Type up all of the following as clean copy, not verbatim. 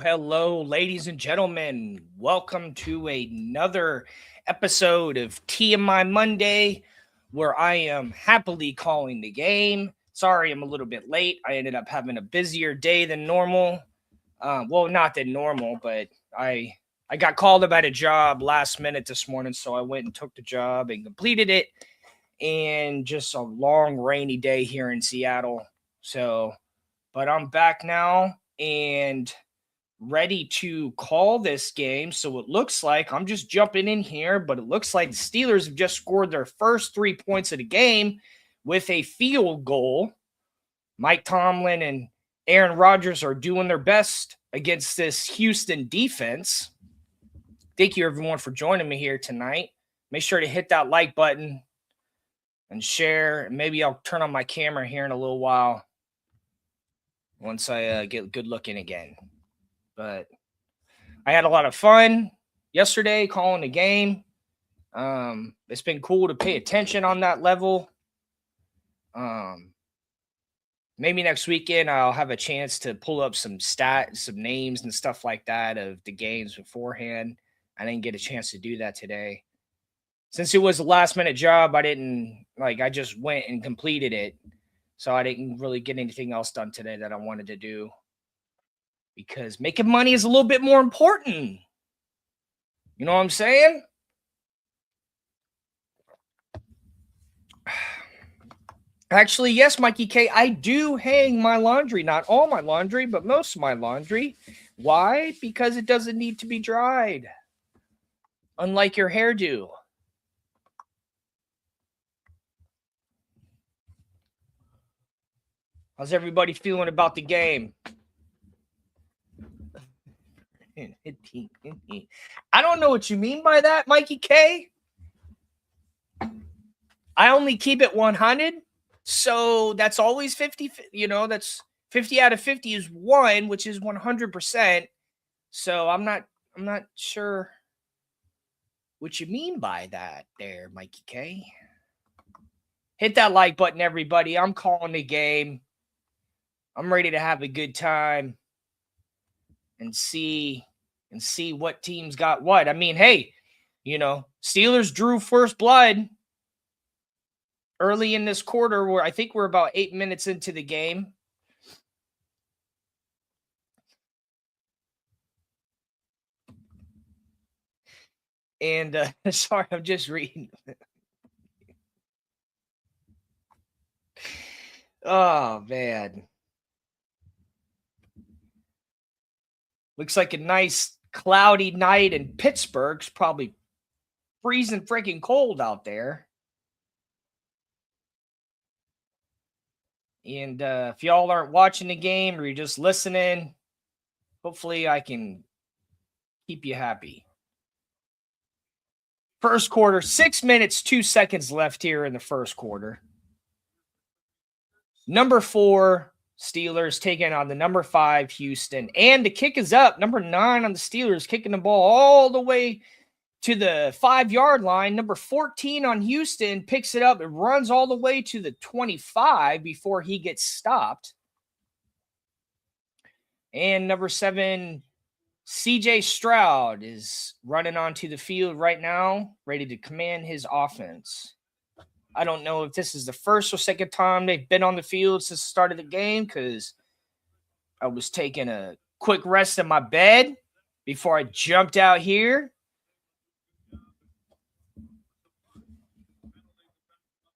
Hello, ladies and gentlemen. Welcome to another episode of TMI Monday, where I am happily calling the game. Sorry, I'm a little bit late. I ended up having a busier day than normal. Well, not than normal, but I got called about a job last minute this morning, so I went and took the job and completed it. And just a long rainy day here in Seattle. But I'm back now and ready to call this game. So it looks like I'm just jumping in here, but it looks like the Steelers have just scored their first 3 points of the game with a field goal. Mike Tomlin and Aaron Rodgers are doing their best against this Houston defense. Thank you, everyone, for joining me here tonight. Make sure to hit that like button and share. Maybe I'll turn on my camera here in a little while once I get good looking again. But I had a lot of fun yesterday calling the game. It's been cool to pay attention on that level. Maybe next weekend I'll have a chance to pull up some stats, some names and stuff like that of the games beforehand. I didn't get a chance to do that today. Since it was a last minute job, I just went and completed it. So I didn't really get anything else done today that I wanted to do, because making money is a little bit more important. You know what I'm saying? Actually, yes, Mikey K, I do hang my laundry. Not all my laundry, but most of my laundry. Why? Because it doesn't need to be dried. Unlike your hairdo. How's everybody feeling about the game? I don't know what you mean by that, Mikey K. I only keep it 100. So that's always 50, that's 50 out of 50 is 1, which is 100%. So I'm not sure what you mean by that there, Mikey K. Hit that like button, everybody. I'm calling the game. I'm ready to have a good time and see what teams got what. I mean, hey, Steelers drew first blood early in this quarter, where I think we're about 8 minutes into the game. And sorry, I'm just reading. Oh man. Looks like a nice cloudy night in Pittsburgh. It's probably freezing freaking cold out there. And if y'all aren't watching the game or you're just listening, hopefully I can keep you happy. First quarter, 6 minutes, 2 seconds left here in the first quarter. Number 4, Steelers taking on the number 5, Houston. And the kick is up. Number 9 on the Steelers, kicking the ball all the way to the 5-yard line. Number 14 on Houston picks it up and runs all the way to the 25 before he gets stopped. And number 7, CJ Stroud, is running onto the field right now, ready to command his offense. I don't know if this is the first or second time they've been on the field since the start of the game, because I was taking a quick rest in my bed before I jumped out here.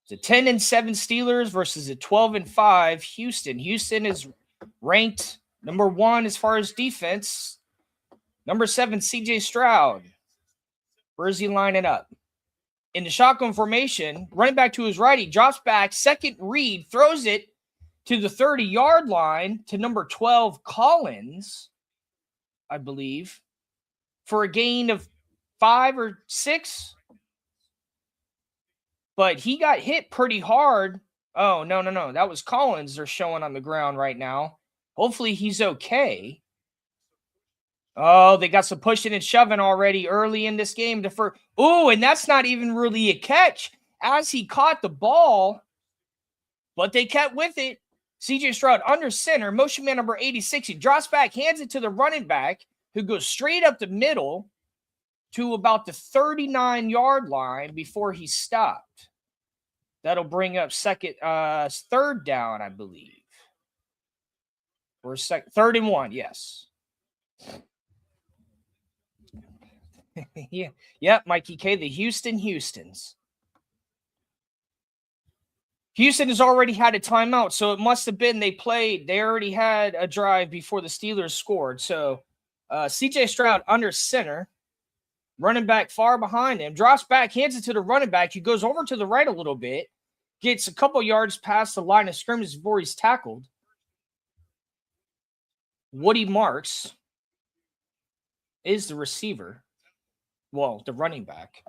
The 10-7 Steelers versus the 12-5 Houston. Houston is ranked number 1 as far as defense. Number 7, CJ Stroud. Where's he lining up? In the shotgun formation, running back to his right, he drops back, second read, throws it to the 30-yard line to number 12, Collins, I believe, for a gain of 5 or 6. But he got hit pretty hard. Oh, no. That was Collins they're showing on the ground right now. Hopefully he's okay. Oh, they got some pushing and shoving already early in this game. Oh, and that's not even really a catch as he caught the ball, but they kept with it. CJ Stroud under center, motion man number 86. He drops back, hands it to the running back, who goes straight up the middle to about the 39-yard line before he stopped. That'll bring up third down, I believe. Or 3rd and 1, yes. Yeah. Yep, Mikey K, the Houstons. Houston has already had a timeout, so it must have been they already had a drive before the Steelers scored. So CJ Stroud under center, running back far behind him, drops back, hands it to the running back. He goes over to the right a little bit, gets a couple yards past the line of scrimmage before he's tackled. Woody Marks is the receiver. Well, the running back.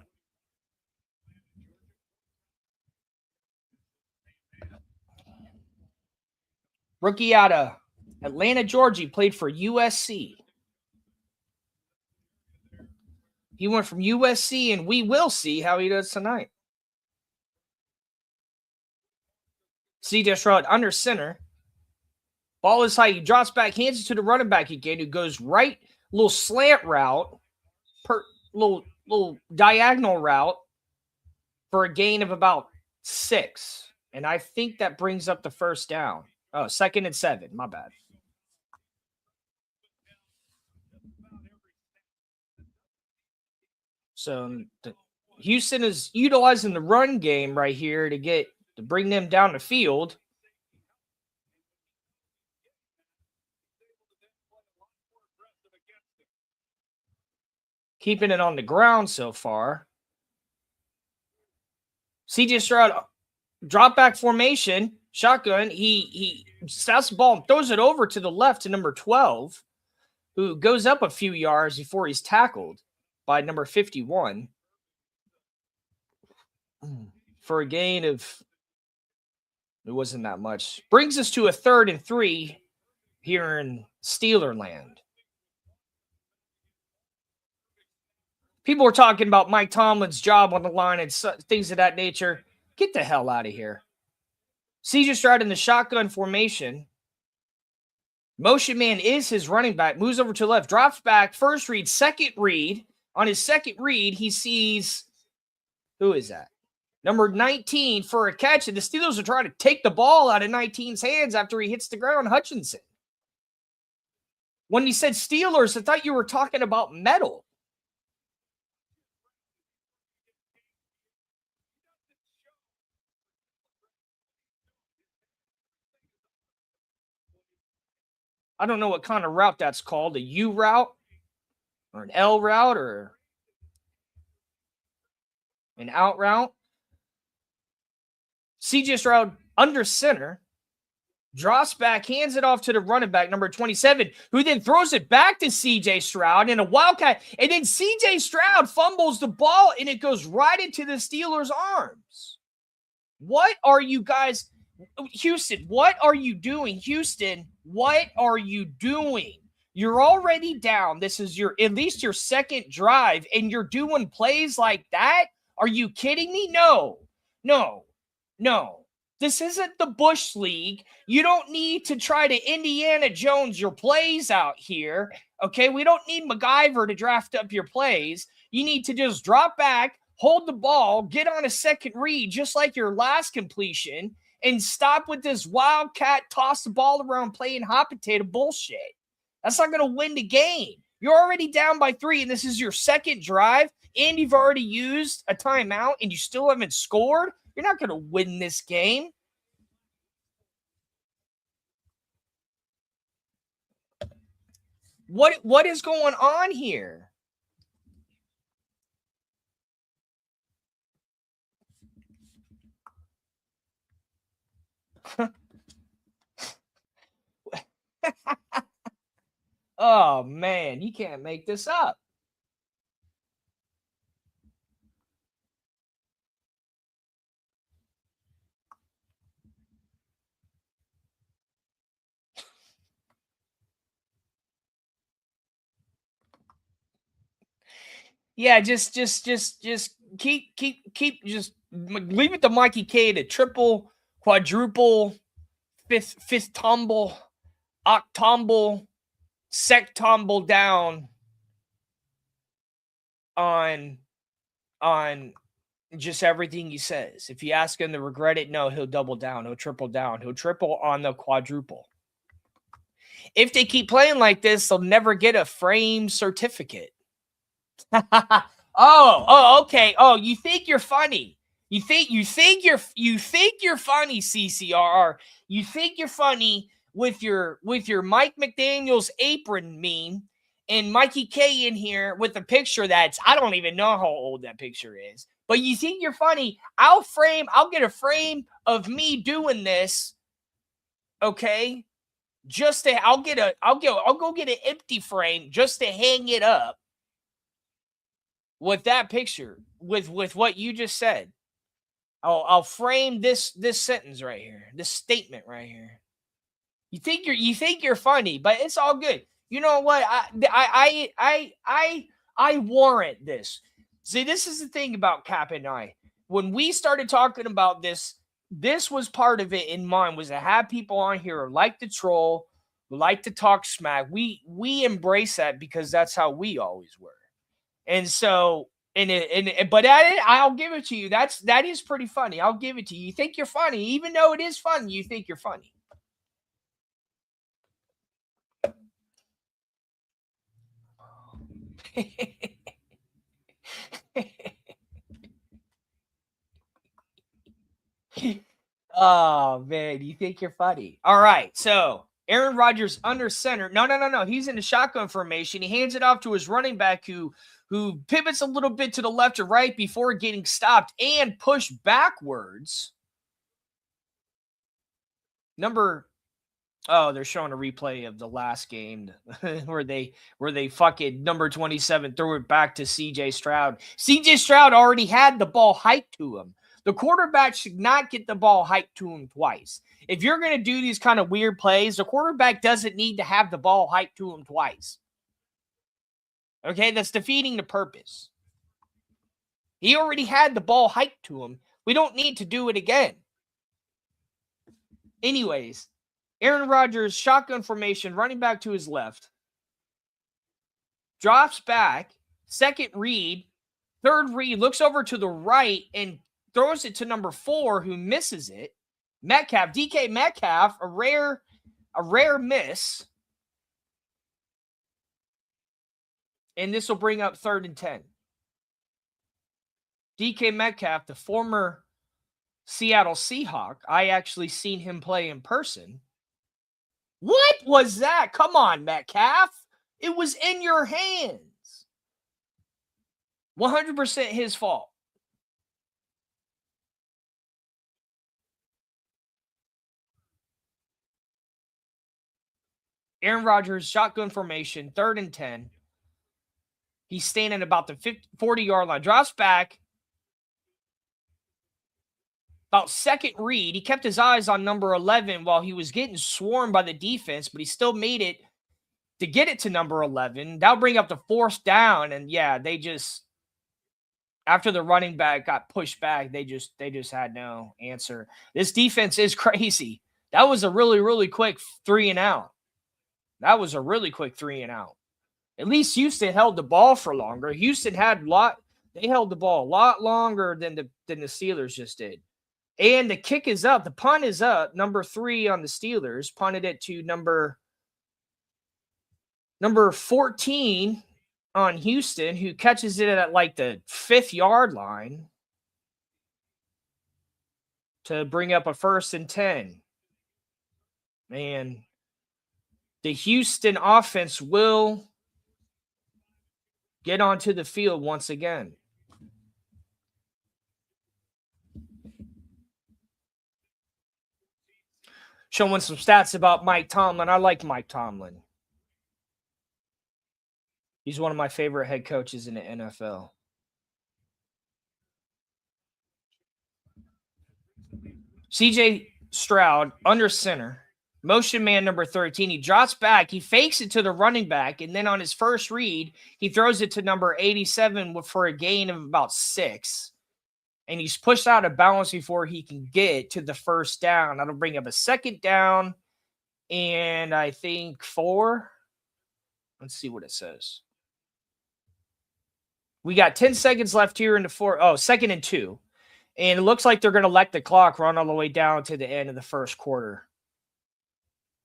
Rookie out of Atlanta, Georgia, played for USC. He went from USC, and we will see how he does tonight. CJ Stroud under center. Ball is high. He drops back, hands it to the running back again, who goes right, little slant route, little diagonal route for a gain of about 6. And I think that brings up the first down. Oh, 2nd and 7. My bad. So Houston is utilizing the run game right here to bring them down the field. Keeping it on the ground so far. CJ Stroud, drop back formation, shotgun. He stops the ball and throws it over to the left to number 12, who goes up a few yards before he's tackled by number 51 for a gain of It wasn't that much. Brings us to a 3rd and 3 here in Steeler land. People were talking about Mike Tomlin's job on the line and things of that nature. Get the hell out of here. CJ Stroud in the shotgun formation. Motion man is his running back. Moves over to the left. Drops back. First read. Second read. On his second read, he sees, who is that? Number 19 for a catch. And the Steelers are trying to take the ball out of 19's hands after he hits the ground. Hutchinson. When you said Steelers, I thought you were talking about metal. I don't know what kind of route that's called. A U route or an L route or an out route. CJ Stroud under center. Drops back, hands it off to the running back, number 27, who then throws it back to C.J. Stroud in a wildcat. And then C.J. Stroud fumbles the ball, and it goes right into the Steelers' arms. What are you guys... Houston, what are you doing? Houston, what are you doing? You're already down. This is at least your second drive, and you're doing plays like that? Are you kidding me? No. This isn't the Bush League. You don't need to try to Indiana Jones your plays out here. Okay, we don't need MacGyver to draft up your plays. You need to just drop back, hold the ball, get on a second read, just like your last completion, and stop with this wildcat toss the ball around playing hot potato bullshit. That's not going to win the game. You're already down by 3, and this is your second drive, and you've already used a timeout, and you still haven't scored. You're not going to win this game. What is going on here? Oh, man, you can't make this up. Yeah, just keep just leave it to Mikey K to triple, quadruple, fifth tumble, octumble, sectumble down on just everything he says. If you ask him to regret it, no, he'll double down. He'll triple down. He'll triple on the quadruple. If they keep playing like this, they'll never get a frame certificate. Okay. Oh, you think you're funny. You think you're funny, CCRR. You think you're funny with your Mike McDaniel's apron meme and Mikey K in here with a picture that's, I don't even know how old that picture is. But you think you're funny. I'll get a frame of me doing this. Okay? I'll go get an empty frame just to hang it up with that picture, with what you just said. I'll frame this sentence right here, this statement right here. You think you're funny, but it's all good. You know what? I warrant this. See, this is the thing about Cap and I. When we started talking about this was part of it in mind, was to have people on here who like to troll, who like to talk smack. We embrace that because that's how we always were. And so, but I'll give it to you. That is pretty funny. I'll give it to you. You think you're funny, even though it is funny. You think you're funny. Oh man, you think you're funny. All right, so Aaron Rodgers under center. No. He's in the shotgun formation. He hands it off to his running back who pivots a little bit to the left or right before getting stopped and pushed backwards. They're showing a replay of the last game where they fucking number 27 threw it back to CJ Stroud. CJ Stroud already had the ball hiked to him. The quarterback should not get the ball hiked to him twice. If you're going to do these kind of weird plays, the quarterback doesn't need to have the ball hiked to him twice. Okay, that's defeating the purpose. He already had the ball hiked to him. We don't need to do it again. Anyways, Aaron Rodgers, shotgun formation, running back to his left. Drops back, second read, third read, looks over to the right and throws it to number 4, who misses it. Metcalf, DK Metcalf, a rare miss. And this will bring up 3rd and 10. DK Metcalf, the former Seattle Seahawk, I actually seen him play in person. What was that? Come on, Metcalf. It was in your hands. 100% his fault. Aaron Rodgers, shotgun formation, 3rd and 10. He's standing about the 40-yard line. Drops back. About second read. He kept his eyes on number 11 while he was getting swarmed by the defense, but he still made it to get it to number 11. That'll bring up the 4th down. And yeah, they just, after the running back got pushed back, they just had no answer. This defense is crazy. That was a really, really quick 3 and out. That was a really quick 3 and out. At least Houston held the ball for longer. Houston they held the ball a lot longer than the Steelers just did. And the kick is up. The punt is up. Number 3 on the Steelers punted it to number 14 on Houston, who catches it at like the 5th-yard line to bring up a 1st and 10. Man, the Houston offense will get onto the field once again. Showing some stats about Mike Tomlin. I like Mike Tomlin. He's one of my favorite head coaches in the NFL. CJ Stroud under center. Motion man number 13. He drops back. He fakes it to the running back. And then on his first read, he throws it to number 87 for a gain of about 6. And he's pushed out of bounds before he can get to the 1st down. That'll bring up a 2nd down. And I think 4. Let's see what it says. We got 10 seconds left here in the 2nd and 2. And it looks like they're going to let the clock run all the way down to the end of the first quarter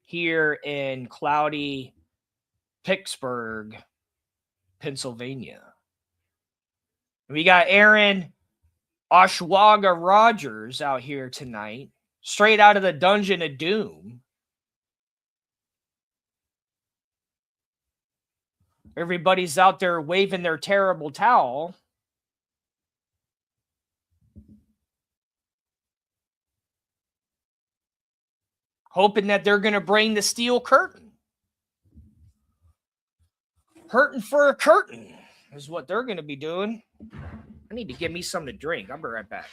here in cloudy Pittsburgh, Pennsylvania. We got Aaron Oshaga Rodgers out here tonight, straight out of the Dungeon of Doom. Everybody's out there waving their terrible towel. Hoping that they're going to bring the steel curtain. Hurting for a curtain is what they're going to be doing. I need to get me something to drink. I'll be right back.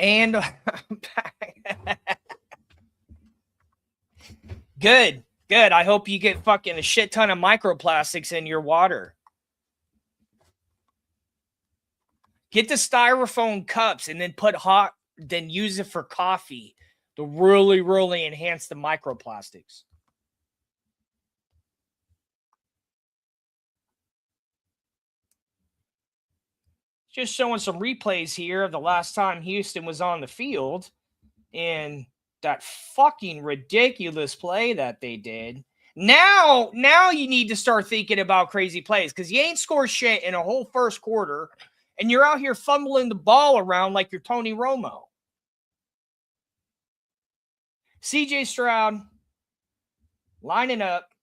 And good. I hope you get fucking a shit ton of microplastics in your water. Get the styrofoam cups and then then use it for coffee to really, really enhance the microplastics. Just showing some replays here of the last time Houston was on the field and that fucking ridiculous play that they did. Now you need to start thinking about crazy plays because you ain't scored shit in a whole first quarter and you're out here fumbling the ball around like you're Tony Romo. CJ Stroud lining up.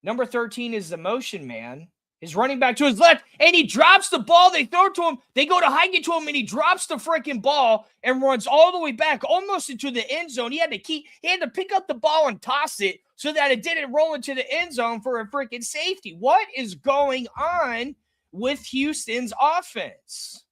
Number 13 is the motion man. His running back to his left, and he drops the ball. They throw it to him. They go to hike it to him, and he drops the freaking ball and runs all the way back, almost into the end zone. He had to pick up the ball and toss it so that it didn't roll into the end zone for a freaking safety. What is going on with Houston's offense?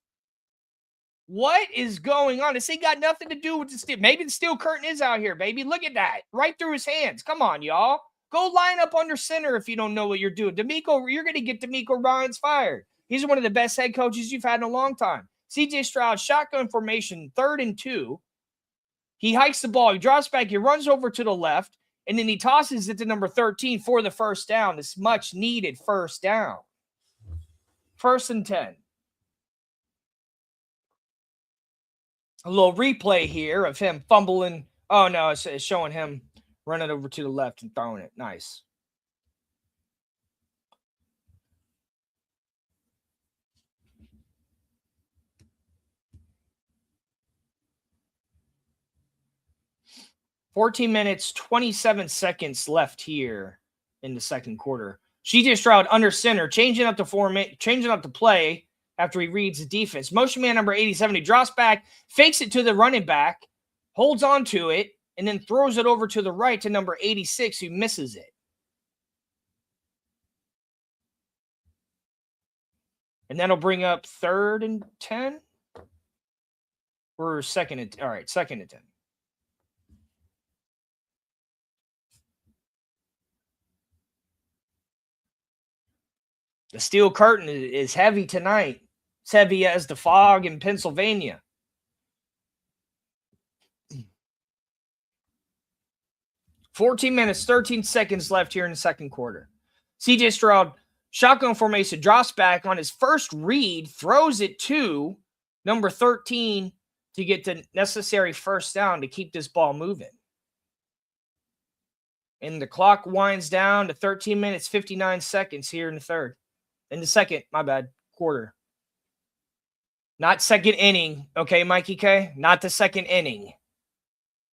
What is going on? This ain't got nothing to do with the steel. Maybe the steel curtain is out here, baby. Look at that. Right through his hands. Come on, y'all. Go line up under center if you don't know what you're doing. You're going to get D'Amico Ryans fired. He's one of the best head coaches you've had in a long time. CJ Stroud, shotgun formation, 3rd and 2. He hikes the ball. He drops back. He runs over to the left, and then he tosses it to number 13 for the first down. This much-needed first down. 1st and 10. A little replay here of him fumbling. Oh, no, it's showing him running over to the left and throwing it. Nice. $14 minutes, 27 seconds left here in the second quarter. CJ Stroud under center, changing up the play after he reads the defense. Motion man number 87, he drops back, fakes it to the running back, holds on to it, and then throws it over to the right to number 86, who misses it. And that'll bring up 3rd and 10? Or 2nd and 10. All right, 2nd and 10. The steel curtain is heavy tonight. It's heavy as the fog in Pennsylvania. $14 minutes, 13 seconds left here in the second quarter. CJ Stroud, shotgun formation, drops back on his first read, throws it to number 13 to get the necessary first down to keep this ball moving. And the clock winds down to 13 minutes, 59 seconds here in the second quarter. Not second inning, okay, Mikey K? Not the second inning,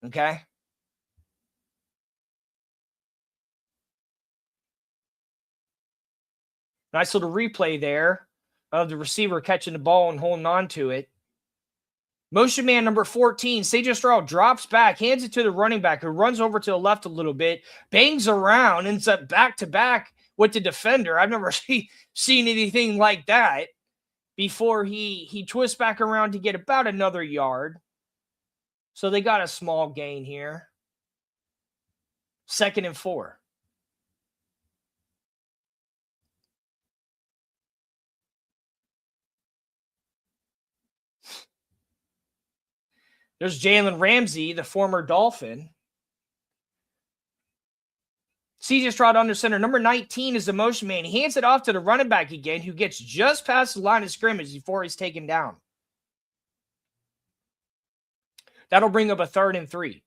okay? Nice little replay there of the receiver catching the ball and holding on to it. Motion man number 14, CJ Stroud drops back, hands it to the running back who runs over to the left a little bit, bangs around, ends up back-to-back with the defender. I've never seen anything like that before he twists back around to get about another yard. So they got a small gain here. 2nd and 4. There's Jalen Ramsey, the former Dolphin. CJ Stroud under center. Number 19 is the motion man. He hands it off to the running back again, who gets just past the line of scrimmage before he's taken down. That'll bring up a 3rd and 3.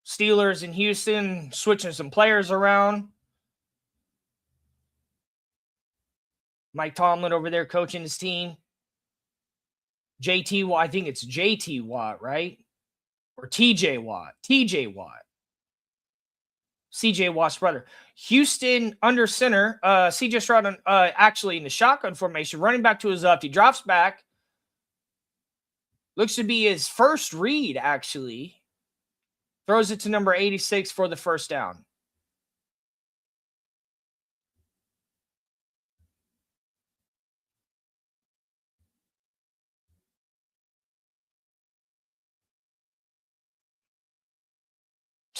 Steelers in Houston switching some players around. Mike Tomlin over there coaching his team. JT Watt, I think it's JT Watt, right? Or TJ Watt. TJ Watt. CJ Watt's brother. Houston under center. CJ Stroud actually in the shotgun formation, running back to his left. He drops back. Looks to be his first read, actually. Throws it to number 86 for the first down.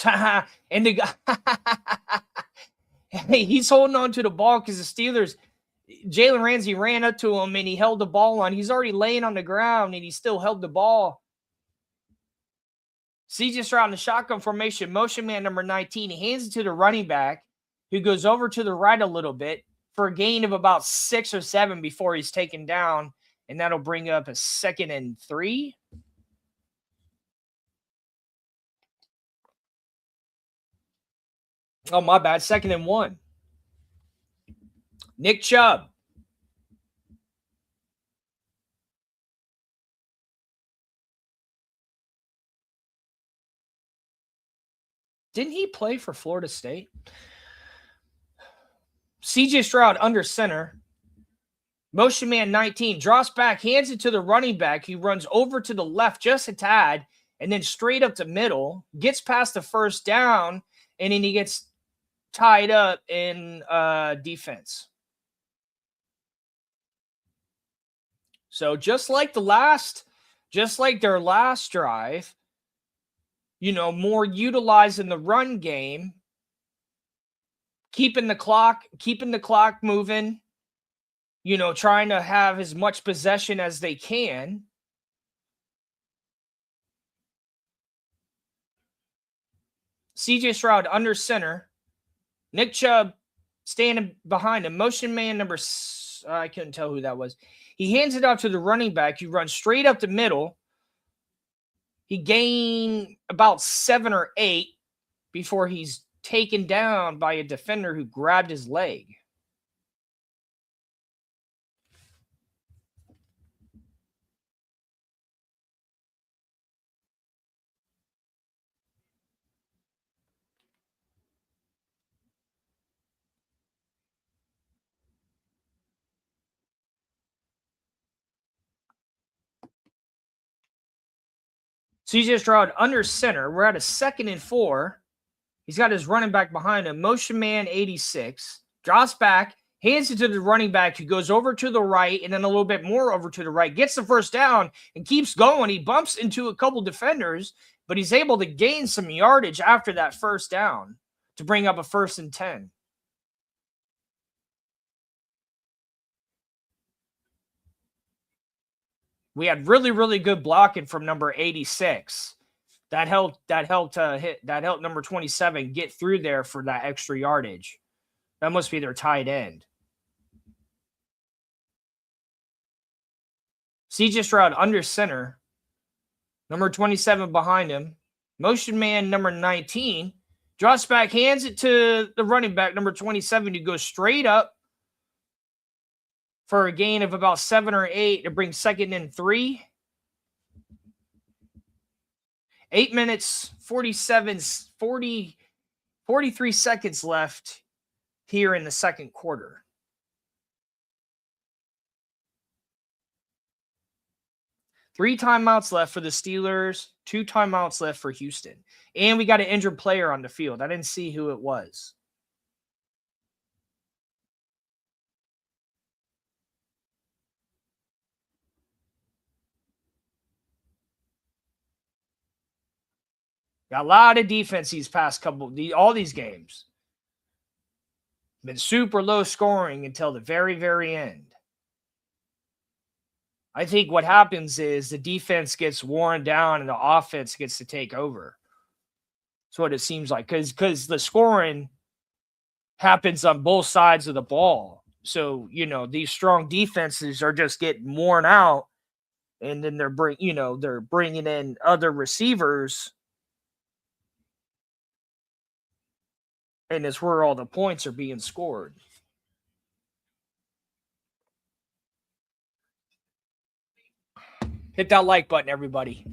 And the guy, hey, he's holding on to the ball because the Steelers, Jalen Ramsey ran up to him and he held the ball on. He's already laying on the ground and he still held the ball. CJ Stroud in the shotgun formation, motion man number 19. He hands it to the running back, who goes over to the right a little bit for a gain of about 6 or 7 before he's taken down. And that'll bring up a 2nd and 3. Oh, my bad. 2nd and 1. Nick Chubb. Didn't he play for Florida State? CJ Stroud under center. Motion man 19 drops back, hands it to the running back. He runs over to the left just a tad and then straight up the middle, gets past the first down, and then he gets tied up in defense. So just like their last drive, more utilizing the run game, keeping the clock moving, trying to have as much possession as they can. CJ Stroud under center. Nick Chubb standing behind him. Motion man number, I couldn't tell who that was. He hands it off to the running back. He runs straight up the middle. He gained about 7 or 8 before he's taken down by a defender who grabbed his leg. CJ Stroud under center. We're at a 2nd and 4. He's got his running back behind him. Motion man 86. Drops back, hands it to the running back who goes over to the right and then a little bit more over to the right. Gets the first down and keeps going. He bumps into a couple defenders, but he's able to gain some yardage after that first down to bring up a 1st and 10. We had really, really good blocking from number 86. That helped number 27 get through there for that extra yardage. That must be their tight end. CJ Stroud under center. Number 27 behind him. Motion man number 19. Drops back, hands it to the running back, number 27, who goes straight up for a gain of about 7 or 8 to bring 2nd and 3. 8 minutes, 43 seconds left here in the second quarter. Three timeouts left for the Steelers, 2 timeouts left for Houston. And we got an injured player on the field. I didn't see who it was. Got a lot of defense these past all these games. Been super low scoring until the very, very end. I think what happens is the defense gets worn down and the offense gets to take over. That's what it seems like. Because the scoring happens on both sides of the ball. So, these strong defenses are just getting worn out. And then they're bringing in other receivers. And it's where all the points are being scored. Hit that like button, everybody.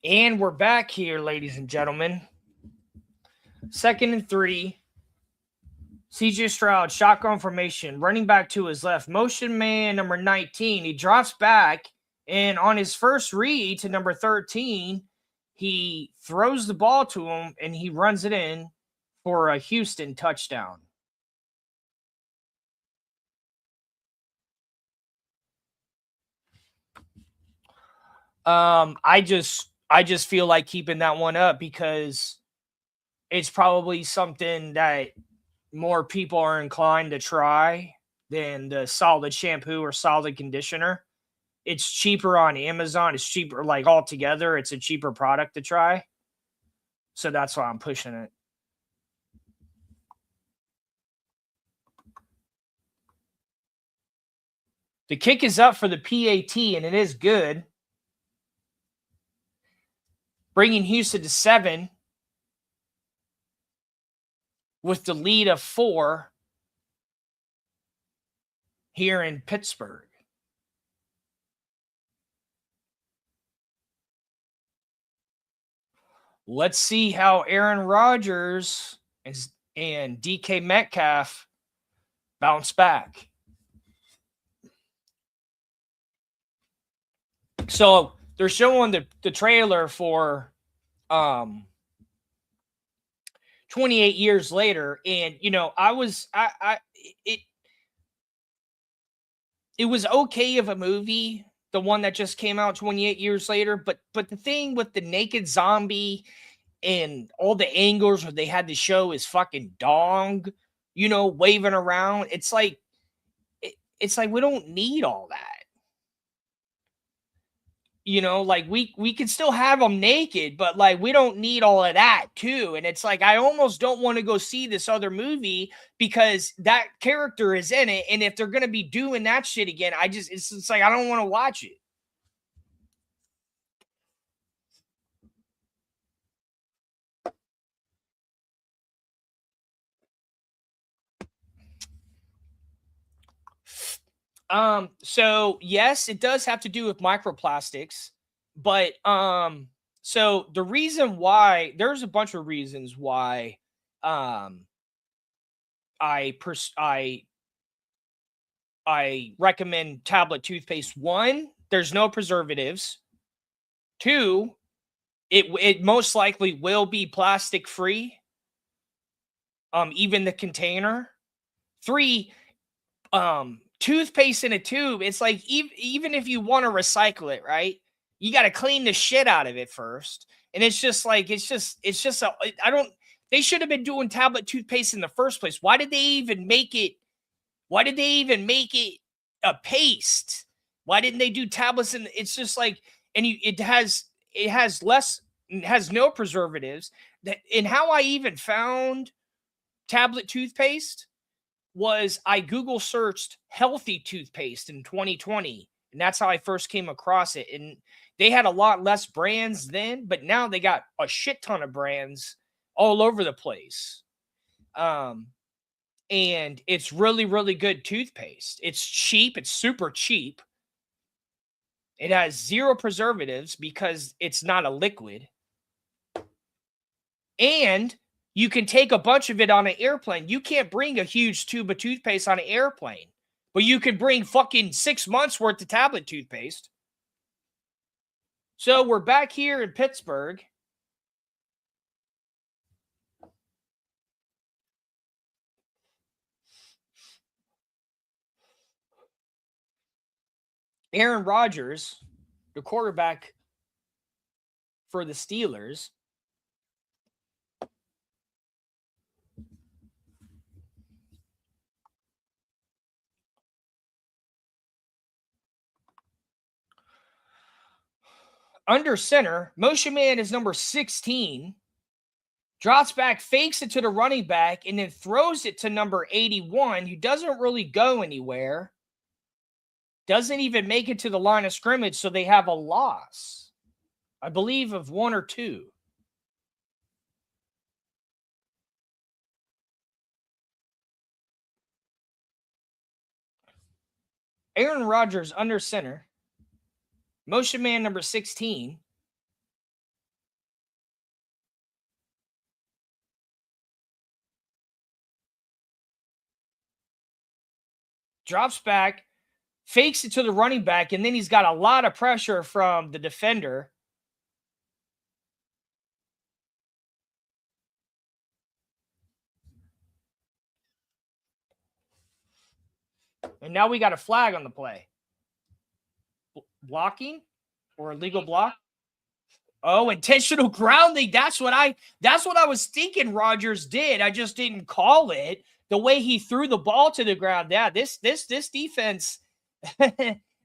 And we're back here, ladies and gentlemen. 2nd and 3. CJ Stroud, shotgun formation, running back to his left. Motion man number 19. He drops back, and on his first read to number 13, he throws the ball to him, and he runs it in for a Houston touchdown. I just feel like keeping that one up because it's probably something that more people are inclined to try than the solid shampoo or solid conditioner. It's cheaper on Amazon. It's cheaper, like altogether. It's a cheaper product to try. So that's why I'm pushing it. The kick is up for the PAT, and it is good. Bringing Houston to 7 with the lead of 4 here in Pittsburgh. Let's see how Aaron Rodgers and DK Metcalf bounce back. So they're showing the trailer for 28 years later, and it was okay of a movie, the one that just came out 28 years later, but the thing with the naked zombie and all the angles where they had to show his fucking dong, waving around, it's like we don't need all that. Like we can still have them naked, but like we don't need all of that too. And it's like I almost don't want to go see this other movie because that character is in it. And if they're gonna be doing that shit again, it's like I don't want to watch it. So yes, it does have to do with microplastics, but so the reason why there's a bunch of reasons why I recommend tablet toothpaste. 1, there's no preservatives. 2, it most likely will be plastic free. Even the container. 3, toothpaste in a tube, it's like even if you want to recycle it, right? You got to clean the shit out of it first. And it's just like I don't they should have been doing tablet toothpaste in the first place. Why did they even make it a paste? Why didn't they do tablets? And it's just like, and it has no preservatives. And how I even found tablet toothpaste was I Google searched healthy toothpaste in 2020. And that's how I first came across it. And they had a lot less brands then, but now they got a shit ton of brands all over the place. And it's really, really good toothpaste. It's cheap. It's super cheap. It has 0 preservatives because it's not a liquid. And you can take a bunch of it on an airplane. You can't bring a huge tube of toothpaste on an airplane, but you can bring fucking 6 months worth of tablet toothpaste. So we're back here in Pittsburgh. Aaron Rodgers, the quarterback for the Steelers, under center, motion man is number 16, drops back, fakes it to the running back, and then throws it to number 81, who doesn't really go anywhere, doesn't even make it to the line of scrimmage, so they have a loss, I believe, of 1 or 2. Aaron Rodgers under center, motion man number 16, drops back, fakes it to the running back, and then he's got a lot of pressure from the defender. And now we got a flag on the play. Blocking or illegal block? Oh, intentional grounding. That's what I was thinking Rodgers did. I just didn't call it. The way he threw the ball to the ground. Yeah, this defense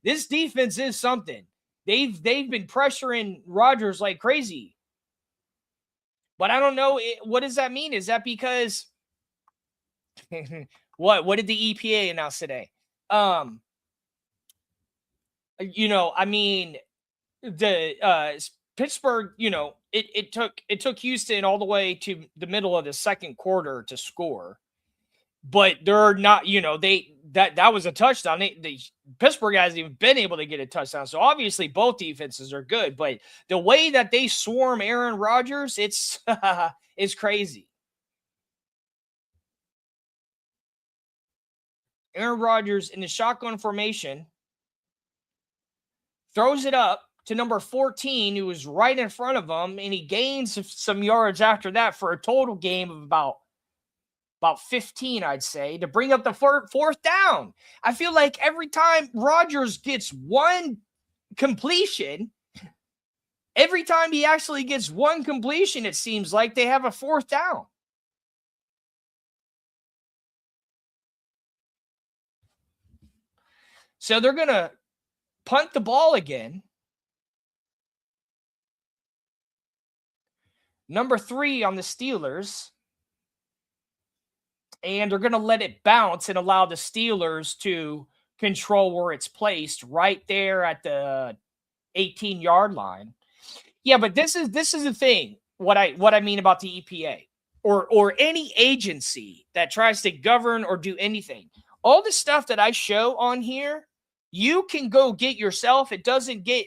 this defense is something. They've been pressuring Rodgers like crazy. But I don't know, what does that mean? Is that because what did the EPA announce today? I mean, the Pittsburgh, it took Houston all the way to the middle of the second quarter to score, but they're not, that was a touchdown. The Pittsburgh hasn't even been able to get a touchdown. So obviously both defenses are good, but the way that they swarm Aaron Rodgers, it's it's crazy. Aaron Rodgers in the shotgun formation throws it up to number 14, who was right in front of him, and he gains some yards after that for a total game of about 15, I'd say, to bring up the fourth down. I feel like every time Rodgers gets one completion, every time he actually gets one completion, it seems like they have a fourth down. So they're going to punt the ball again. Number 3 on the Steelers. And they're going to let it bounce and allow the Steelers to control where it's placed right there at the 18-yard line. Yeah, but this is the thing. What I mean about the EPA or any agency that tries to govern or do anything. All the stuff that I show on here, you can go get yourself.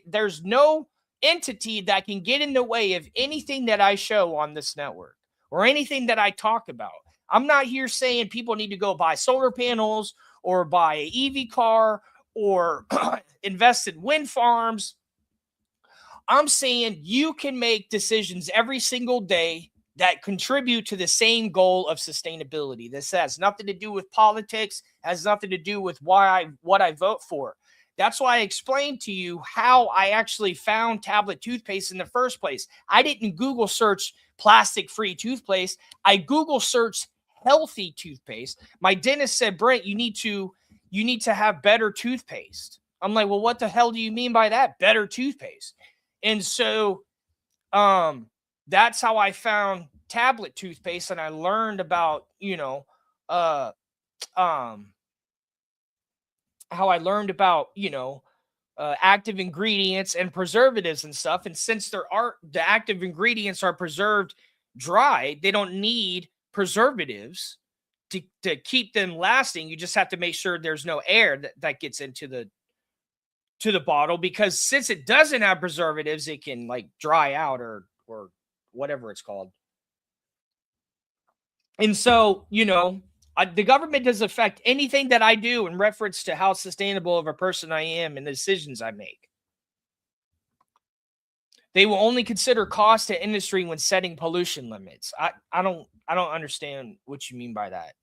There's no entity that can get in the way of anything that I show on this network or anything that I talk about. I'm not here saying people need to go buy solar panels or buy an EV car or invest in wind farms. I'm saying you can make decisions every single day that contribute to the same goal of sustainability. This has nothing to do with politics, has nothing to do with what I vote for. That's why I explained to you how I actually found tablet toothpaste in the first place. I didn't Google search plastic-free toothpaste. I Google searched healthy toothpaste. My dentist said, Brent, you need to have better toothpaste. I'm like, well, what the hell do you mean by that? Better toothpaste. And so that's how I found tablet toothpaste, and I learned about, how I learned about, active ingredients and preservatives and stuff. And since the active ingredients are preserved dry, they don't need preservatives to keep them lasting. You just have to make sure there's no air that gets into the bottle, because since it doesn't have preservatives, it can like dry out or whatever it's called. And so, the government doesn't affect anything that I do in reference to how sustainable of a person I am and the decisions I make. They will only consider cost to industry when setting pollution limits. I don't understand what you mean by that.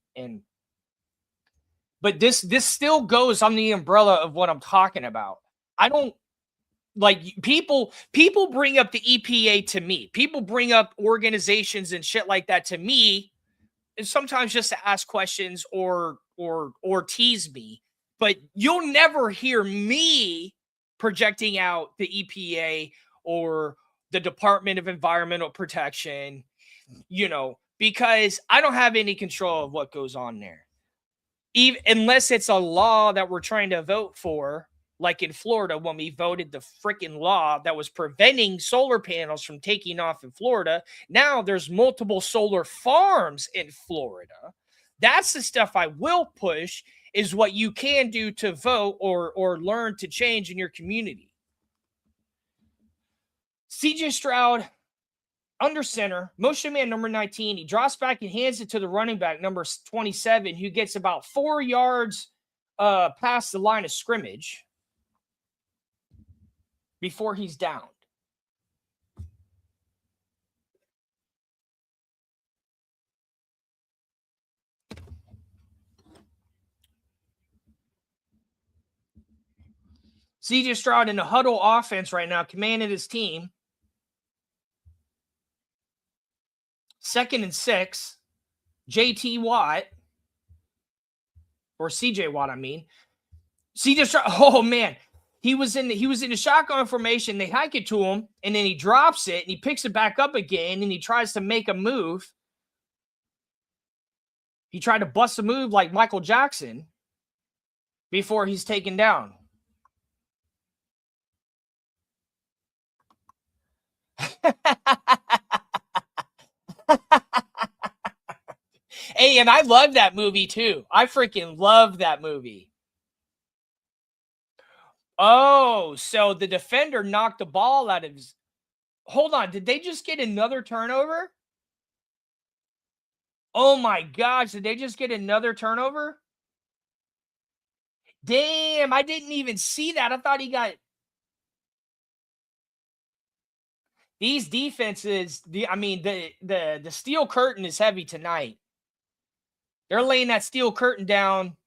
But this still goes on the umbrella of what I'm talking about. I don't like people bring up the EPA to me. People bring up organizations and shit like that to me, and sometimes just to ask questions or tease me. But you'll never hear me projecting out the EPA or the Department of Environmental Protection, because I don't have any control of what goes on there. Even unless it's a law that we're trying to vote for, like in Florida, when we voted the freaking law that was preventing solar panels from taking off in Florida. Now there's multiple solar farms in Florida. That's the stuff I will push, is what you can do to vote or learn to change in your community. CJ Stroud, under center, motion man number 19. He drops back and hands it to the running back, number 27, who gets about 4 yards past the line of scrimmage before he's downed. CJ Stroud in a huddle offense right now, commanding his team. 2nd and 6. JT Watt, or CJ Watt, I mean. CJ Stroud, oh man. He was in the shotgun formation. They hike it to him, and then he drops it, and he picks it back up again, and he tries to make a move. He tried to bust a move like Michael Jackson before he's taken down. Hey, and I love that movie too. I freaking love that movie. Oh, so the defender knocked the ball out of his. Hold on, did they just get another turnover? Oh my gosh, did they just get another turnover? Damn, I didn't even see that. I thought he got. These defenses, the steel curtain is heavy tonight. They're laying that steel curtain down.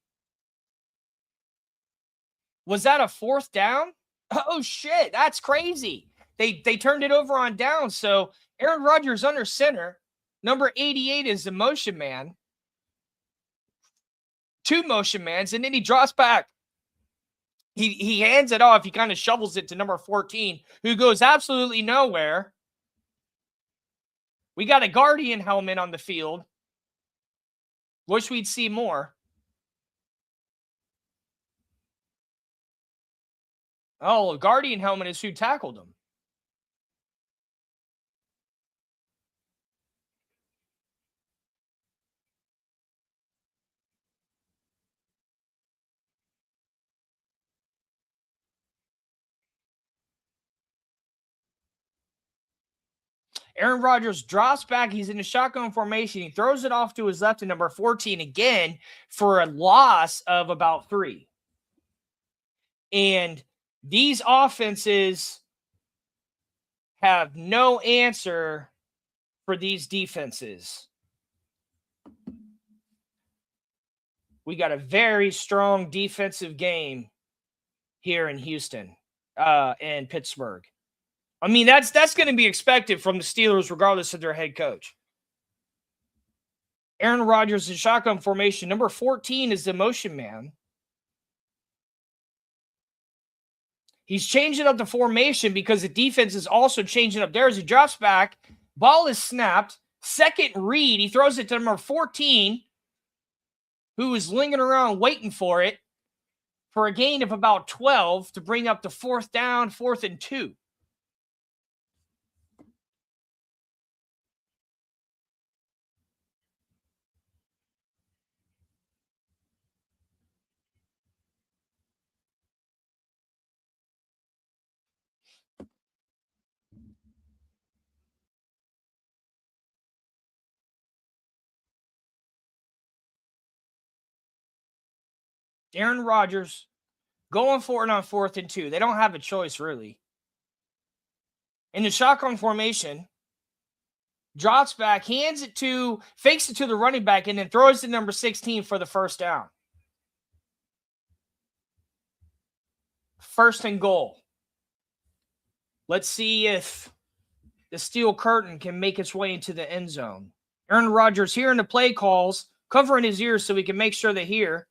Was that a 4th down? Oh shit, that's crazy. They turned it over on down. So Aaron Rodgers under center. Number 88 is the motion man. 2 motion mans, and then he drops back. He hands it off. He kind of shovels it to number 14, who goes absolutely nowhere. We got a Guardian helmet on the field. Wish we'd see more. Oh, Guardian helmet is who tackled him. Aaron Rodgers drops back. He's in a shotgun formation. He throws it off to his left to number 14 again for a loss of about 3. And these offenses have no answer for these defenses. We got a very strong defensive game here in Houston and Pittsburgh. I mean, that's going to be expected from the Steelers, regardless of their head coach. Aaron Rodgers in shotgun formation. Number 14 is the motion man. He's changing up the formation because the defense is also changing up theirs. He drops back. Ball is snapped. 2nd read. He throws it to number 14, who is lingering around waiting for it for a gain of about 12 to bring up the 4th down, 4th and 2. Aaron Rodgers going for it on 4th and 2. They don't have a choice, really. In the shotgun formation, drops back, fakes it to the running back, and then throws to number 16 for the 1st down. 1st and goal. Let's see if the steel curtain can make its way into the end zone. Aaron Rodgers hearing the play calls, covering his ears so he can make sure they hear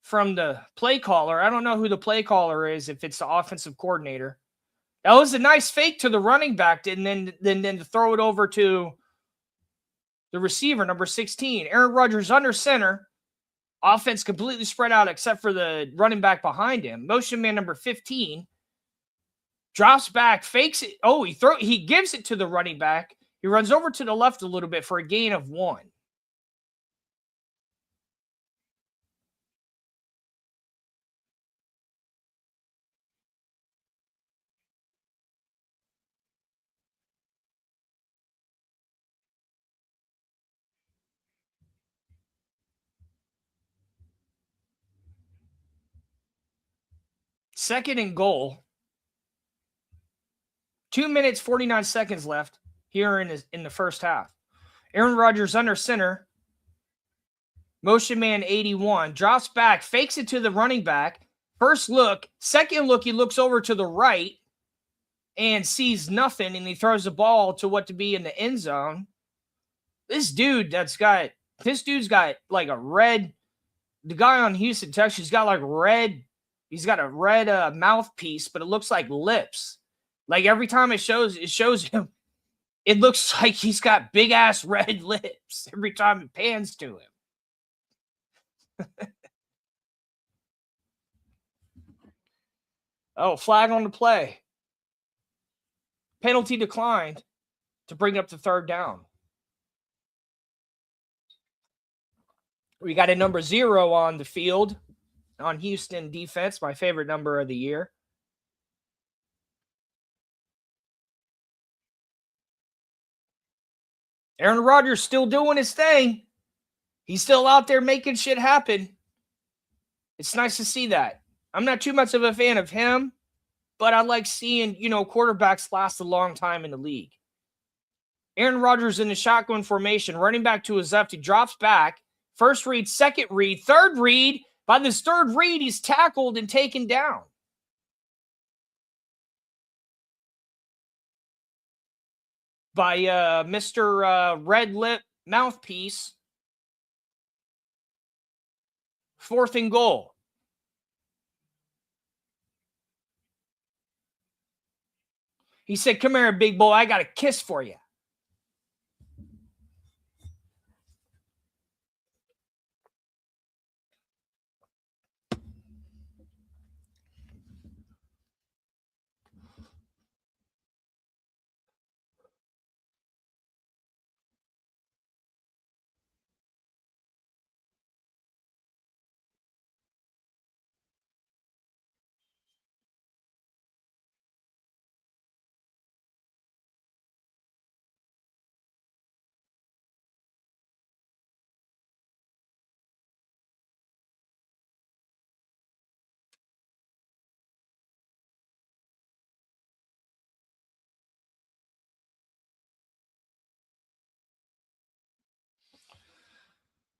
from the play caller. I don't know who the play caller is, if it's the offensive coordinator. That was a nice fake to the running back, and then to throw it over to the receiver, number 16. Aaron Rodgers under center. Offense completely spread out except for the running back behind him. Motion man number 15 drops back, fakes it. Oh, he gives it to the running back. He runs over to the left a little bit for a gain of 1. Second and goal. 2 minutes, 49 seconds left here in the first half. Aaron Rodgers under center. Motion man 81. Drops back, fakes it to the running back. First look. Second look, he looks over to the right and sees nothing, and he throws the ball to what to be in the end zone. This dude's got like a red, the guy on Houston Texas, he's got like red, he's got a red mouthpiece, but it looks like lips. Like every time it shows him, it looks like he's got big ass red lips every time it pans to him. Oh, flag on the play. Penalty declined to bring up the third down. We got a number 0 on the field on Houston defense, my favorite number of the year. Aaron Rodgers still doing his thing. He's still out there making shit happen. It's nice to see that. I'm not too much of a fan of him, but I like seeing, quarterbacks last a long time in the league. Aaron Rodgers in the shotgun formation, running back to his left. He drops back. First read, second read, third read. By this third read, he's tackled and taken down. By Mr. Red Lip Mouthpiece. Fourth and goal. He said, "Come here, big boy. I got a kiss for you."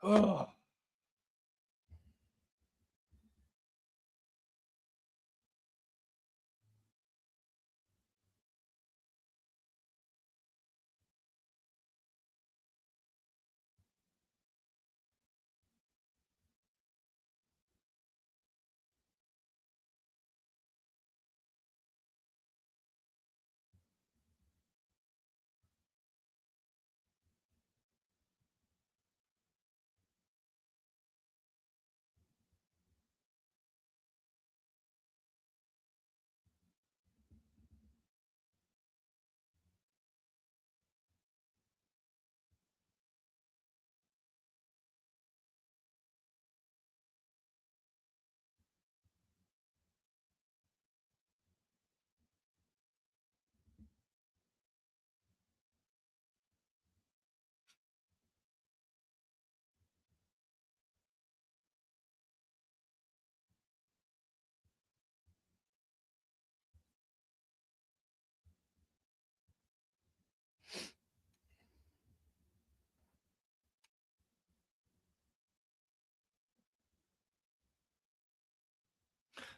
Oh.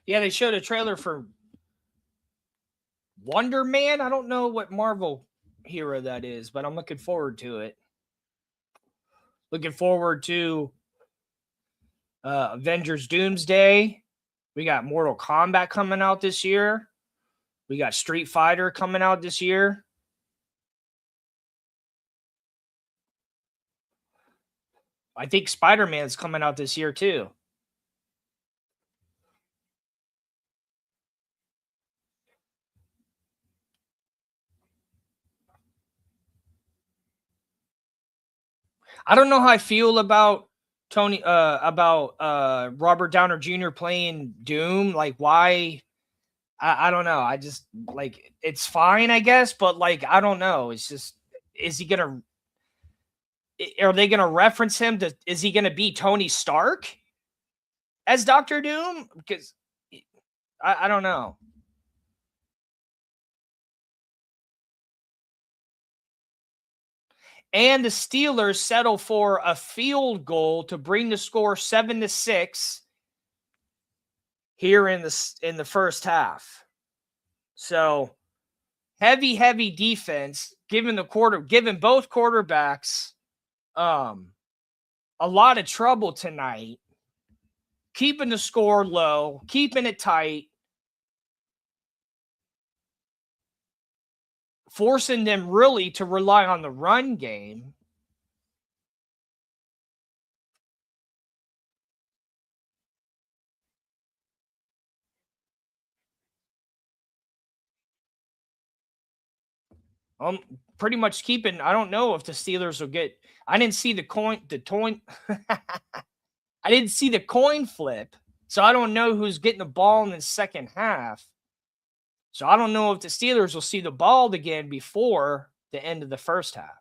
Yeah, they showed a trailer for Wonder Man. I don't know what Marvel hero that is, but I'm looking forward to it. Looking forward to Avengers Doomsday. We got Mortal Kombat coming out this year. We got Street Fighter coming out this year. I think Spider-Man's coming out this year too. I don't know how I feel about Robert Downer Jr. playing Doom. Like, why? I don't know. I just like, it's fine, I guess, but like, I don't know. It's just, are they gonna reference him is he gonna be Tony Stark as Doctor Doom? Because I don't know. And the Steelers settle for a field goal to bring the score 7-6 here in the first half. So heavy defense, giving both quarterbacks a lot of trouble tonight, keeping the score low, keeping it tight, forcing them really to rely on the run game. Um, Pretty much keeping. I don't know if the Steelers will get. I didn't see the coin. The coin. I didn't see the coin flip, so I don't know who's getting the ball in the second half. So I don't know if the Steelers will see the ball again before the end of the first half.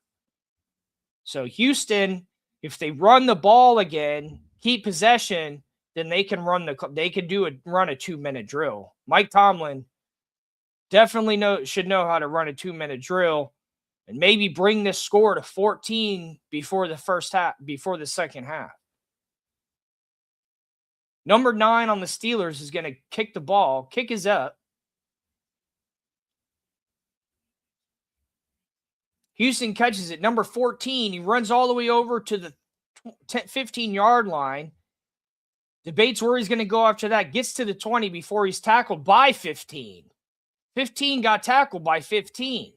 So Houston, if they run the ball again, keep possession, then they can run a 2-minute drill. Mike Tomlin definitely should know how to run a 2-minute drill and maybe bring this score to 14 before the second half. Number 9 on the Steelers is going to kick the ball. Kick is up. Houston catches it. Number 14. He runs all the way over to the 15-yard line. Debates where he's going to go after that. Gets to the 20 before he's tackled by 15. 15 got tackled by 15.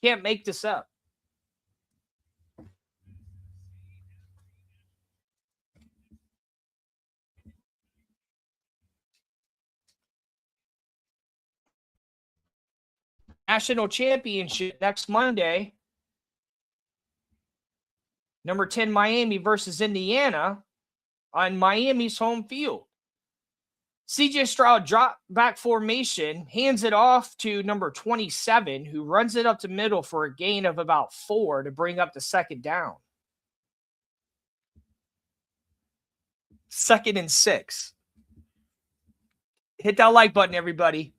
Can't make this up. National championship next Monday. Number 10 Miami versus Indiana on Miami's home field. CJ Stroud drop back formation, hands it off to number 27, who runs it up the middle for a gain of about 4 to bring up the second down. 2nd and 6. Hit that like button, everybody.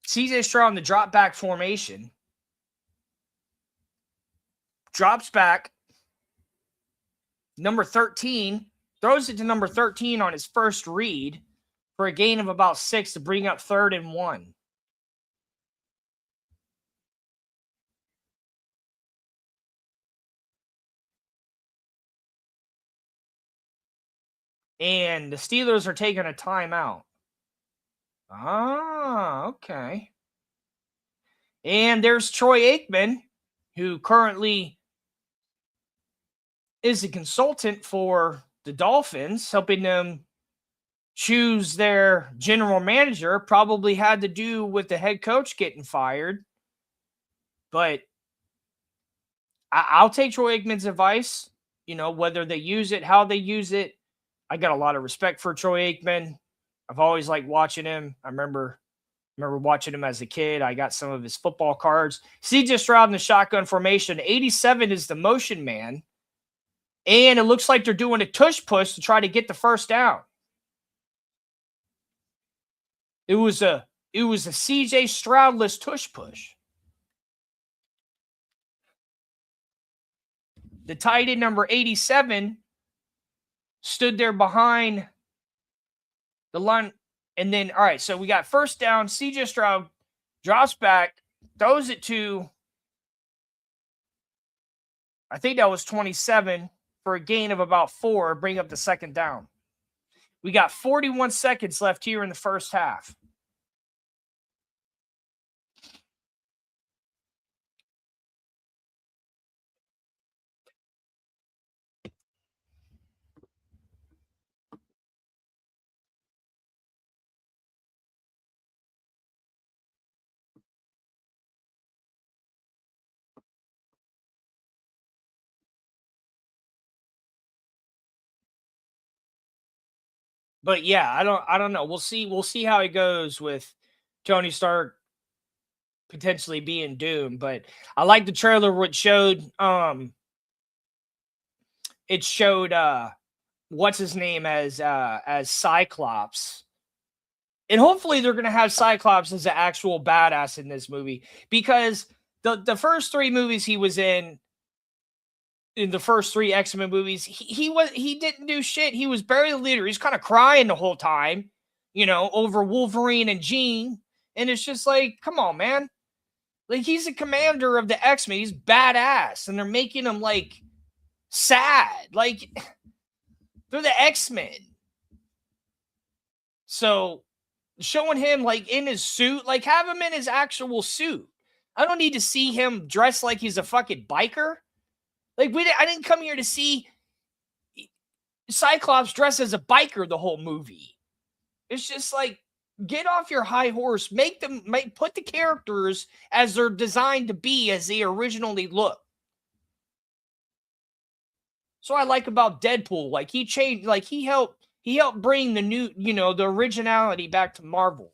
CJ Stroud in the drop back formation. Drops back. Number 13 throws it to number 13 on his first read for a gain of about 6 to bring up 3rd and 1. And the Steelers are taking a timeout. Ah, okay. And there's Troy Aikman, who currently is a consultant for the Dolphins, helping them choose their general manager. Probably had to do with the head coach getting fired. But I'll take Troy Aikman's advice, whether they use it, how they use it. I got a lot of respect for Troy Aikman. I've always liked watching him. I remember watching him as a kid. I got some of his football cards. CJ Stroud in the shotgun formation. 87 is the motion man. And it looks like they're doing a tush push to try to get the first down. It was a CJ Stroudless tush push. The tight end number 87 stood there behind the line. And then, all right, so we got first down. CJ Stroud drops back, throws it to, I think that was 27 for a gain of about 4, bring up the second down. We got 41 seconds left here in the first half. But yeah, I don't know. We'll see how it goes with Tony Stark potentially being Doom. But I like the trailer which showed it showed what's his name as Cyclops. And hopefully they're gonna have Cyclops as an actual badass in this movie, because the first three movies he was in the first three X-Men movies, he didn't do shit. He was barely the leader. He's kind of crying the whole time, over Wolverine and Jean. And it's just like, come on, man. Like, he's the commander of the X-Men. He's badass. And they're making him like sad. Like, they're the X-Men. So showing him like in his suit, like have him in his actual suit. I don't need to see him dressed like he's a fucking biker. Like, I didn't come here to see Cyclops dressed as a biker the whole movie. It's just like, get off your high horse. Put the characters as they're designed to be, as they originally look. So I like about Deadpool, like he changed, like he helped bring the new, the originality back to Marvel.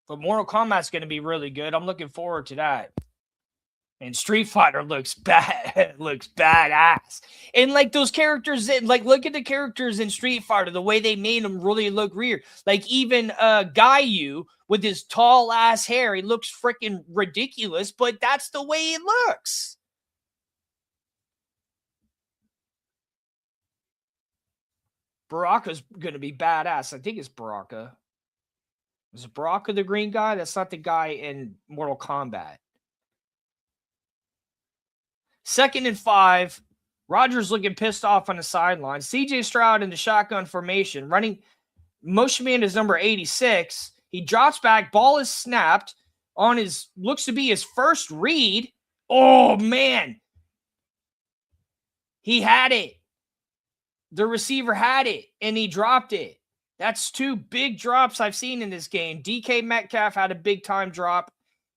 But Mortal Kombat's going to be really good. I'm looking forward to that. And Street Fighter looks bad, looks badass. And like those characters, like look at the characters in Street Fighter, the way they made them really look weird. Like even Gaiju with his tall ass hair, he looks freaking ridiculous, but that's the way it looks. Baraka's gonna be badass. I think it's Baraka. Is it Baraka the green guy? That's not the guy in Mortal Kombat. 2nd and 5. Rogers looking pissed off on the sideline. CJ Stroud in the shotgun formation, running. Motion man is number 86. He drops back. Ball is snapped on his, looks to be his first read. Oh, man. He had it. The receiver had it, and he dropped it. That's two big drops I've seen in this game. DK Metcalf had a big time drop,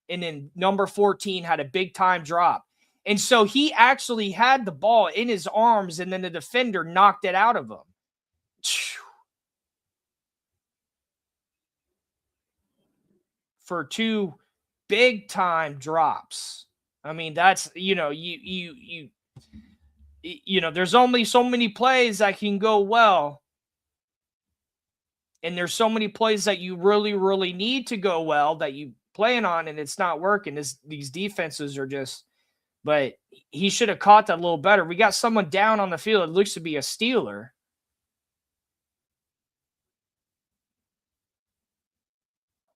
and then number 14 had a big time drop. And so he actually had the ball in his arms, and then the defender knocked it out of him. For two big time drops. I mean, that's, there's only so many plays that can go well. And there's so many plays that you really, really need to go well that you plan on, and it's not working. These defenses are just, but he should have caught that a little better. We got someone down on the field. It looks to be a Steeler.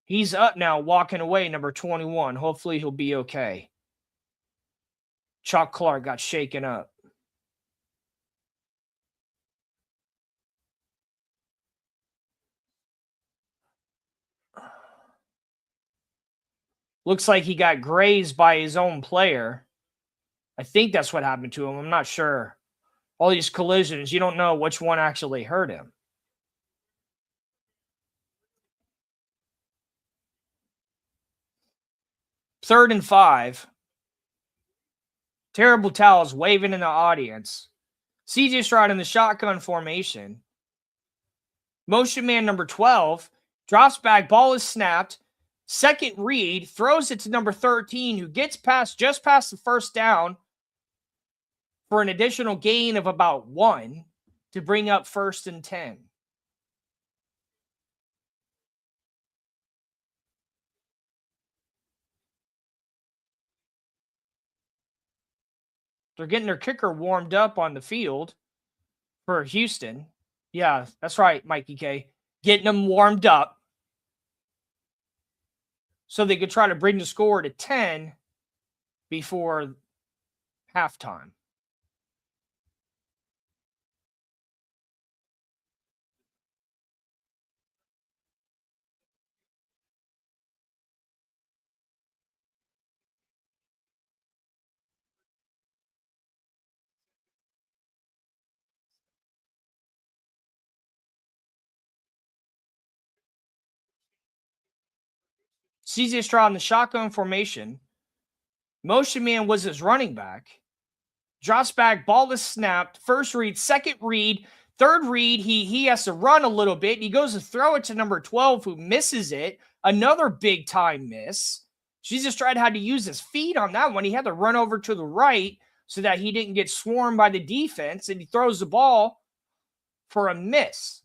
He's up now, walking away, number 21. Hopefully he'll be okay. Chuck Clark got shaken up. Looks like he got grazed by his own player. I think that's what happened to him. I'm not sure. All these collisions, you don't know which one actually hurt him. Third and 5. Terrible towels waving in the audience. CJ Stroud in the shotgun formation. Motion man number 12 drops back. Ball is snapped. Second read, throws it to number 13, who gets just past the first down for an additional gain of about 1 to bring up 1st and 10. They're getting their kicker warmed up on the field for Houston. Yeah, that's right, Mikey K. Getting them warmed up so they could try to bring the score to 10 before halftime. CJ Stroud in the shotgun formation. Motion man was his running back. Drops back, ball is snapped. First read, second read, third read. He has to run a little bit. He goes to throw it to number 12, who misses it. Another big time miss. Jesus Stroud had to use his feet on that one. He had to run over to the right so that he didn't get swarmed by the defense, and he throws the ball for a miss.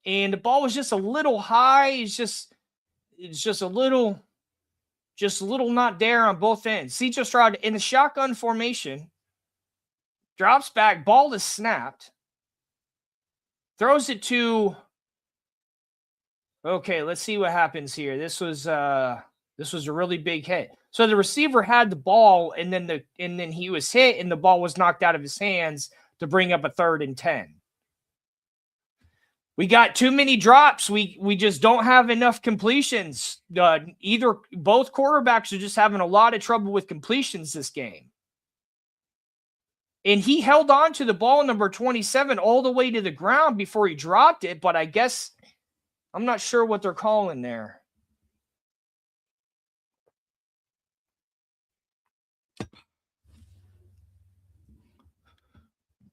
And the ball was just a little high. It's just a little not there on both ends. CJ Stroud in the shotgun formation drops back, ball is snapped, throws it to. Okay, let's see what happens here. This was a really big hit. So the receiver had the ball, and then he was hit, and the ball was knocked out of his hands to bring up a 3rd and 10. We got too many drops. We just don't have enough completions. Both quarterbacks are just having a lot of trouble with completions this game. And he held on to the ball, number 27, all the way to the ground before he dropped it. But I guess I'm not sure what they're calling there.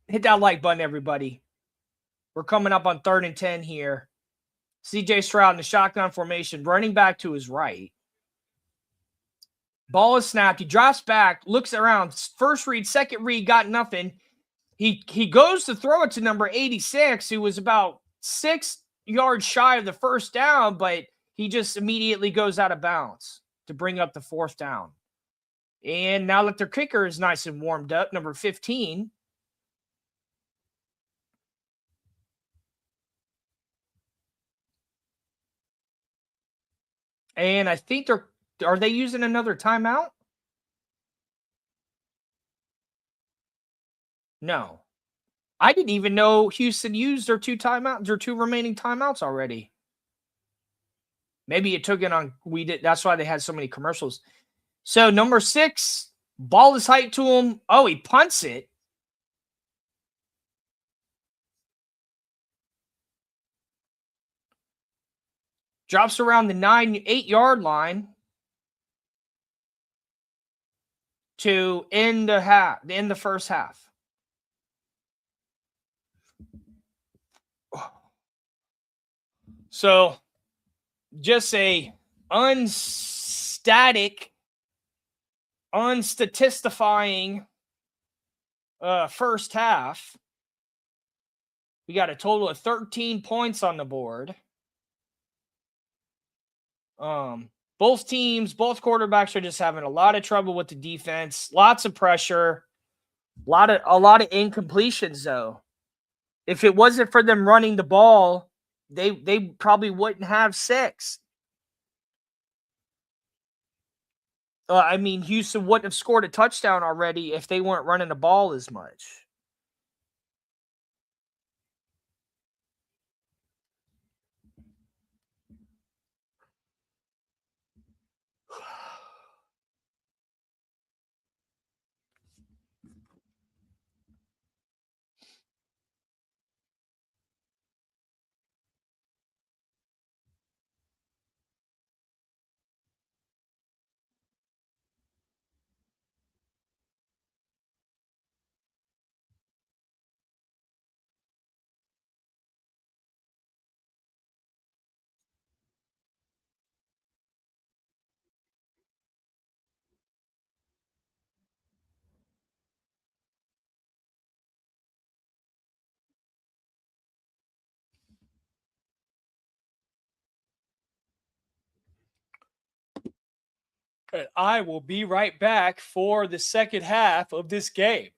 Hit that like button, everybody. We're coming up on 3rd and 10 here. CJ Stroud in the shotgun formation, running back to his right. Ball is snapped. He drops back, looks around. First read, second read, got nothing. He goes to throw it to number 86, who was about 6 yards shy of the first down, but he just immediately goes out of bounds to bring up the 4th down. And now that their kicker is nice and warmed up, number 15. And I think are they using another timeout? No. I didn't even know Houston used their 2 remaining timeouts already. Maybe it took it on. We did. That's why they had so many commercials. So number 6, ball is hyped to him. Oh, he punts it. Drops around the 8-yard line to end the first half. So just a unstatistifying first half. We got a total of 13 points on the board. Both quarterbacks are just having a lot of trouble with the defense. Lots of pressure. A lot of incompletions though. If it wasn't for them running the ball, they probably wouldn't have 6. I mean, Houston wouldn't have scored a touchdown already if they weren't running the ball as much. And I will be right back for the second half of this game.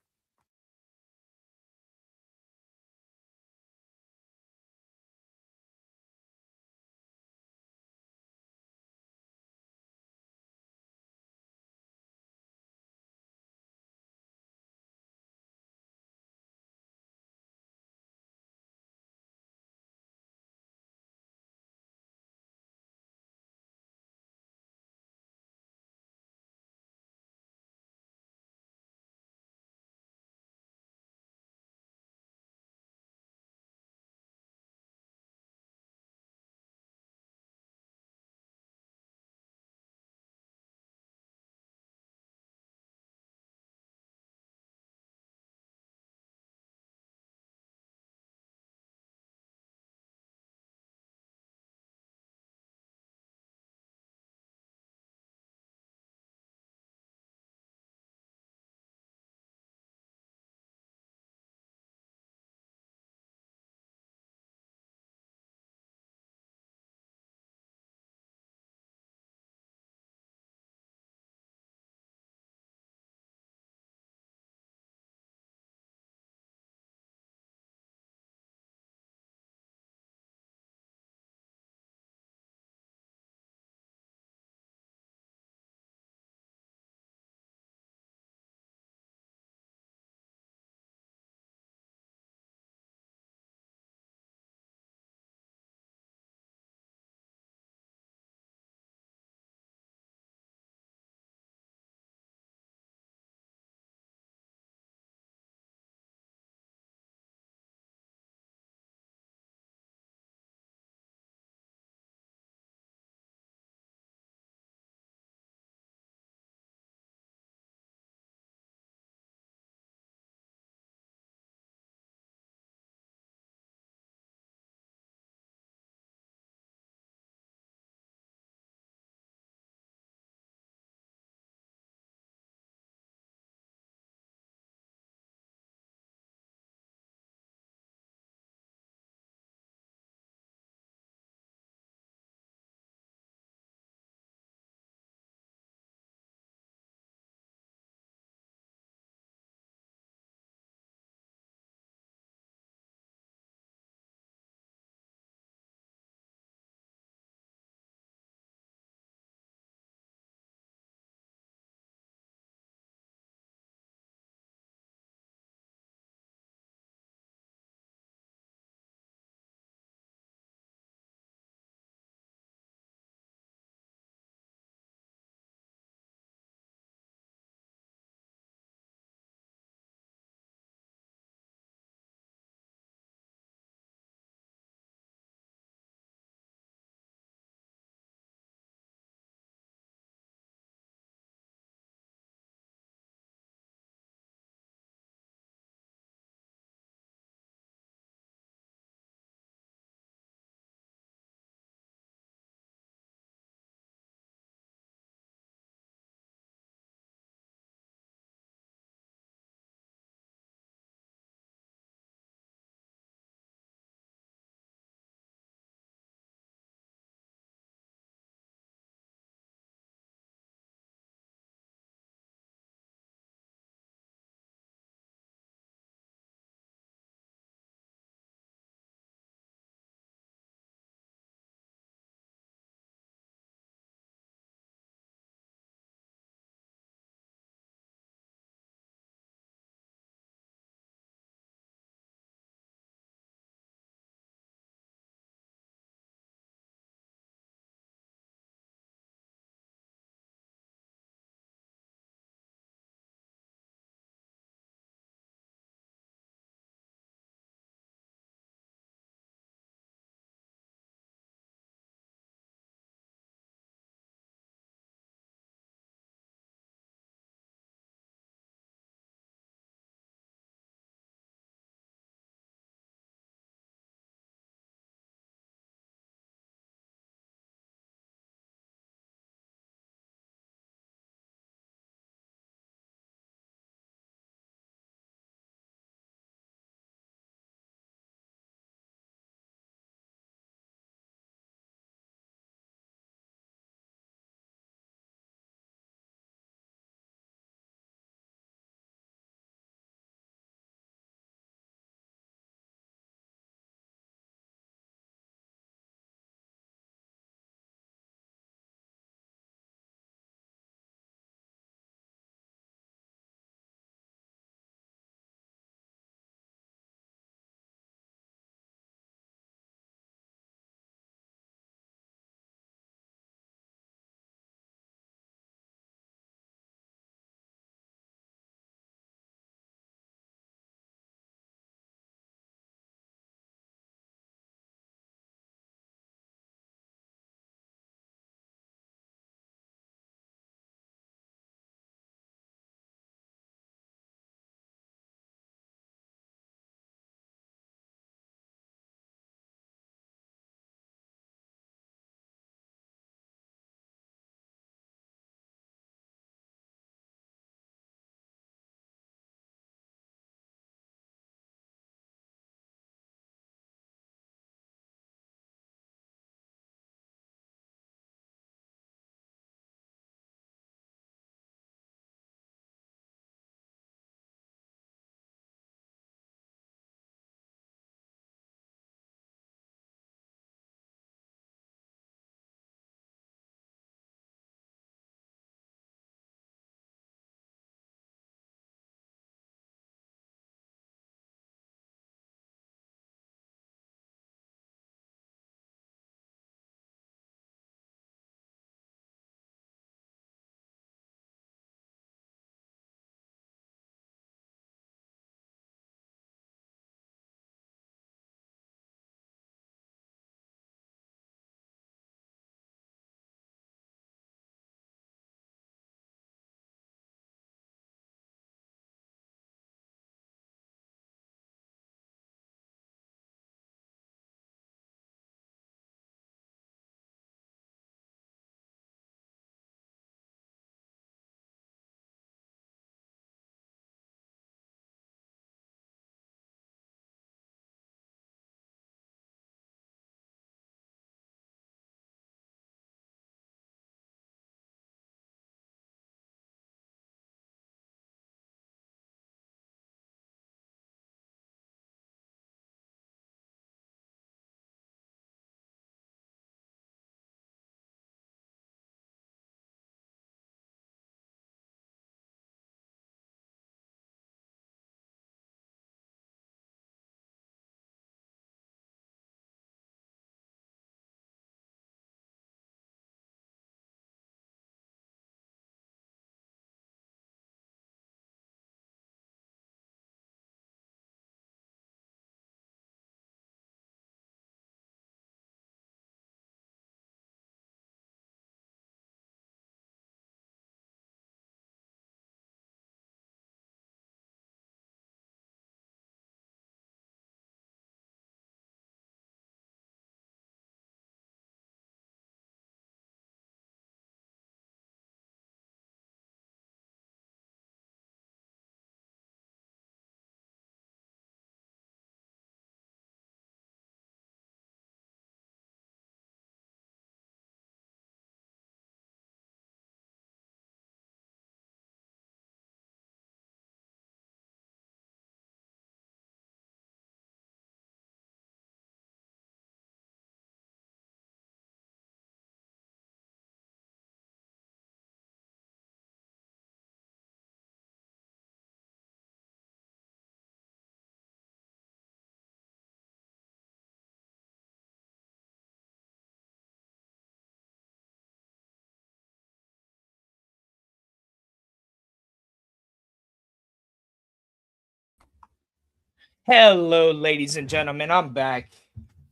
Hello, ladies and gentlemen. I'm back.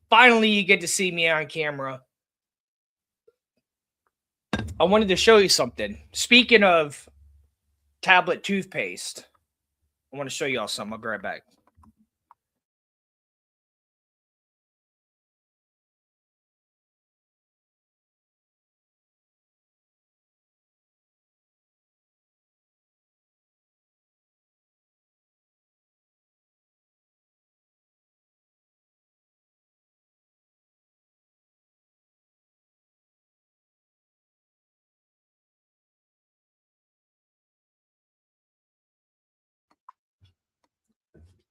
Finally, you get to see me on camera. I wanted to show you something. Speaking of tablet toothpaste, I want to show you all something. I'll be right back.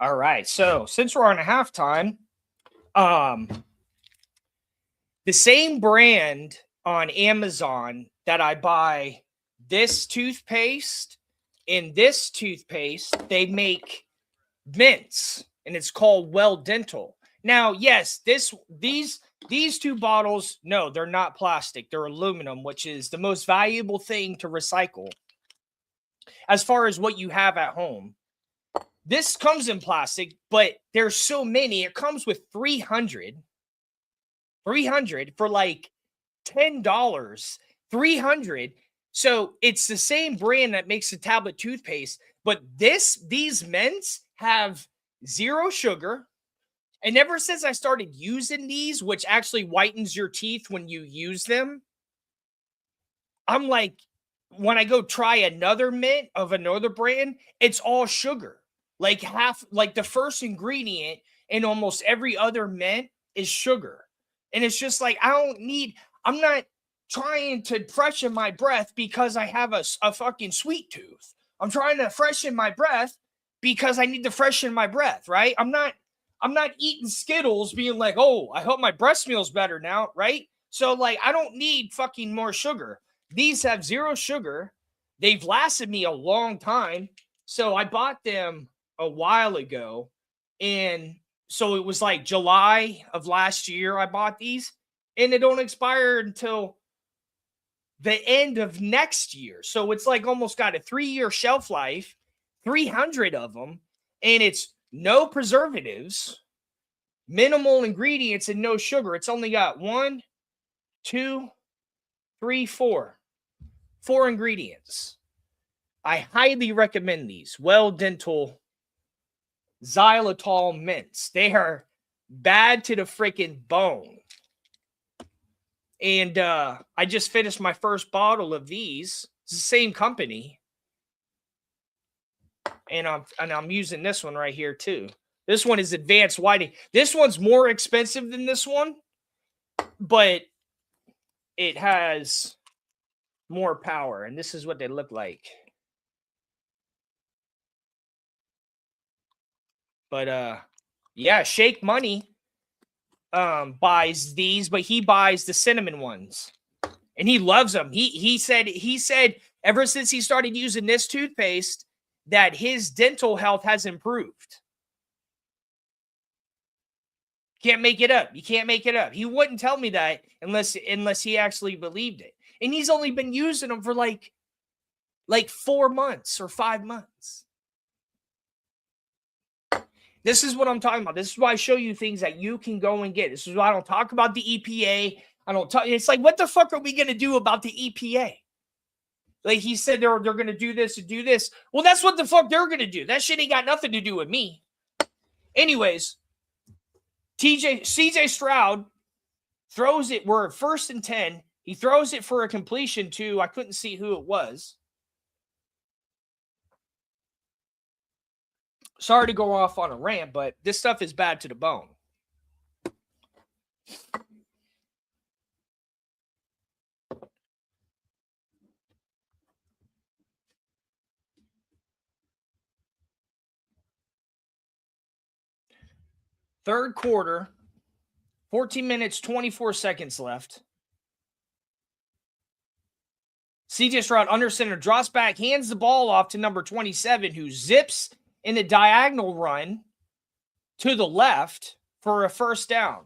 All right. So since we're on a halftime, um, the same brand on Amazon that I buy this toothpaste and this toothpaste, they make mints, and it's called Well Dental. Now, yes, these two bottles, no, they're not plastic. They're aluminum, which is the most valuable thing to recycle as far as what you have at home. This comes in plastic, but there's so many. It comes with 300 for like $10, 300. So it's the same brand that makes the tablet toothpaste, but these mints have zero sugar. And ever since I started using these, which actually whitens your teeth when you use them, I'm like, when I go try another mint of another brand, it's all sugar. Like half, like the first ingredient in almost every other mint is sugar. And it's just like, I'm not trying to freshen my breath because I have a fucking sweet tooth. I'm trying to freshen my breath because I need to freshen my breath, right? I'm not eating Skittles being like, oh, I hope my breast feels better now, right? So like I don't need fucking more sugar. These have zero sugar. They've lasted me a long time. So I bought them a while ago. And so it was like July of last year I bought these. And they don't expire until the end of next year. So it's like almost got a 3-year shelf life, 300 of them. And it's no preservatives, minimal ingredients, and no sugar. It's only got one, two, three, four ingredients. I highly recommend these Well Dental xylitol mints. They are bad to the freaking bone. And I just finished my first bottle of these. It's the same company. And I'm using this one right here too. This one is advanced whitening. This one's more expensive than this one, but it has more power. And this is what they look like. But yeah, Shake Money buys these, but he buys the cinnamon ones. And he loves them. He said ever since he started using this toothpaste that his dental health has improved. Can't make it up. You can't make it up. He wouldn't tell me that unless he actually believed it. And he's only been using them for like 4 months or 5 months. This is what I'm talking about. This is why I show you things that you can go and get. This is why I don't talk about the EPA. I don't talk. It's like, what the fuck are we going to do about the EPA? Like he said, they're going to do this and do this. Well, that's what the fuck they're going to do. That shit ain't got nothing to do with me. Anyways, CJ Stroud throws it. We're at 1st and 10. He throws it for a completion to, I couldn't see who it was. Sorry to go off on a rant, but this stuff is bad to the bone. Third quarter, 14 minutes, 24 seconds left. CJ Stroud under center, draws back, hands the ball off to number 27, who zips in a diagonal run to the left for a first down.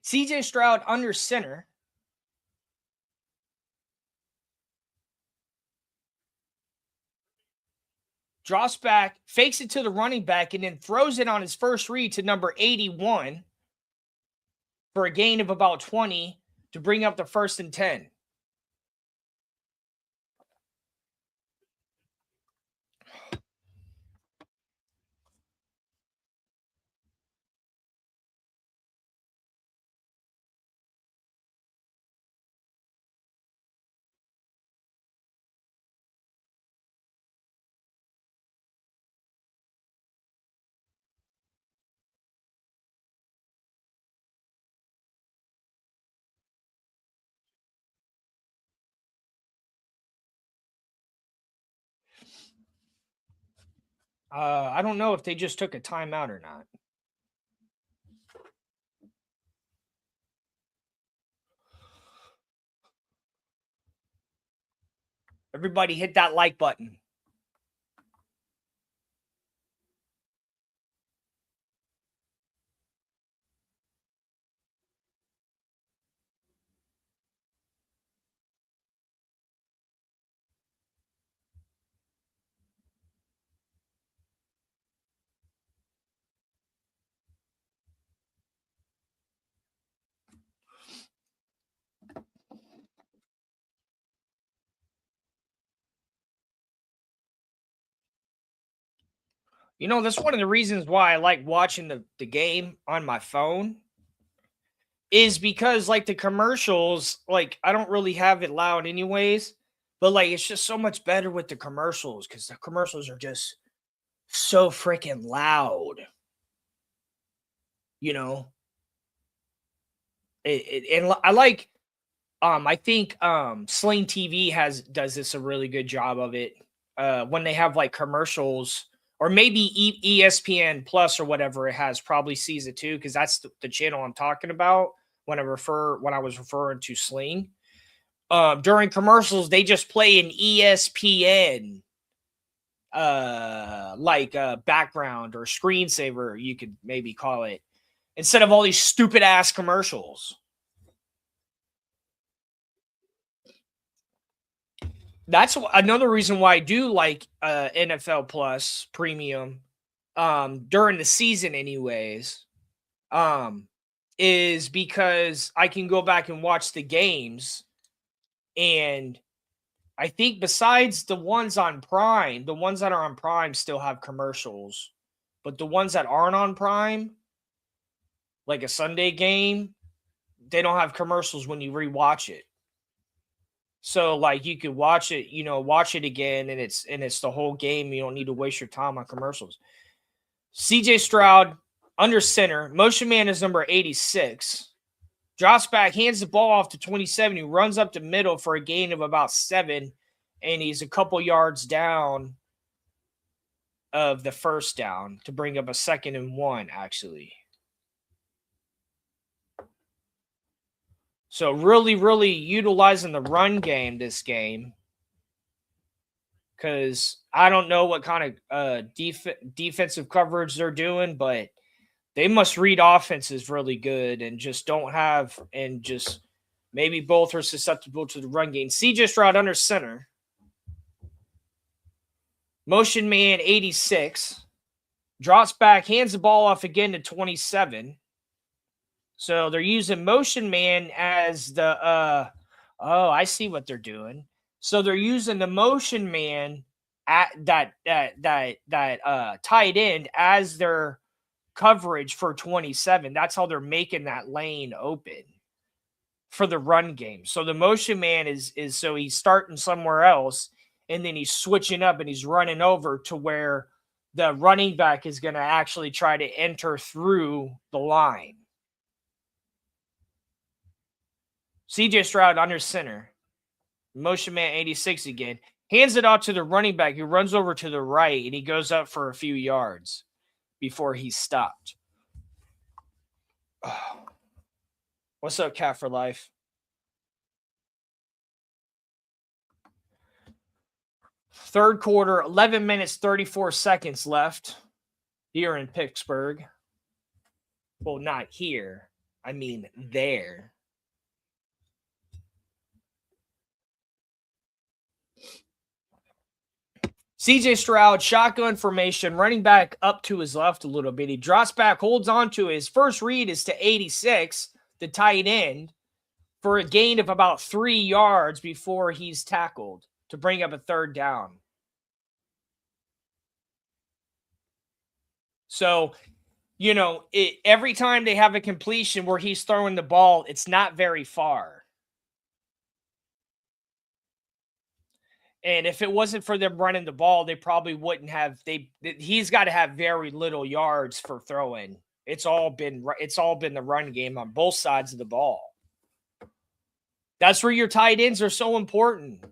CJ Stroud under center. Drops back, fakes it to the running back, and then throws it on his first read to number 81 for a gain of about 20 to bring up the 1st and 10. I don't know if they just took a timeout or not. Everybody hit that like button. You know, that's one of the reasons why I like watching the game on my phone is because like the commercials, like I don't really have it loud anyways, but like it's just so much better with the commercials because the commercials are just so freaking loud. You know, and I like I think Sling TV does this a really good job of it. When they have like commercials or maybe ESPN Plus or whatever it has probably sees it too because that's the channel I'm talking about when I was referring to Sling. During commercials they just play an ESPN background or screensaver you could maybe call it instead of all these stupid ass commercials. That's another reason why I do like NFL Plus Premium during the season, anyways. Um, is because I can go back and watch the games, and I think besides the ones on Prime, the ones that are on Prime still have commercials, but the ones that aren't on Prime, like a Sunday game, they don't have commercials when you rewatch it. So like you could watch it, watch it again and it's the whole game. You don't need to waste your time on commercials. CJ Stroud under center. Motion man is number 86. Drops back, hands the ball off to 27. He runs up the middle for a gain of about 7. And he's a couple yards down of the first down to bring up a 2nd and 1, actually. So really, really utilizing the run game this game. Because I don't know what kind of defensive coverage they're doing, but they must read offenses really good and just don't have, and just maybe both are susceptible to the run game. CJ Stroud under center. Motion man 86. Drops back, hands the ball off again to 27. So they're using motion man as the I see what they're doing. So they're using the motion man at that tight end as their coverage for 27. That's how they're making that lane open for the run game. So the motion man is so he's starting somewhere else and then he's switching up and he's running over to where the running back is going to actually try to enter through the line. CJ Stroud under center. Motion man 86 again. Hands it off to the running back who runs over to the right and he goes up for a few yards before he's stopped. Oh. What's up, Cat for Life? Third quarter, 11 minutes, 34 seconds left here in Pittsburgh. Well, not here. I mean, there. CJ Stroud, shotgun formation, running back up to his left a little bit. He drops back, holds on to his first read is to 86, the tight end, for a gain of about 3 yards before he's tackled to bring up a third down. So, every time they have a completion where he's throwing the ball, it's not very far. And if it wasn't for them running the ball, they probably wouldn't have. He's got to have very little yards for throwing. It's all been the run game on both sides of the ball. That's where your tight ends are so important.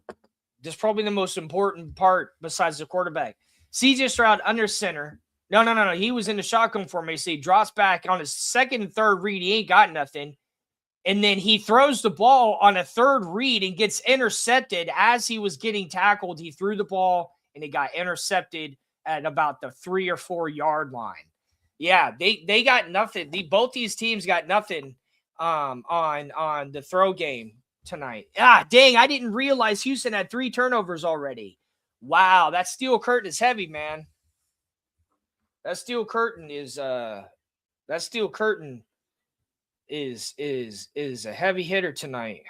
That's probably the most important part besides the quarterback. CJ Stroud under center. No. He was in the shotgun formation. He drops back on his second and third read. He ain't got nothing. And then he throws the ball on a third read and gets intercepted as he was getting tackled. He threw the ball and it got intercepted at about the 3 or 4 yard line. Yeah, they got nothing. Both these teams got nothing on the throw game tonight. Dang, I didn't realize Houston had 3 turnovers already. Wow, that steel curtain is heavy, man. That steel curtain is a heavy hitter tonight.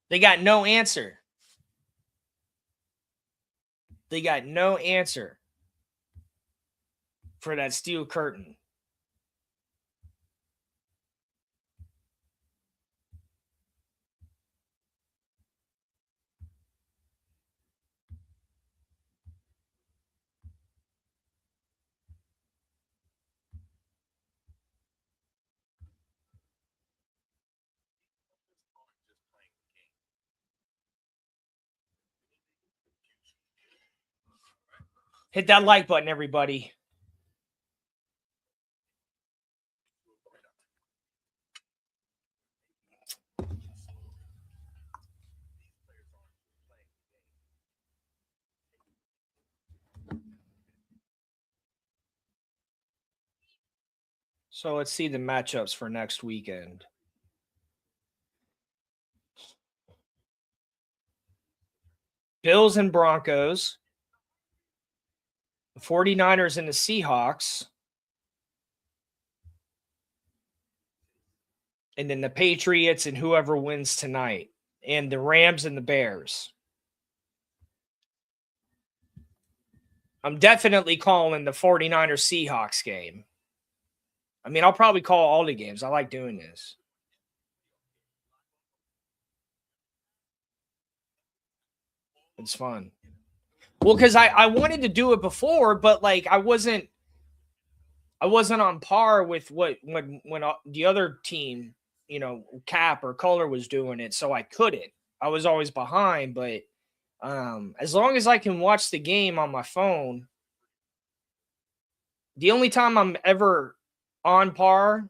They got no answer. They got no answer for that steel curtain. Hit that like button, everybody. So let's see the matchups for next weekend. Bills and Broncos. The 49ers and the Seahawks. And then the Patriots and whoever wins tonight. And the Rams and the Bears. I'm definitely calling the 49ers Seahawks game. I mean, I'll probably call all the games. I like doing this. It's fun. Well, because I wanted to do it before, but like I wasn't on par with when the other team, Cap or Color was doing it, so I couldn't. I was always behind, but as long as I can watch the game on my phone, the only time I'm ever on par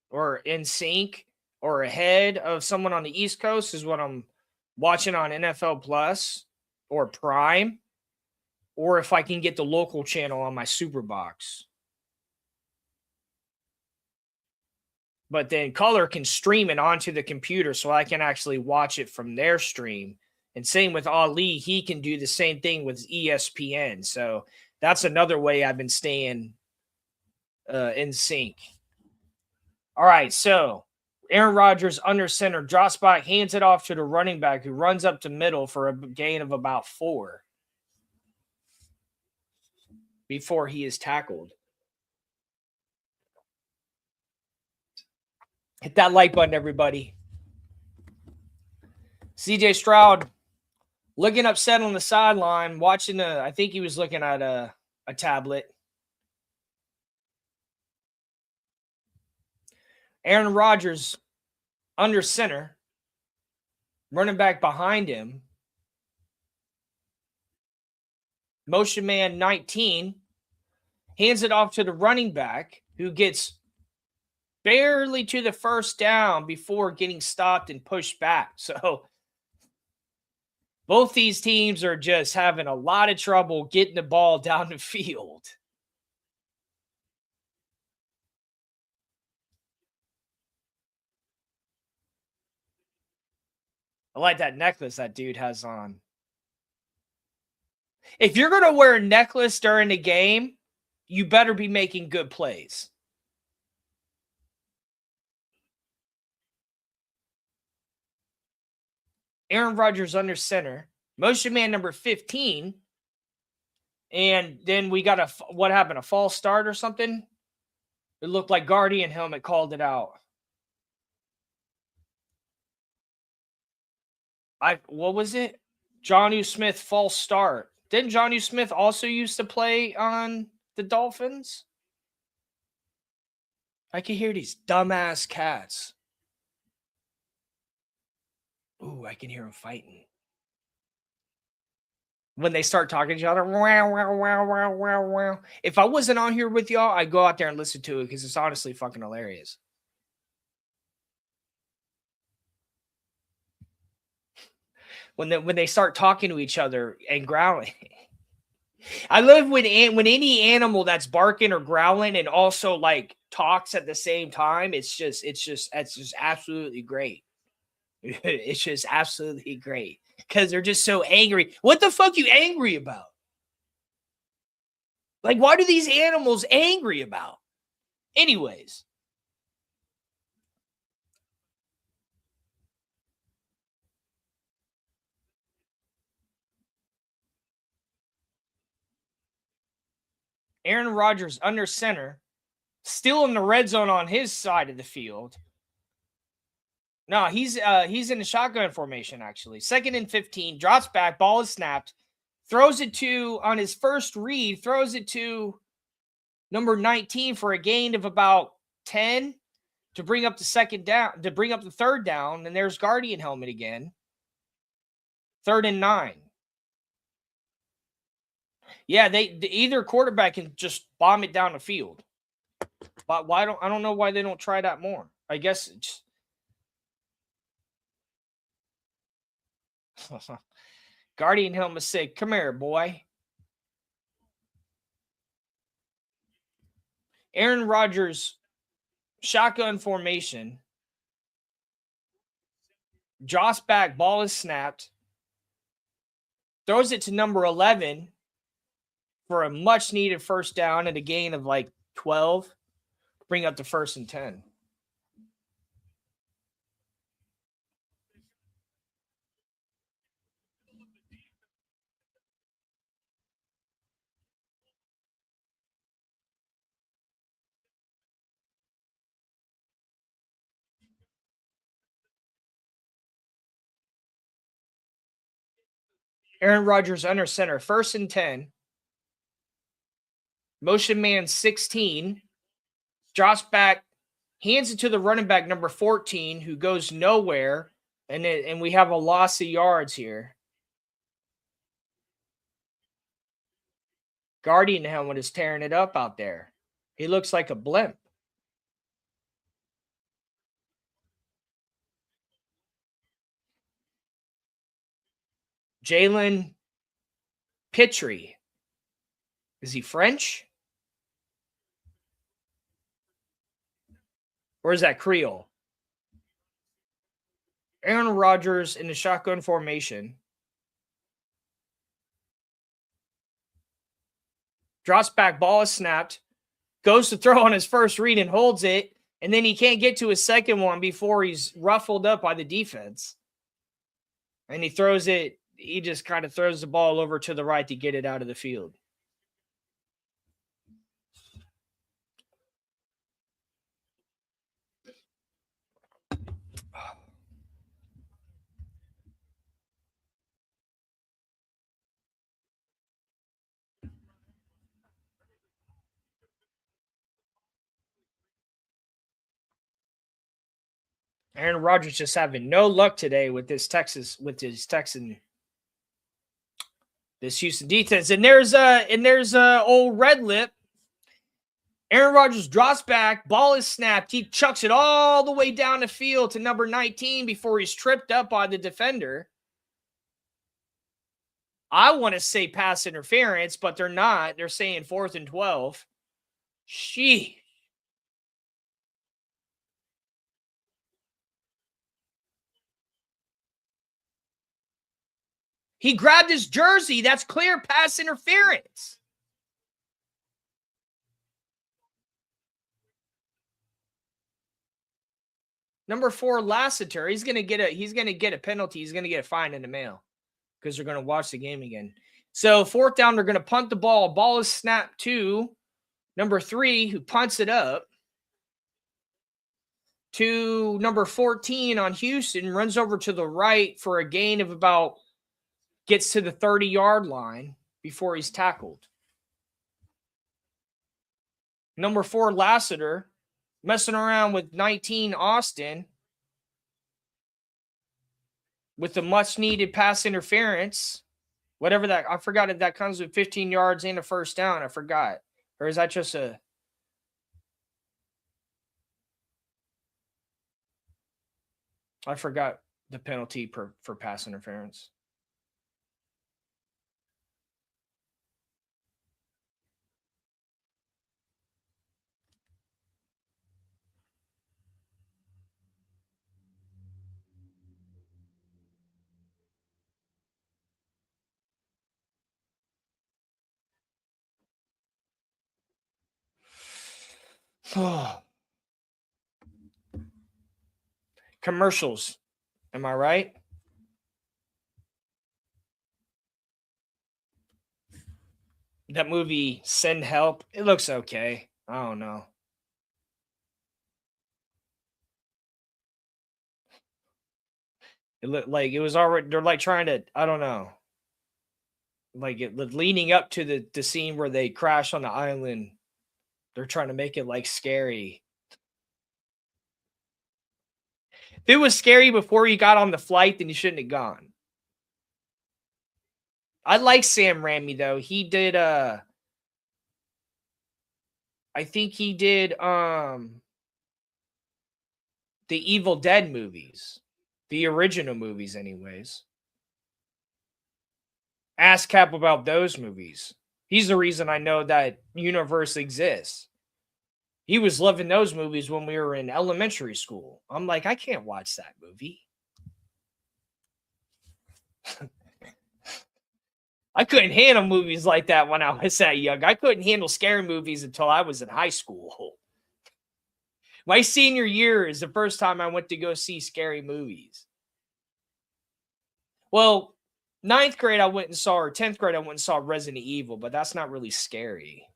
or in sync or ahead of someone on the East Coast is when I'm watching on NFL Plus or Prime, or if I can get the local channel on my Super Box. But then Color can stream it onto the computer so I can actually watch it from their stream. And same with Ali, he can do the same thing with ESPN. So that's another way I've been staying in sync. All right, so Aaron Rodgers under center, drops back, hands it off to the running back who runs up to middle for a gain of about 4 before he is tackled. Hit that like button, everybody. CJ Stroud looking upset on the sideline, watching I think he was looking at a tablet. Aaron Rodgers under center, running back behind him. Motion man 19 hands it off to the running back who gets barely to the first down before getting stopped and pushed back. So both these teams are just having a lot of trouble getting the ball down the field. I like that necklace that dude has on. If you're going to wear a necklace during the game, you better be making good plays. Aaron Rodgers under center. Motion man number 15. And then we got what happened? A false start or something? It looked like Guardian helmet called it out. What was it? Jonnu Smith false start. Didn't Jonnu Smith also used to play on the Dolphins? I can hear these dumbass cats. Ooh, I can hear them fighting. When they start talking to each other, wow, wow, wow, wow, wow, wow. If I wasn't on here with y'all, I'd go out there and listen to it because it's honestly fucking hilarious. When they start talking to each other and growling. I love when any animal that's barking or growling and also like talks at the same time. It's just absolutely great. It's just absolutely great because they're just so angry. What the fuck you angry about? Like, why do these animals angry about? Anyways. Aaron Rodgers under center, still in the red zone on his side of the field. No, he's in the shotgun formation, actually. 2nd and 15, drops back, ball is snapped, throws it to, on his first read, throws it to number 19 for a gain of about 10 to bring up the second down, to bring up the third down, and there's Guardian helmet again. 3rd and 9. Yeah, either quarterback can just bomb it down the field. But I don't know why they don't try that more. I guess it's Guardian helmet say, "Come here, boy." Aaron Rodgers, shotgun formation. Joss back, ball is snapped. Throws it to number 11 for a much needed first down and a gain of like 12. Bring up the 1st and 10. Aaron Rodgers under center, 1st and 10. Motion man 16. Drops back, hands it to the running back number 14, who goes nowhere. And we have a loss of yards here. Guardian helmet is tearing it up out there. He looks like a blimp. Jalen Pitre. Is he French? Or is that Creole? Aaron Rodgers in the shotgun formation. Drops back, ball is snapped. Goes to throw on his first read and holds it. And then he can't get to his second one before he's ruffled up by the defense. And he throws it. He just kind of throws the ball over to the right to get it out of the field. Aaron Rodgers just having no luck today with this Houston defense. And there's old Red Lip. Aaron Rodgers drops back, ball is snapped. He chucks it all the way down the field to number 19 before he's tripped up by the defender. I want to say pass interference, but they're not. They're saying 4th and 12. She. He grabbed his jersey. That's clear pass interference. Number 4, Lassiter. He's gonna get a penalty. He's gonna get a fine in the mail because they're gonna watch the game again. So 4th down, they're gonna punt the ball. Ball is snapped to number 3, who punts it up to number 14 on Houston, runs over to the right for a gain of about, gets to the 30-yard line before he's tackled. Number 4, Lassiter, messing around with 19, Austin, with the much-needed pass interference. Whatever that, I forgot if that comes with 15 yards and a first down. I forgot. Or is that just a... I forgot the penalty for pass interference. Commercials. Am I right? That movie, Send Help, it looks okay. I don't know. It looked like it was already, they're like trying to, I don't know. Like leading up to the scene where they crash on the island, they're trying to make it like scary. If it was scary before you got on the flight, then you shouldn't have gone. I like Sam Raimi though. He did I think he did the Evil Dead movies. The original movies anyways. Ask Cap about those movies. He's the reason I know that universe exists. He was loving those movies when we were in elementary school. I'm like, I can't watch that movie. I couldn't handle movies like that when I was that young. I couldn't handle scary movies until I was in high school. My senior year is the first time I went to go see scary movies. Well, 9th grade I went and saw, or 10th grade I went and saw Resident Evil, but that's not really scary.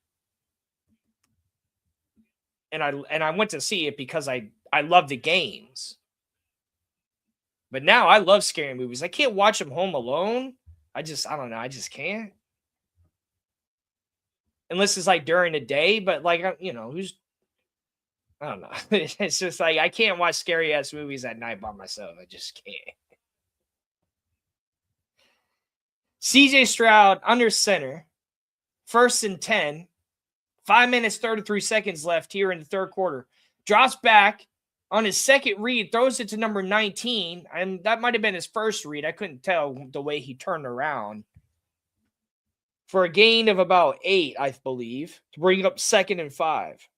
And I went to see it because I love the games. But now I love scary movies. I can't watch them home alone. I don't know. I just can't. Unless it's like during the day, but like, you know, I don't know. It's just like, I can't watch scary ass movies at night by myself. I just can't. CJ Stroud under center, 1st and 10, 5 minutes, 33 seconds left here in the third quarter. Drops back on his second read, throws it to number 19, and that might have been his first read. I couldn't tell the way he turned around. For a gain of about 8, I believe, to bring it up 2nd and 5.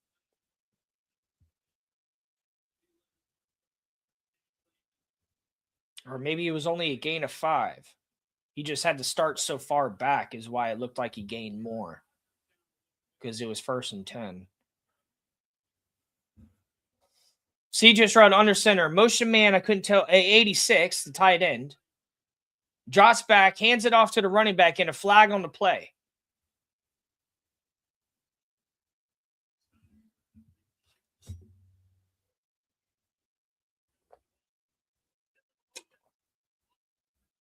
Or maybe it was only a gain of 5. He just had to start so far back is why it looked like he gained more. Because it was 1st and 10. CJ Stroud under center. Motion man, I couldn't tell. 86, the tight end. Drops back, hands it off to the running back, and a flag on the play.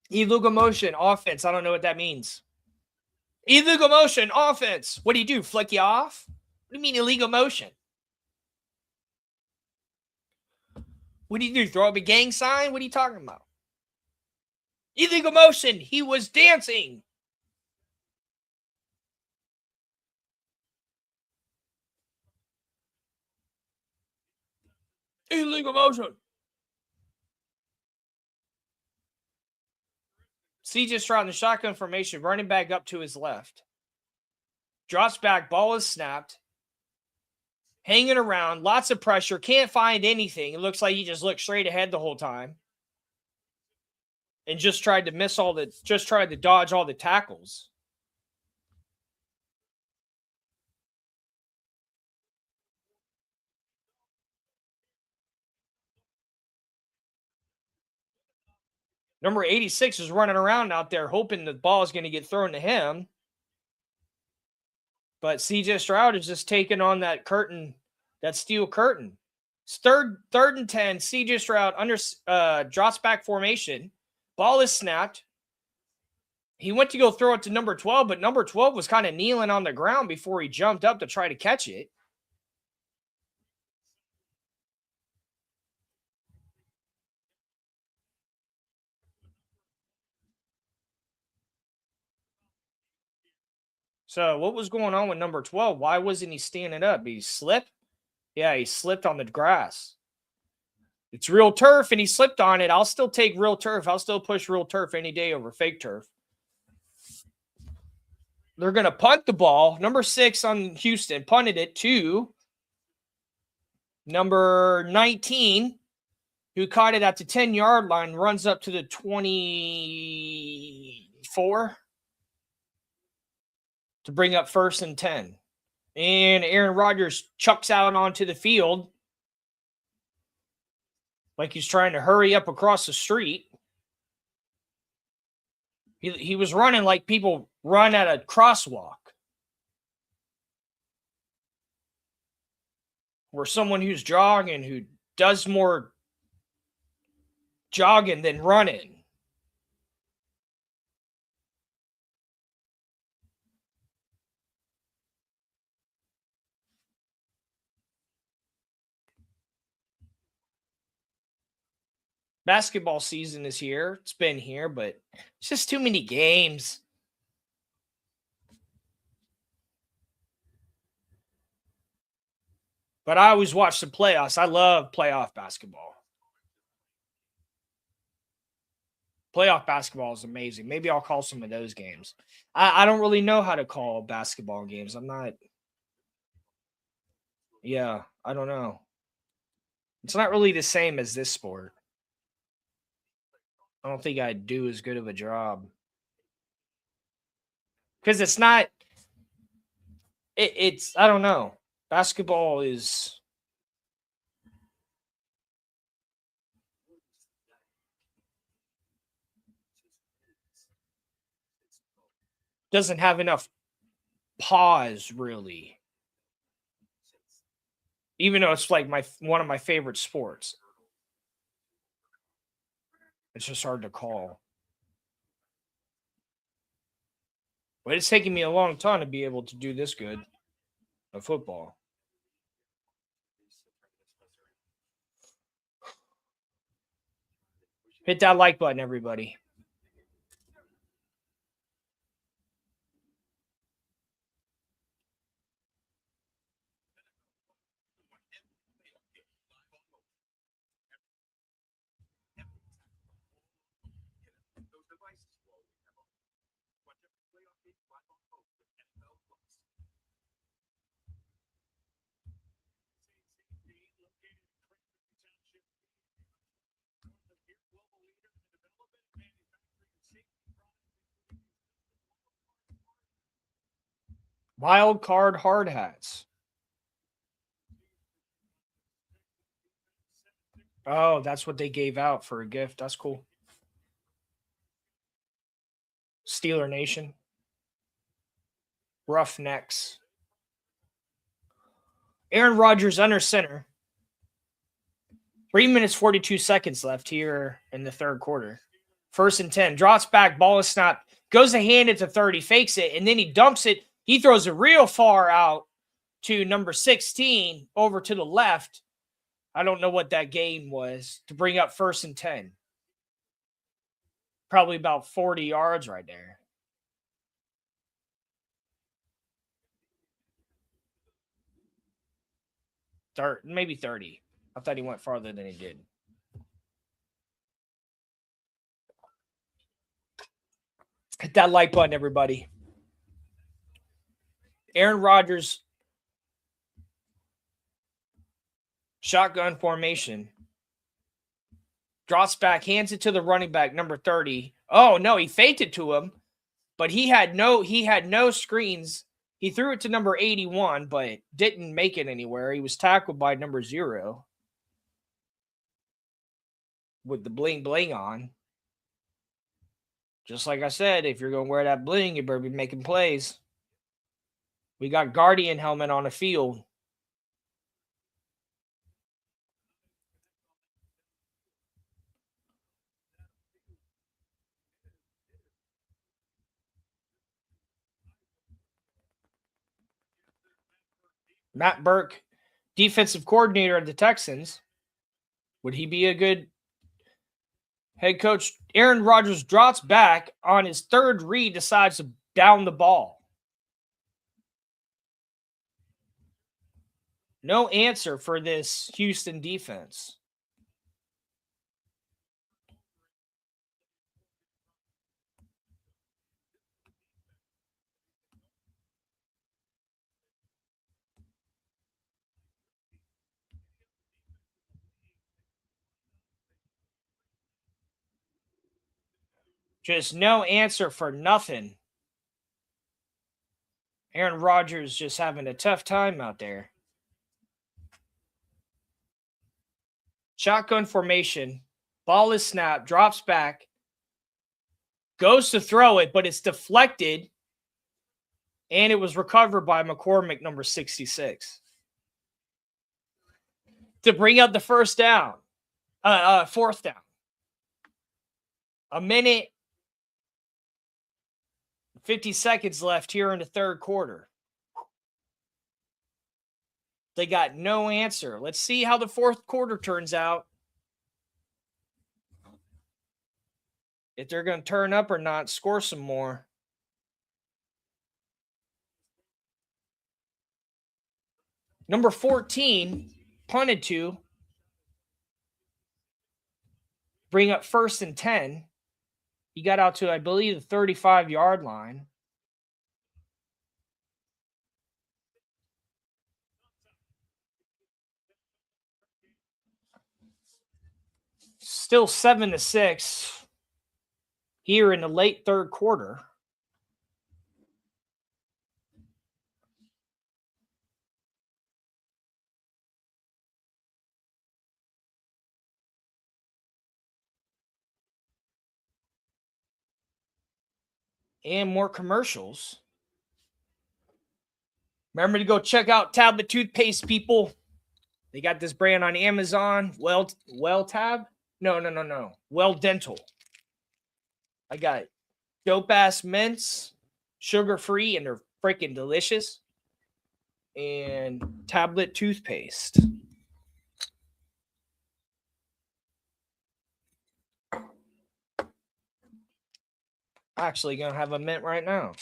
Illegal motion, offense. I don't know what that means. Illegal motion, offense. What do you do? Flick you off? What do you mean illegal motion? What do you do? Throw up a gang sign? What are you talking about? Illegal motion. He was dancing. Illegal motion. CJ Stroud in the shotgun formation, running back up to his left. Drops back, ball is snapped. Hanging around, lots of pressure, can't find anything. It looks like he just looked straight ahead the whole time. And just tried to dodge all the tackles. Number 86 is running around out there hoping the ball is going to get thrown to him. But CJ Stroud is just taking on that curtain, that steel curtain. It's third and 10. CJ Stroud drops back formation. Ball is snapped. He went to go throw it to number 12, but number 12 was kind of kneeling on the ground before he jumped up to try to catch it. So what was going on with number 12? Why wasn't he standing up? He slipped? Yeah, he slipped on the grass. It's real turf, and he slipped on it. I'll still take real turf. I'll still push real turf any day over fake turf. They're going to punt the ball. Number 6 on Houston punted it to number 19, who caught it at the 10-yard line, runs up to the 24 to bring up 1st and 10. And Aaron Rodgers chucks out onto the field like he's trying to hurry up across the street. He was running like people run at a crosswalk. Or someone who's jogging, who does more jogging than running. Basketball season is here. It's been here, but it's just too many games. But I always watch the playoffs. I love playoff basketball. Playoff basketball is amazing. Maybe I'll call some of those games. I don't really know how to call basketball games. I'm not. Yeah, I don't know. It's not really the same as this sport. I don't think I'd do as good of a job. Because it's not. It's, I don't know. Basketball is. Doesn't have enough pause, really. Even though it's like one of my favorite sports. It's just hard to call. But it's taken me a long time to be able to do this good of football. Hit that like button, everybody. Wild card hard hats. Oh, that's what they gave out for a gift. That's cool. Steeler Nation. Roughnecks. Aaron Rodgers under center. 3 minutes, 42 seconds left here in the third quarter. 1st and 10. Drops back, ball is snapped. Goes to hand it to 30, fakes it, and then he dumps it. He throws it real far out to number 16 over to the left. I don't know what that gain was to bring up 1st and 10. Probably about 40 yards right there. Maybe 30. I thought he went farther than he did. Hit that like button, everybody. Aaron Rodgers, shotgun formation. Drops back, hands it to the running back, number 30. Oh, no, he faked it to him, but he had no screens. He threw it to number 81, but didn't make it anywhere. He was tackled by number 0 with the bling bling on. Just like I said, if you're going to wear that bling, you better be making plays. We got Guardian helmet on the field. Matt Burke, defensive coordinator of the Texans. Would he be a good head coach? Aaron Rodgers drops back on his third read, decides to down the ball. No answer for this Houston defense. Just no answer for nothing. Aaron Rodgers just having a tough time out there. Shotgun formation. Ball is snapped, drops back, goes to throw it, but it's deflected, and it was recovered by McCormick, number 66, to bring up the fourth down. A minute, 50 seconds left here in the third quarter. They got no answer. Let's see how the fourth quarter turns out. If they're going to turn up or not, score some more. Number 14 punted to bring up 1st and 10. He got out to, I believe, the 35-yard line. Still 7-6 here in the late third quarter. And more commercials. Remember to go check out Tablet Toothpaste, people. They got this brand on Amazon. Well Tab? No. Well Dental. I got dope ass mints, sugar free, and they're freaking delicious. And Tablet Toothpaste. Actually gonna have a mint right now.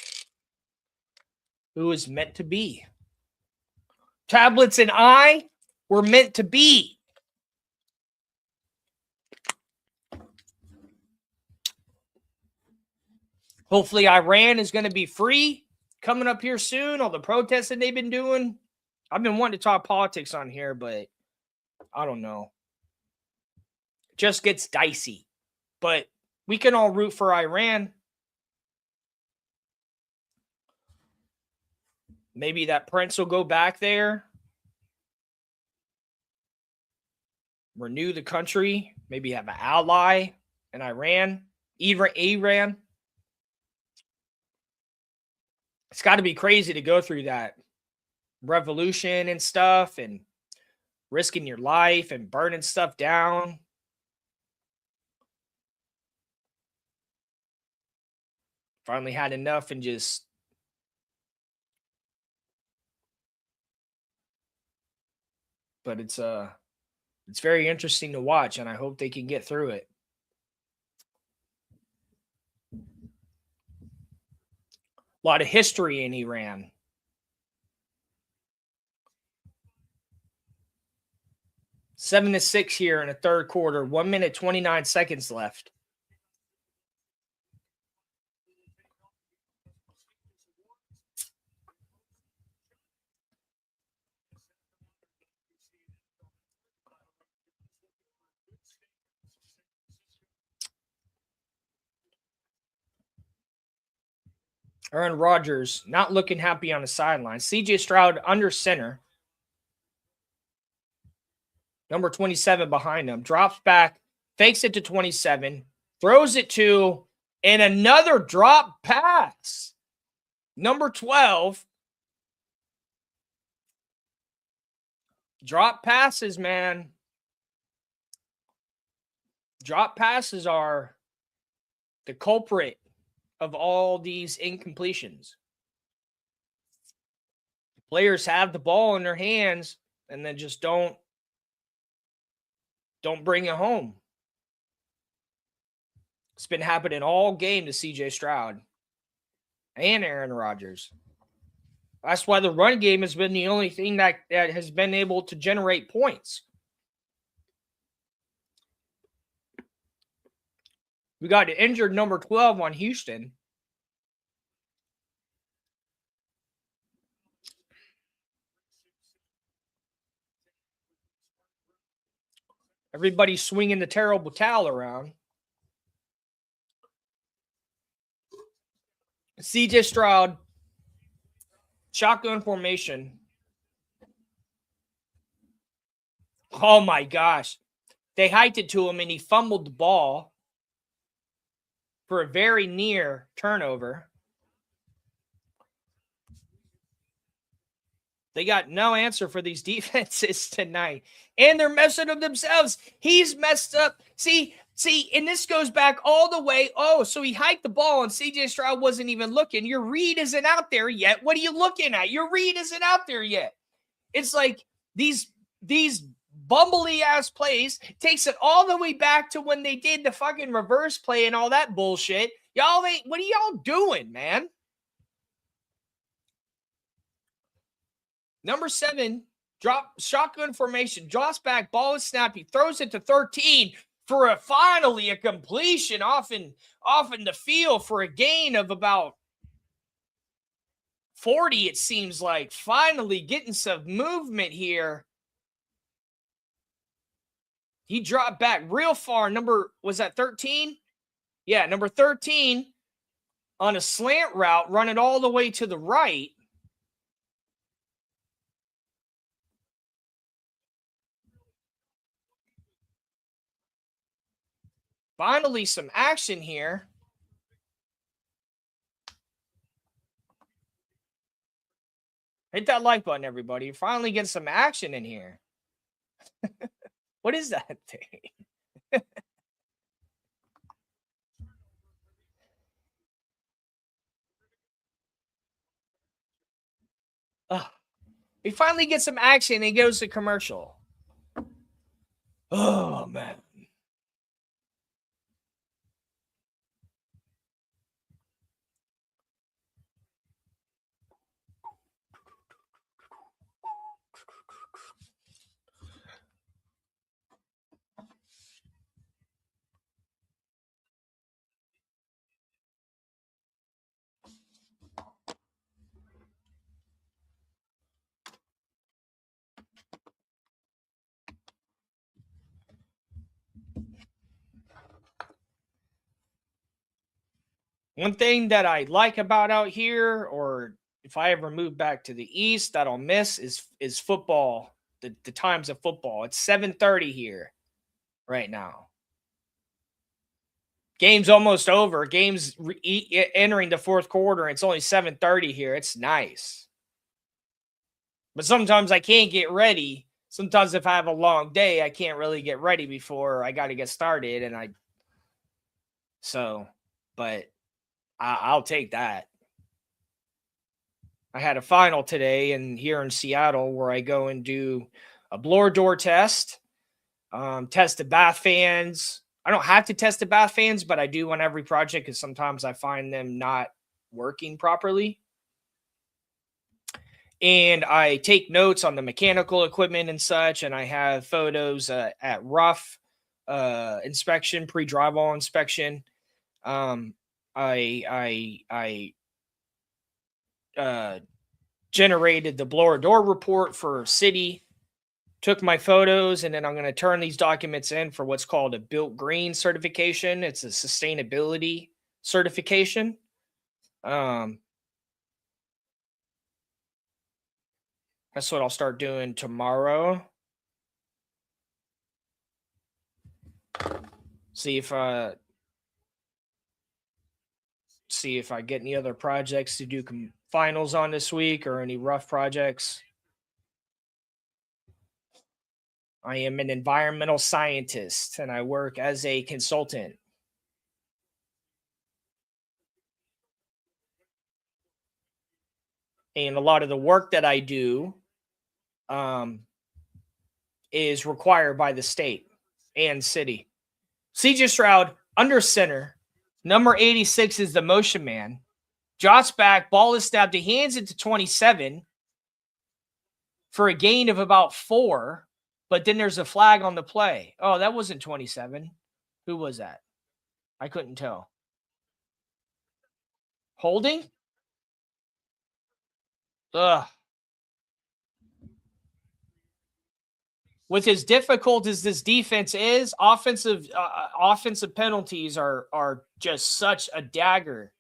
Who is meant to be? Tablets and I were meant to be. Hopefully Iran is going to be free coming up here soon. All the protests that they've been doing. I've been wanting to talk politics on here, but I don't know. It just gets dicey. But we can all root for Iran. Maybe that prince will go back there. Renew the country. Maybe have an ally in Iran. Iran. It's got to be crazy to go through that revolution and stuff and risking your life and burning stuff down. Finally had enough and just but it's very interesting to watch, and I hope they can get through it. A lot of history in Iran. 7-6 here in the third quarter. 1 minute, 29 seconds left. Aaron Rodgers not looking happy on the sideline. CJ Stroud under center. Number 27 behind him. Drops back, fakes it to 27, throws it to, and another drop pass. Number 12. Drop passes, man. Drop passes are the culprit of all these incompletions. Players have the ball in their hands and then just don't bring it home. It's been happening all game to CJ Stroud and Aaron Rodgers. That's why the run game has been the only thing that has been able to generate points. We got the injured number 12 on Houston. Everybody's swinging the terrible towel around. CJ Stroud, shotgun formation. Oh my gosh. They hiked it to him and he fumbled the ball for a very near turnover. They got no answer for these defenses tonight. And they're messing up themselves. He's messed up. See, and this goes back all the way. Oh, so he hiked the ball and CJ Stroud wasn't even looking. Your read isn't out there yet. What are you looking at? Your read isn't out there yet. It's like these bumbly ass plays takes it all the way back to when they did the fucking reverse play and all that bullshit. What are y'all doing, man? Number 7, drop shotgun formation, drops back, ball is snappy, throws it to 13 for finally a completion off in the field for a gain of about 40, it seems like. Finally getting some movement here. He dropped back real far. Was that 13? Yeah, number 13 on a slant route, running all the way to the right. Finally, some action here. Hit that like button, everybody. Finally get some action in here. What is that thing? He finally gets some action and he goes to commercial. Oh, man. One thing that I like about out here, or if I ever move back to the East that I'll miss, is football, the times of football. It's 7:30 here right now. Game's almost over. Game's entering the fourth quarter. It's only 7:30 here. It's nice. But sometimes I can't get ready. Sometimes if I have a long day, I can't really get ready before I got to get started. But I'll take that. I had a final today here in Seattle where I go and do a blower door test, test the bath fans. I don't have to test the bath fans, but I do on every project because sometimes I find them not working properly. and I take notes on the mechanical equipment and such. And I have photos at rough inspection, pre-drywall inspection. Um, I generated the blower door report for city, took my photos, and then I'm going to turn these documents in for what's called a built green certification. It's a sustainability certification. Um, that's what I'll start doing tomorrow. See if I get any other projects to do finals on this week or any rough projects. I am an environmental scientist and I work as a consultant. And a lot of the work that I do um, is required by the state and city. CJ Stroud under center. Number 86 is the motion man. Jots back, ball is snapped. He hands it to 27 for a gain of about 4, but then there's a flag on the play. Oh, that wasn't 27. Who was that? I couldn't tell. Holding? Ugh. With as difficult as this defense is, offensive penalties are just such a dagger.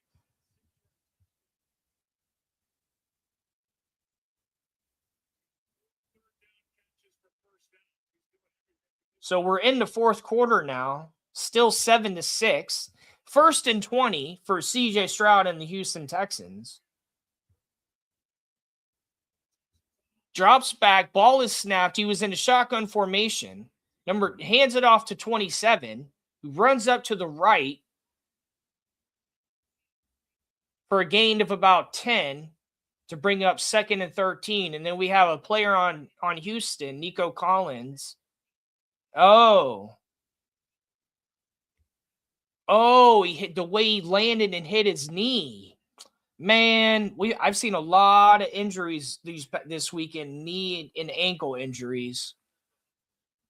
So we're in the fourth quarter now, still 7-6. 1st and 20 for CJ Stroud and the Houston Texans. Drops back, ball is snapped. He was in a shotgun formation. Hands it off to 27, who runs up to the right for a gain of about 10 to bring up 2nd and 13. And then we have a player on Houston, Nico Collins. Oh, he hit the way he landed and hit his knee. Man, I've seen a lot of injuries this weekend, knee and ankle injuries.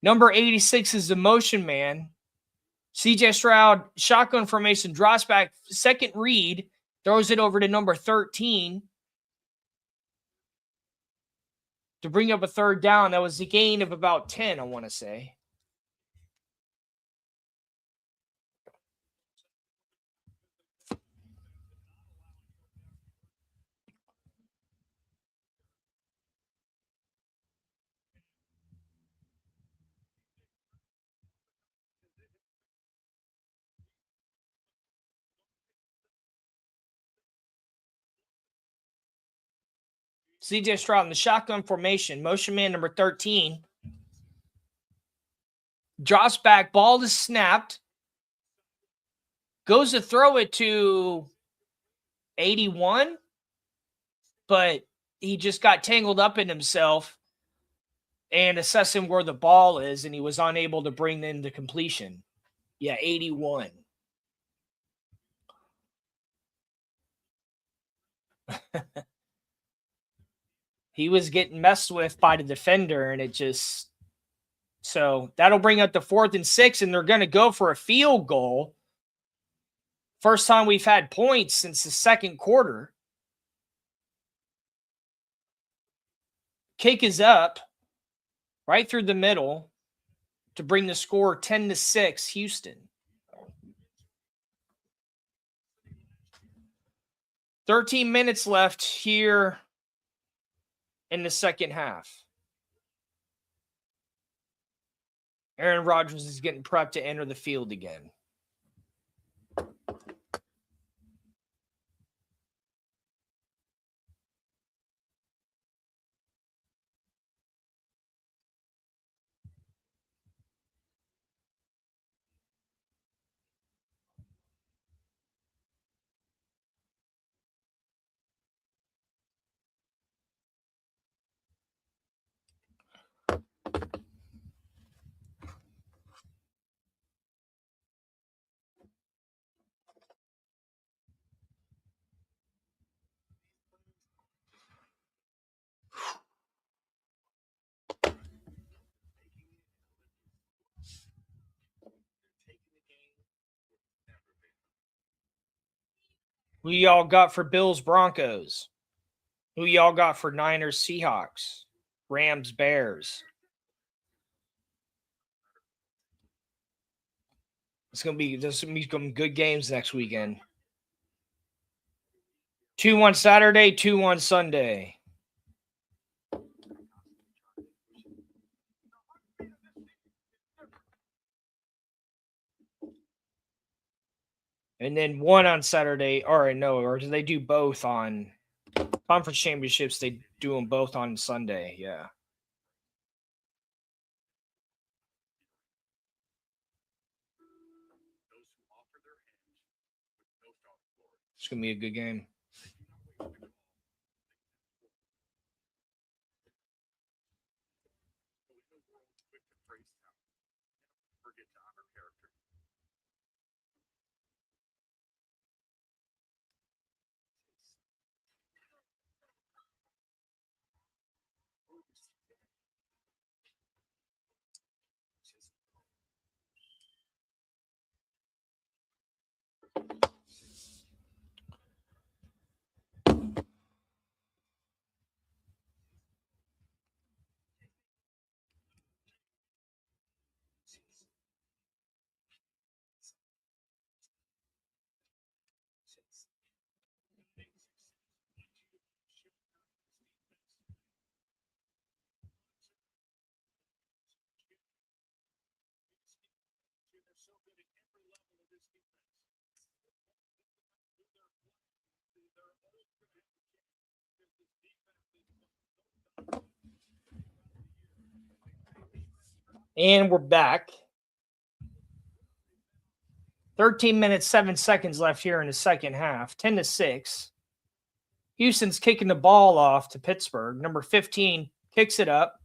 Number 86 is the motion man. CJ Stroud, shotgun formation, drops back, second read, throws it over to number 13 to bring up a third down. That was a gain of about 10, I want to say. CJ Stroud in the shotgun formation, motion man number 13. Drops back, ball is snapped. Goes to throw it to 81, but he just got tangled up in himself and assessing where the ball is, and he was unable to bring in the completion. Yeah, 81. He was getting messed with by the defender, and it just so that'll bring up the 4th and 6, and they're going to go for a field goal. First time we've had points since the second quarter. Kick is up right through the middle to bring the score 10-6 Houston. 13 minutes left here in the second half. Aaron Rodgers is getting prepped to enter the field again. Who y'all got for Bills Broncos? Who y'all got for Niners Seahawks? Rams Bears? There's gonna be some good games next weekend. 2 on Saturday, 2 on Sunday. And then 1 on Saturday. Or do they do both on conference championships? They do them both on Sunday. Yeah. It's going to be a good game. And we're back. 13 minutes, 7 seconds left here in the second half. 10-6. Houston's kicking the ball off to Pittsburgh. Number 15 kicks it up.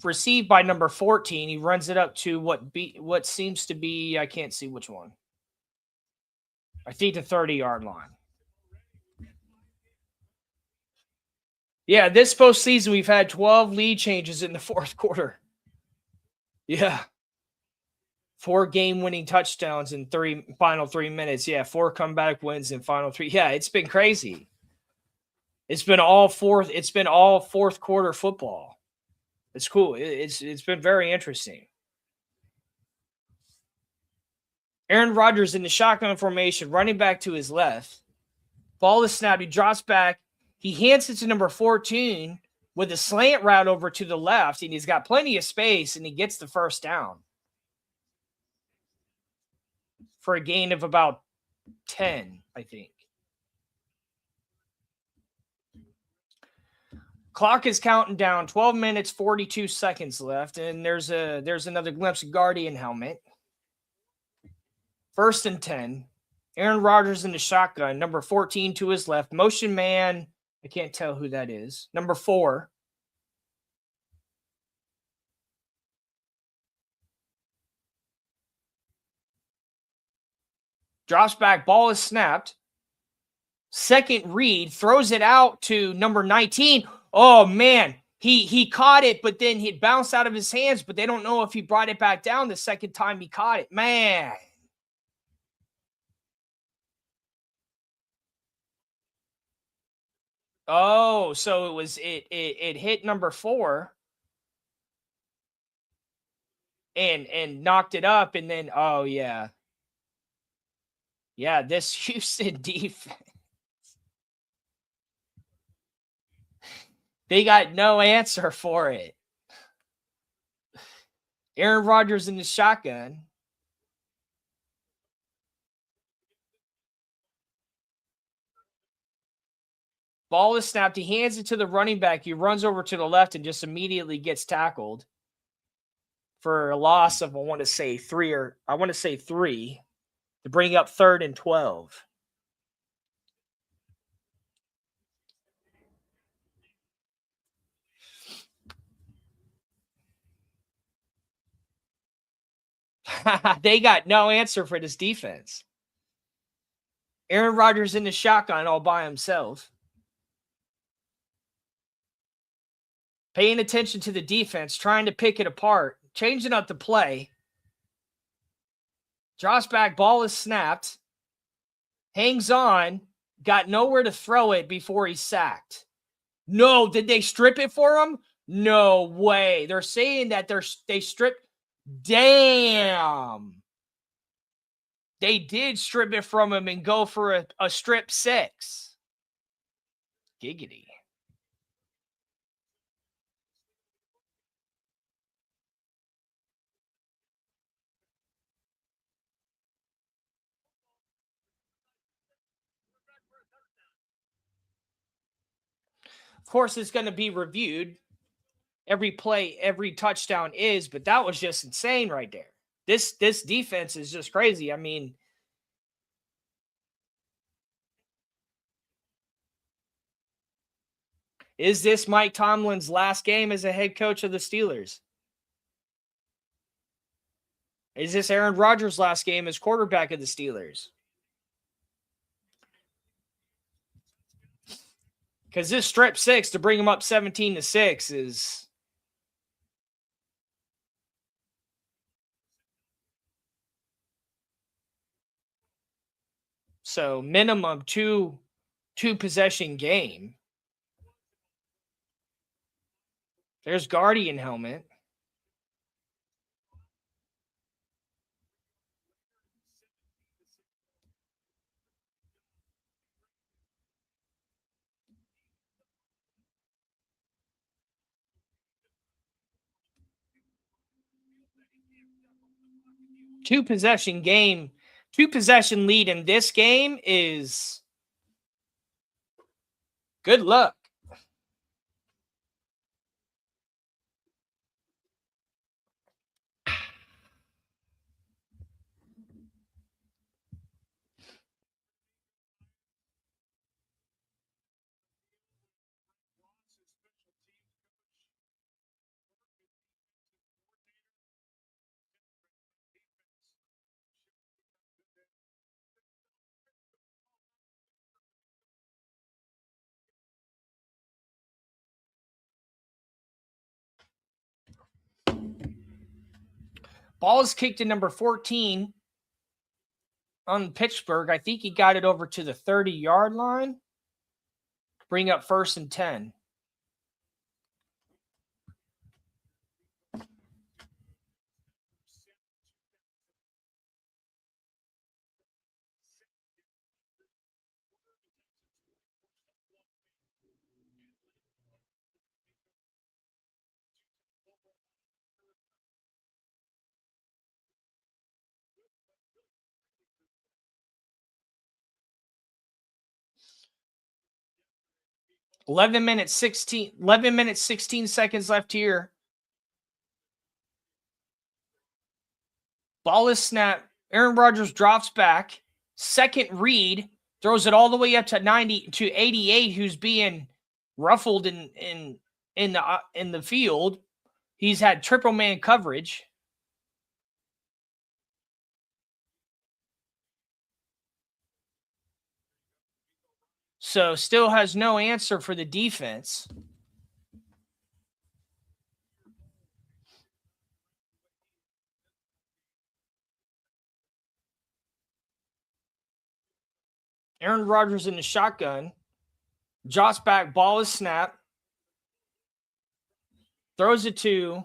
Received by number 14. He runs it up to what seems to be, I can't see which one. I think the 30-yard line. Yeah, this postseason we've had 12 lead changes in the fourth quarter. Yeah. 4 game-winning touchdowns in final 3 minutes. Yeah, 4 comeback wins in final 3. Yeah, it's been crazy. It's been all fourth quarter football. It's cool. It's been very interesting. Aaron Rodgers in the shotgun formation, running back to his left. Ball is snapped. He drops back. He hands it to number 14 with a slant route over to the left, and he's got plenty of space, and he gets the first down for a gain of about 10, I think. Clock is counting down. 12 minutes, 42 seconds left, and there's another glimpse of Guardian helmet. 1st and 10. Aaron Rodgers in the shotgun. Number 14 to his left. Motion man. I can't tell who that is. Number 4. Drops back. Ball is snapped. Second read. Throws it out to number 19. Oh, man. He caught it, but then it bounced out of his hands, but they don't know if he brought it back down the second time he caught it. Man. Oh, so it hit number 4 and knocked it up, and then yeah, this Houston defense, they got no answer for it. Aaron Rodgers in the shotgun. Ball is snapped. He hands it to the running back. He runs over to the left and just immediately gets tackled for a loss of, I want to say 3 to bring up 3rd and 12. They got no answer for this defense. Aaron Rodgers in the shotgun all by himself. Paying attention to the defense, trying to pick it apart, changing up the play. Drops back, ball is snapped. Hangs on, got nowhere to throw it before he's sacked. No, did they strip it for him? No way. They're saying that they stripped. Damn. They did strip it from him and go for a strip 6. Giggity. Of course, it's going to be reviewed. Every play, every touchdown is, but that was just insane right there. This defense is just crazy. I mean, is this Mike Tomlin's last game as a head coach of the Steelers? Is this Aaron Rodgers' last game as quarterback of the Steelers? Because this strip 6 to bring him up 17-6 is so minimum two possession game. There's Guardian helmet. Two possession lead in this game is good luck. Ball is kicked to number 14 on Pittsburgh. I think he got it over to the 30-yard line. Bring up 1st and 10. Eleven minutes 16 seconds left here. Ball is snapped. Aaron Rodgers drops back. Second read, throws it all the way up to 88, who's being ruffled in the field. He's had triple man coverage. So still has no answer for the defense. Aaron Rodgers in the shotgun. Drops back, ball is snapped. Throws it to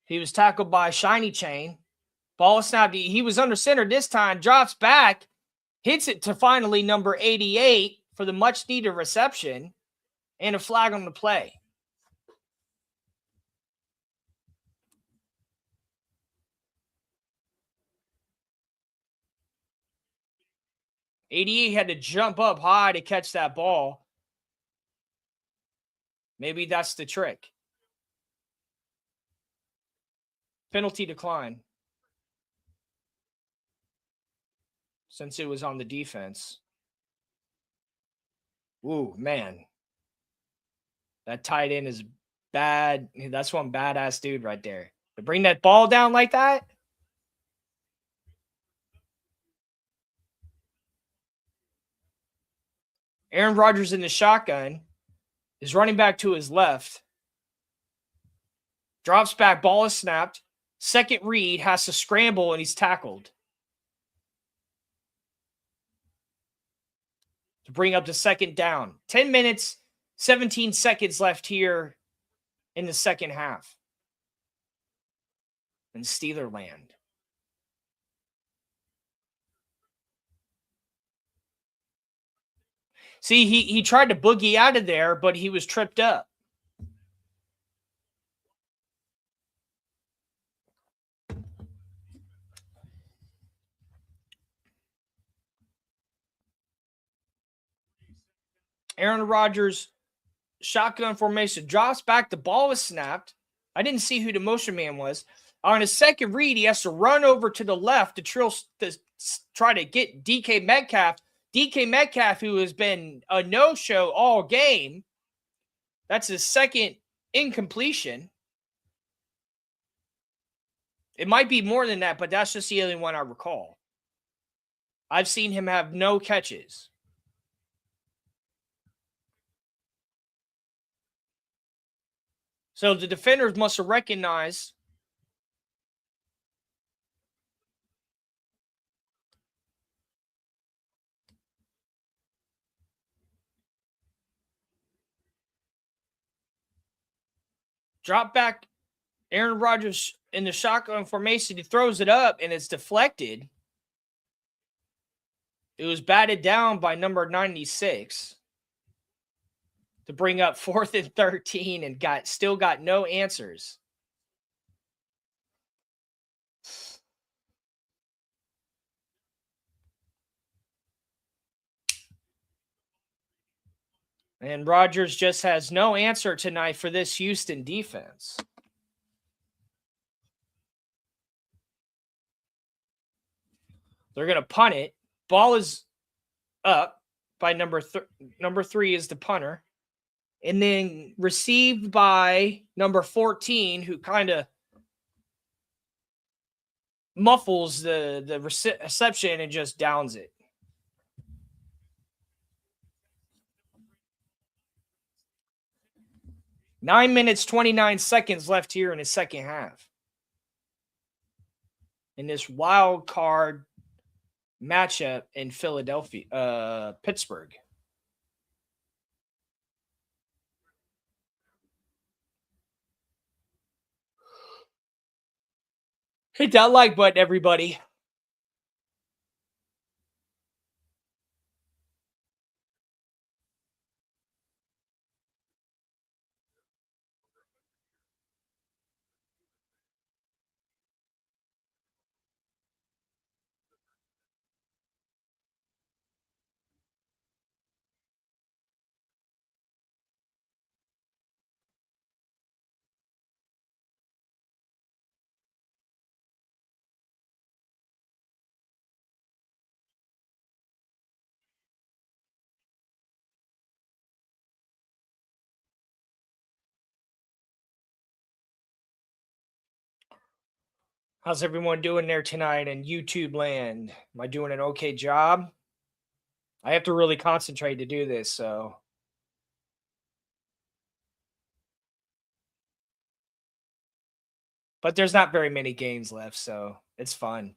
he was tackled by Shiny Chain. Ball is snapped. He was under center this time. Drops back. Hits it to finally number 88 for the much needed reception and a flag on the play. ADA had to jump up high to catch that ball. Maybe that's the trick. Penalty decline. Since it was on the defense. Ooh, man. That tight end is bad. That's one badass dude right there. To bring that ball down like that. Aaron Rodgers in the shotgun. is running back to his left. Drops back, ball is snapped. Second read, has to scramble, and he's tackled to bring up the second down. 10 minutes, 17 seconds left here in the second half in Steelerland. See, he tried to boogie out of there, but he was tripped up. Aaron Rodgers, shotgun formation, drops back. The ball was snapped. I didn't see who the motion man was. On his second read, he has to run over to the left to try to get DK Metcalf. DK Metcalf, who has been a no-show all game. That's his second incompletion. It might be more than that, but that's just the only one I recall. I've seen him have no catches. So the defenders must have recognized drop back. Aaron Rodgers in the shotgun formation, he throws it up and it's deflected. It was batted down by number 96 to bring up 4th and 13 and still got no answers. And Rodgers just has no answer tonight for this Houston defense. They're going to punt it. Ball is up by number 3 is the punter. And then received by number 14, who kind of muffles the reception and just downs it. Nine minutes, 29 seconds left here in the second half. In this wild card matchup in Pittsburgh. Hit that like button, everybody. How's everyone doing there tonight in YouTube land? Am I doing an okay job? I have to really concentrate to do this, so. But there's not very many games left, so it's fun.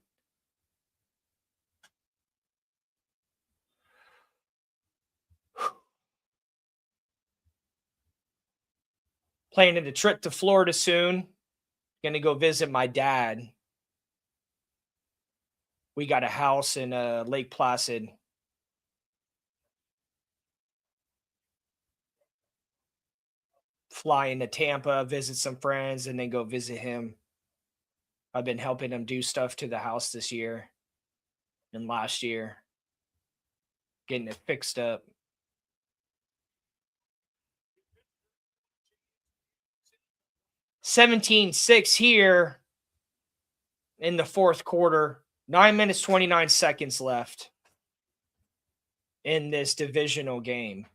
Planning a trip to Florida soon. Going to go visit my dad. We got a house in Lake Placid. Fly into Tampa, visit some friends, and then go visit him. I've been helping him do stuff to the house this year and last year, getting it fixed up. $17-6 here in the fourth quarter. 9 minutes, 29 seconds left in this divisional game.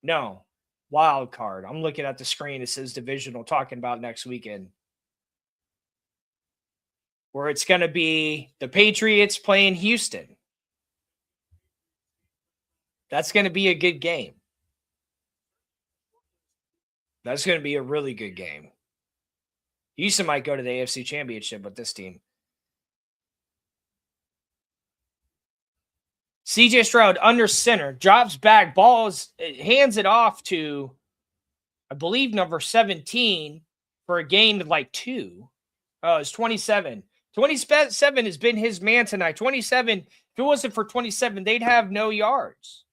No, wild card. I'm looking at the screen. It says divisional, talking about next weekend, where it's going to be the Patriots playing Houston. That's going to be a good game. That's going to be a really good game. Houston might go to the AFC Championship with this team. CJ Stroud under center, drops back, hands it off to, I believe, number 17 for a gain of like 2. Oh, it's 27. 27 has been his man tonight. 27, if it wasn't for 27, they'd have no yards.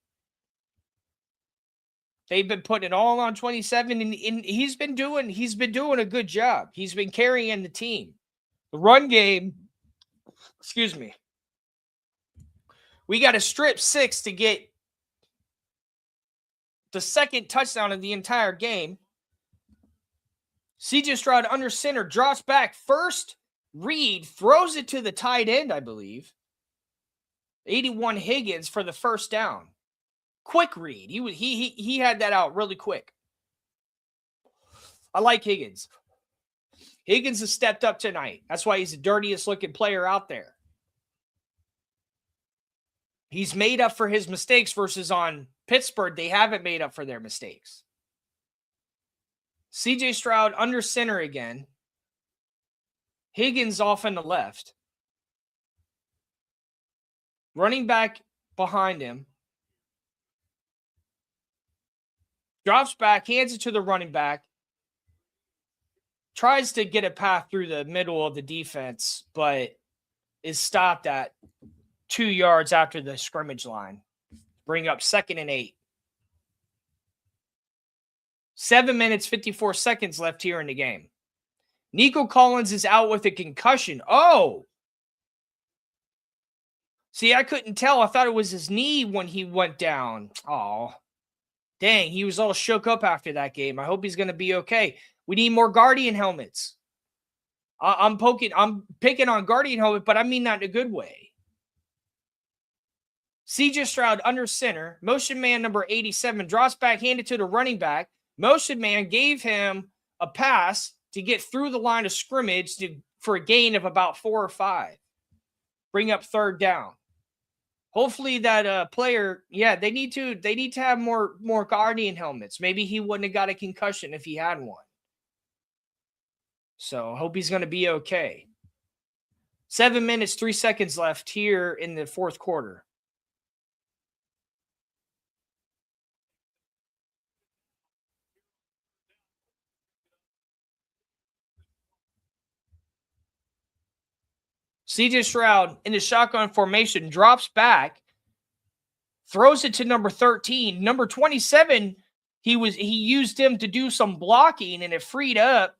They've been putting it all on 27, and he's been doing a good job. He's been carrying the team. The run game, excuse me. We got a strip 6 to get the second touchdown of the entire game. CJ Stroud under center, drops back, first read, throws it to the tight end, I believe. 81 Higgins for the first down. Quick read. He had that out really quick. I like Higgins. Higgins has stepped up tonight. That's why he's the dirtiest looking player out there. He's made up for his mistakes versus on Pittsburgh. They haven't made up for their mistakes. CJ Stroud under center again. Higgins off on the left. Running back behind him. Drops back, hands it to the running back. Tries to get a path through the middle of the defense, but is stopped at 2 yards after the scrimmage line. Bring up 2nd and 8. 7 minutes, 54 seconds left here in the game. Nico Collins is out with a concussion. Oh! See, I couldn't tell. I thought it was his knee when he went down. Oh. Dang, he was all shook up after that game. I hope he's going to be okay. We need more Guardian helmets. I'm picking on Guardian helmet, but I mean that in a good way. CJ Stroud under center. Motion man number 87 drops back, handed to the running back. Motion man gave him a pass to get through the line of scrimmage for a gain of about 4 or 5. Bring up 3rd down. Hopefully that player, they need to have more Guardian helmets. Maybe he wouldn't have got a concussion if he had one. So I hope he's going to be okay. 7 minutes, 3 seconds left here in the fourth quarter. CJ Stroud in the shotgun formation drops back, throws it to number 13. Number 27, he used him to do some blocking, and it freed up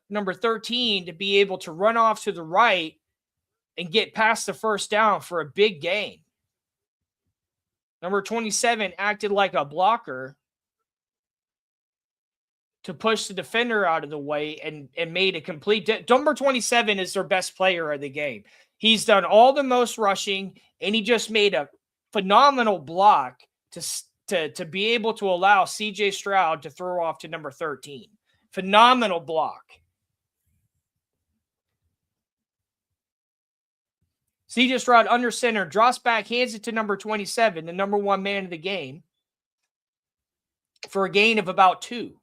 number 13 to be able to run off to the right and get past the first down for a big gain. Number 27 acted like a blocker to push the defender out of the way and made a complete. Number 27 is their best player of the game. He's done all the most rushing, and he just made a phenomenal block to be able to allow CJ Stroud to throw off to number 13. Phenomenal block. CJ Stroud under center, drops back, hands it to number 27, the number 1 man of the game, for a gain of about 2.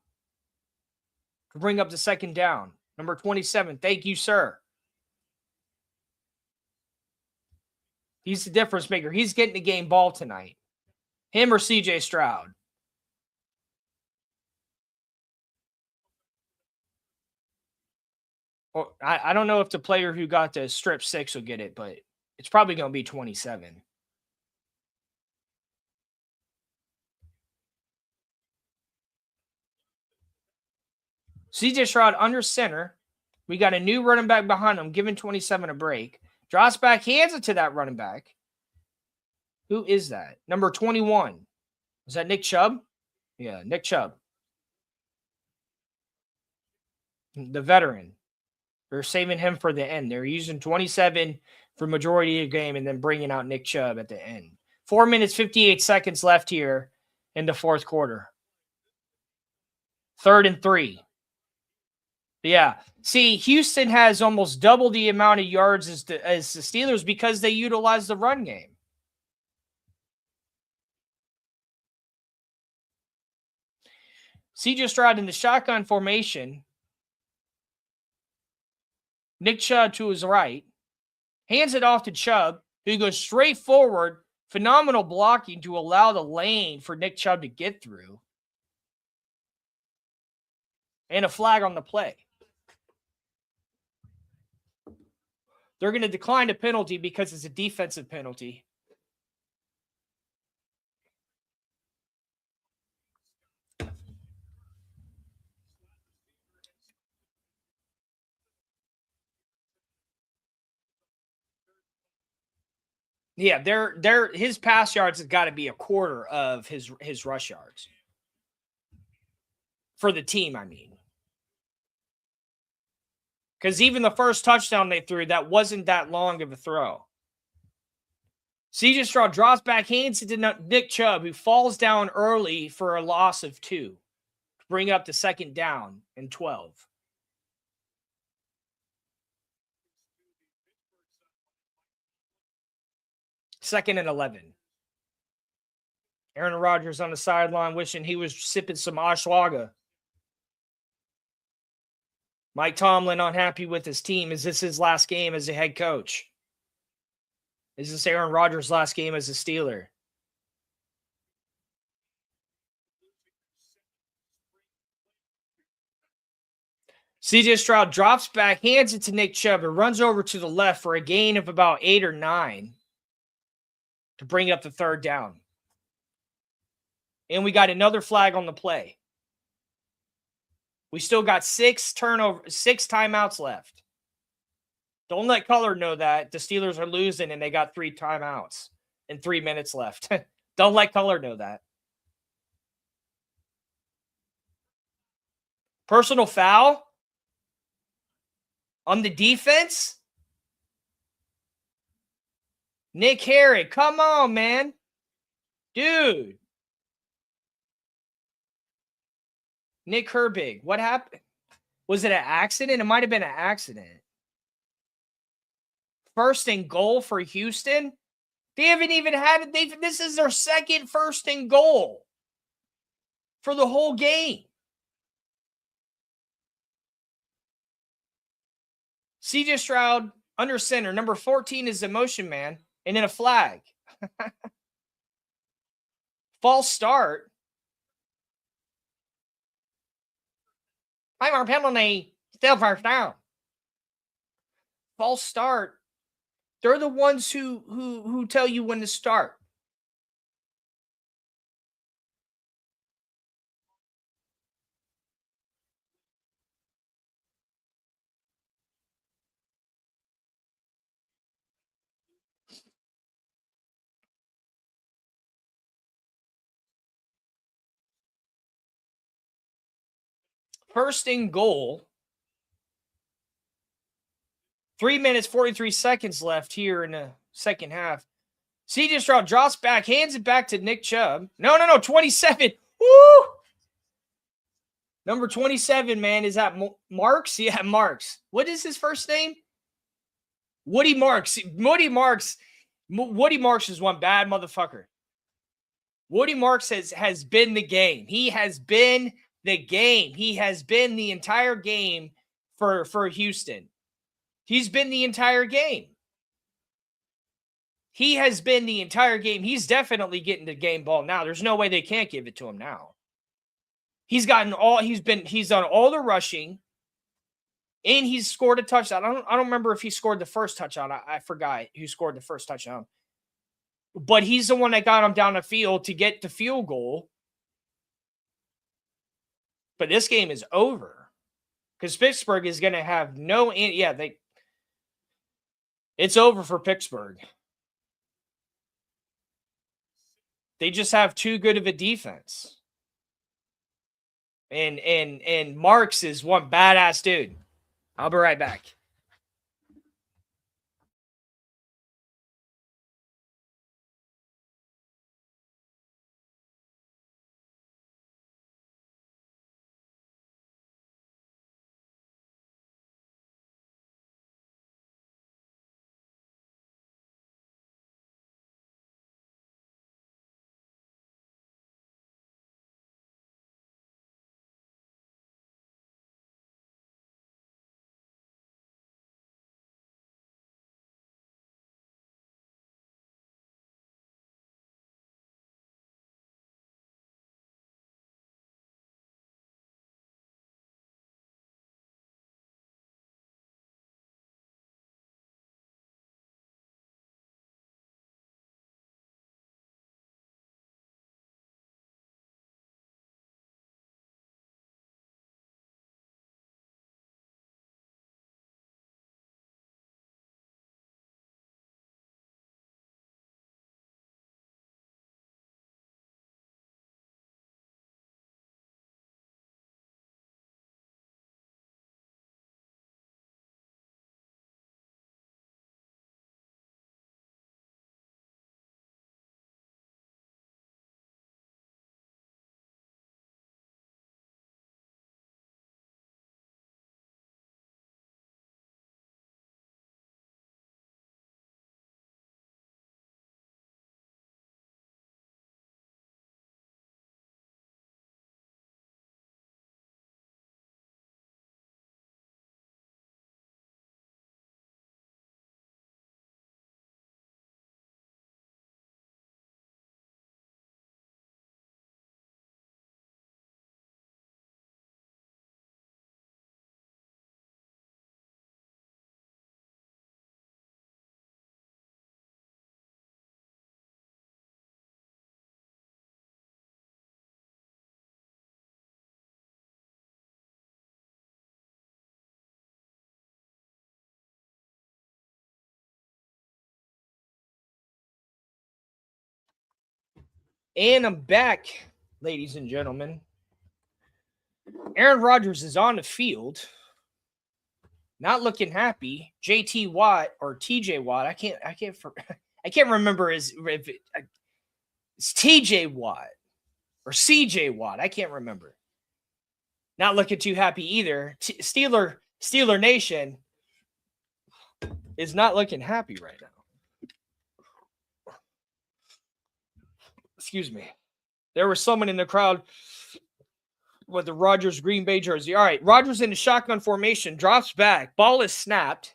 To bring up the 2nd down. Number 27, thank you, sir. He's the difference maker. He's getting the game ball tonight. Him or CJ Stroud. Or I don't know if the player who got the strip 6 will get it, but it's probably going to be 27. CJ Stroud under center. We got a new running back behind him, giving 27 a break. Drops back, hands it to that running back. Who is that? Number 21. Is that Nick Chubb? Yeah, Nick Chubb. The veteran. They're saving him for the end. They're using 27 for majority of the game and then bringing out Nick Chubb at the end. 4 minutes, 58 seconds left here in the fourth quarter. 3rd and 3. Yeah. See, Houston has almost double the amount of yards as the Steelers because they utilize the run game. C.J. Stroud in the shotgun formation. Nick Chubb to his right. Hands it off to Chubb, who goes straight forward. Phenomenal blocking to allow the lane for Nick Chubb to get through. And a flag on the play. They're going to decline a penalty because it's a defensive penalty. Yeah, his pass yards has got to be a quarter of his rush yards. For the team, I mean. Because even the first touchdown they threw, that wasn't that long of a throw. C.J. Stroud drops back, hands it to Nick Chubb, who falls down early for a loss of 2 to bring up the second down and 12. Second and 11. Aaron Rodgers on the sideline wishing he was sipping some ashwagandha. Mike Tomlin unhappy with his team. Is this his last game as a head coach? Is this Aaron Rodgers' last game as a Steeler? C.J. Stroud drops back, hands it to Nick Chubb, and runs over to the left for a gain of about 8 or 9 to bring up the third down. And we got another flag on the play. We still got 6 timeouts left. Don't let Color know that the Steelers are losing and they got 3 timeouts and 3 minutes left. Don't let Color know that. Personal foul on the defense. Nick Herrick, come on, man. Dude. Nick Herbig, what happened? Was it an accident? It might have been an accident. First and goal for Houston. They haven't even had it. This is their second first and goal for the whole game. C.J. Stroud under center. Number 14 is the motion man. And then a flag. False start. Our penalty. Still first down. False start. They're the ones who tell you when to start. First and goal. 3 minutes, 43 seconds left here in the second half. C.J. Stroud drops back, hands it back to Nick Chubb. No, 27. Woo! Number 27, man, is that Marks? Yeah, Marks. What is his first name? Woody Marks. Woody Marks is one bad motherfucker. Woody Marks has been the game. He has been the game. He has been the entire game for Houston. He's been the entire game. He has been the entire game. He's definitely getting the game ball now. There's no way they can't give it to him now. He's done all the rushing, and he's scored a touchdown. I don't remember if he scored the first touchdown. I forgot who scored the first touchdown. But he's the one that got him down the field to get the field goal. But this game is over because Pittsburgh is going to have it's over for Pittsburgh. They just have too good of a defense. And Marks is one badass dude. I'll be right back. And I'm back, ladies and gentlemen. Aaron Rodgers is on the field, not looking happy. JT Watt or TJ Watt, I can't remember it's TJ Watt or CJ Watt. I can't remember. Not looking too happy either. Steeler Nation is not looking happy right now. Excuse me. There was someone in the crowd with the Rodgers Green Bay jersey. All right, Rodgers in the shotgun formation, drops back. Ball is snapped.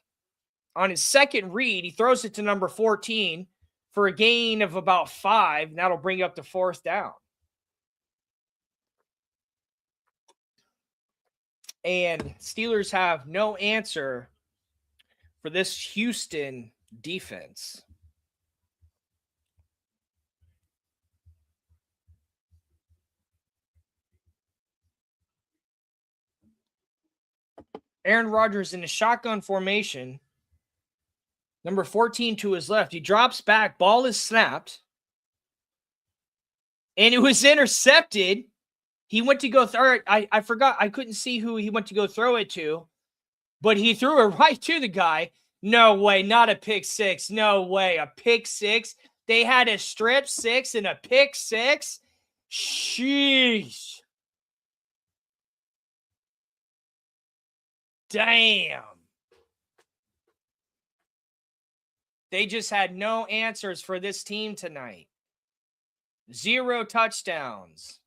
On his second read, he throws it to number 14 for a gain of about 5. That'll bring up the 4th down. And Steelers have no answer for this Houston defense. Aaron Rodgers in a shotgun formation. Number 14 to his left. He drops back. Ball is snapped. And it was intercepted. He went to go throw. I forgot. I couldn't see who he went to go throw it to. But he threw it right to the guy. No way. Not a pick six. No way. A pick six. They had a strip six and a pick six. Sheesh. Damn. They just had no answers for this team tonight. 0 touchdowns.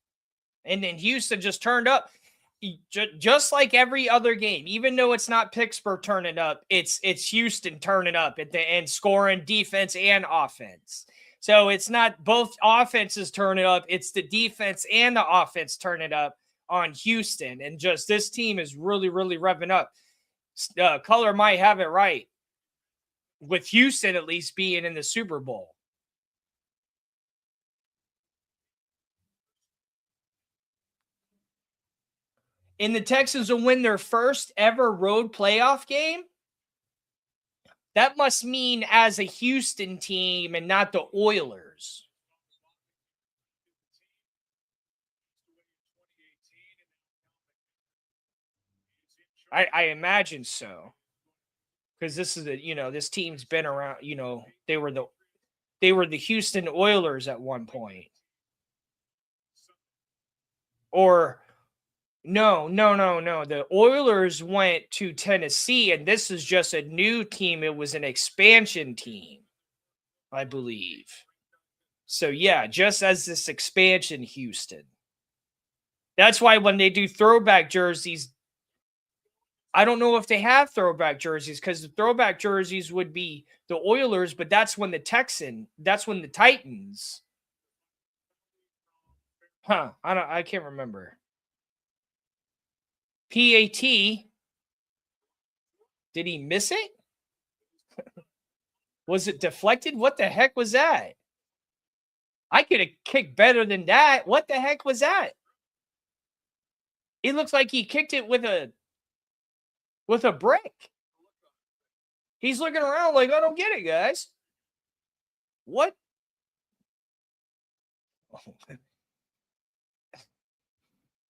And then Houston just turned up. Just like every other game, even though it's not Pittsburgh turning up, it's Houston turning up at the end, scoring defense and offense. So it's not both offenses turning up, it's the defense and the offense turning up on Houston. And just this team is really, really revving up. Color might have it right, with Houston at least being in the Super Bowl. And the Texans will win their first ever road playoff game. That must mean as a Houston team and not the Oilers. I imagine so. Because this is this team's been around, they were the Houston Oilers at one point. Or no. The Oilers went to Tennessee, and this is just a new team. It was an expansion team, I believe. So, yeah, just as this expansion, Houston. That's why when they do throwback jerseys, I don't know if they have throwback jerseys, because the throwback jerseys would be the Oilers, but that's when the Titans. I can't remember. PAT. Did he miss it? Was it deflected? What the heck was that? I could have kicked better than that. What the heck was that? It looks like he kicked it with a brick. He's looking around like, I don't get it, guys. What?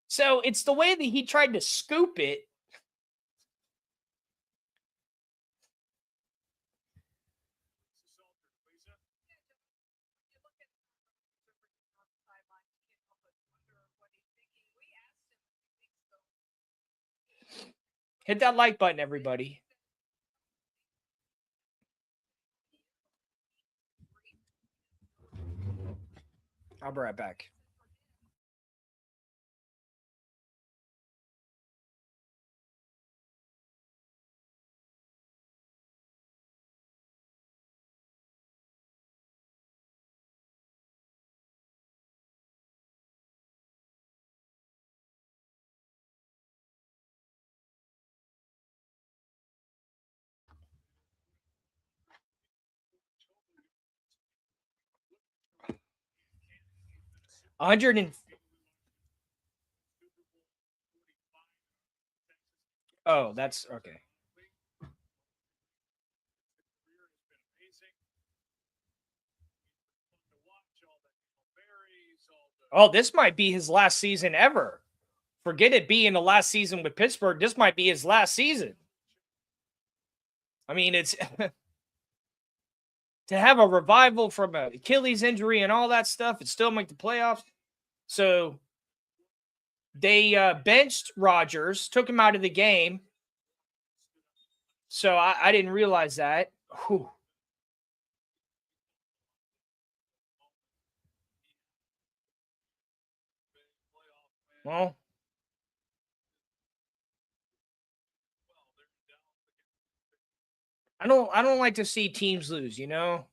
So it's the way that he tried to scoop it. Hit that like button, everybody. I'll be right back. Oh, that's okay. Oh, this might be his last season ever. Forget it being the last season with Pittsburgh. This might be his last season. I mean, it's to have a revival from a Achilles injury and all that stuff and still make the playoffs. So they benched Rodgers, took him out of the game. So I didn't realize that. Whew. Well, I don't like to see teams lose,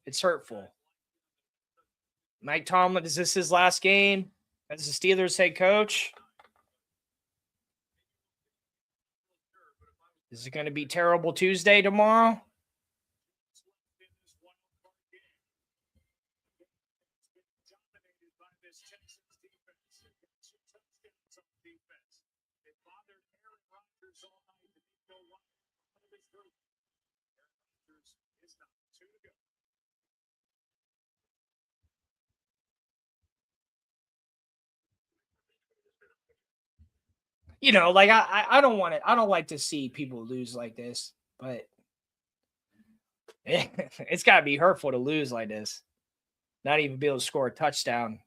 It's hurtful. Mike Tomlin, is this his last game as the Steelers head coach? Is it going to be terrible Tuesday tomorrow? Like I don't want it. I don't like to see people lose like this, but it's got to be hurtful to lose like this. Not even be able to score a touchdown.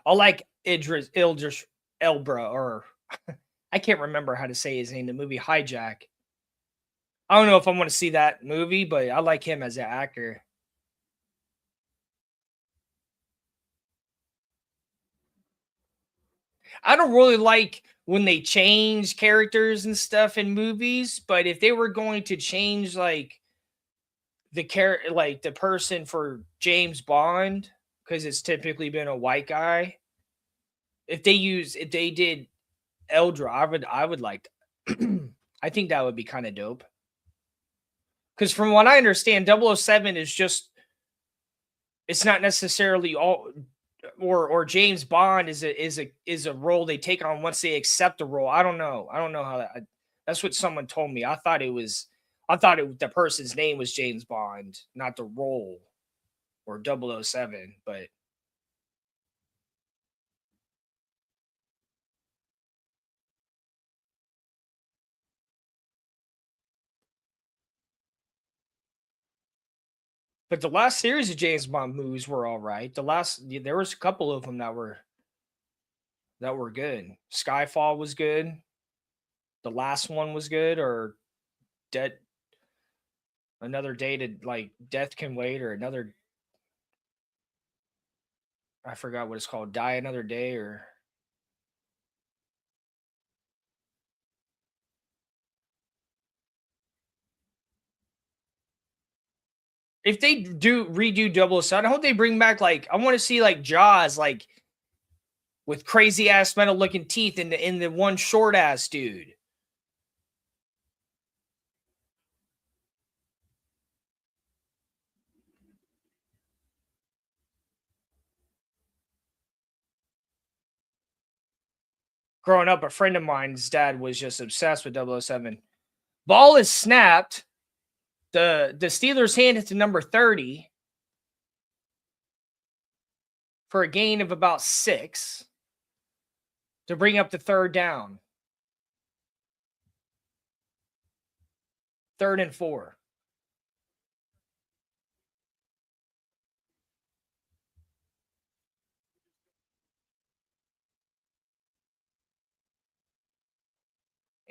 I like Idris Elbra, or I can't remember how to say his name. The movie Hijack. I don't know if I want to see that movie, but I like him as an actor. I don't really like when they change characters and stuff in movies, but if they were going to change like like the person for James Bond, because it's typically been a white guy, if they did Eldra, I would like I think that would be kind of dope. Because from what I understand, 007 is just it's not necessarily all or James Bond is a role they take on once they accept the role. I don't know. I don't know how that's what someone told me. The person's name was James Bond, not the role or 007, but the last series of James Bond movies were all right. There was a couple of them that were good. Skyfall was good. The last one was good, or Dead Another Day to like Death Can Wait, or another I forgot what it's called, Die Another Day, or if they do redo 007, I hope they bring back like I want to see like Jaws, like with crazy ass metal looking teeth in the one short ass dude. Growing up, a friend of mine's dad was just obsessed with 007. Ball is snapped. The Steelers hand it to number 30 for a gain of about 6 to bring up the third down. 3rd and 4.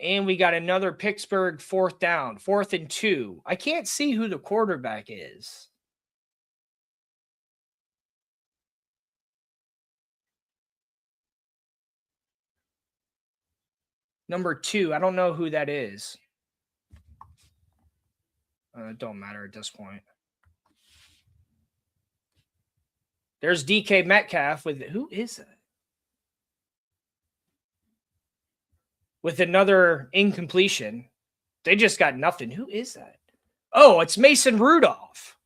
And we got another Pittsburgh 4th down, 4th and 2. I can't see who the quarterback is. Number 2. I don't know who that is. It don't matter at this point. There's DK Metcalf with who is that? With another incompletion. They just got nothing. Who is that? Oh, it's Mason Rudolph.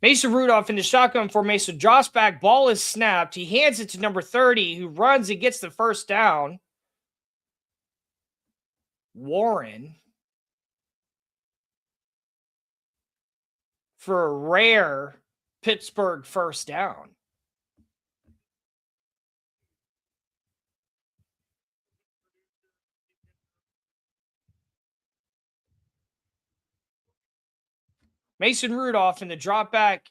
Mason Rudolph in the shotgun formation drops back. Ball is snapped. He hands it to number 30, who runs and gets the first down. Warren for a rare Pittsburgh first down. Mason Rudolph in the drop back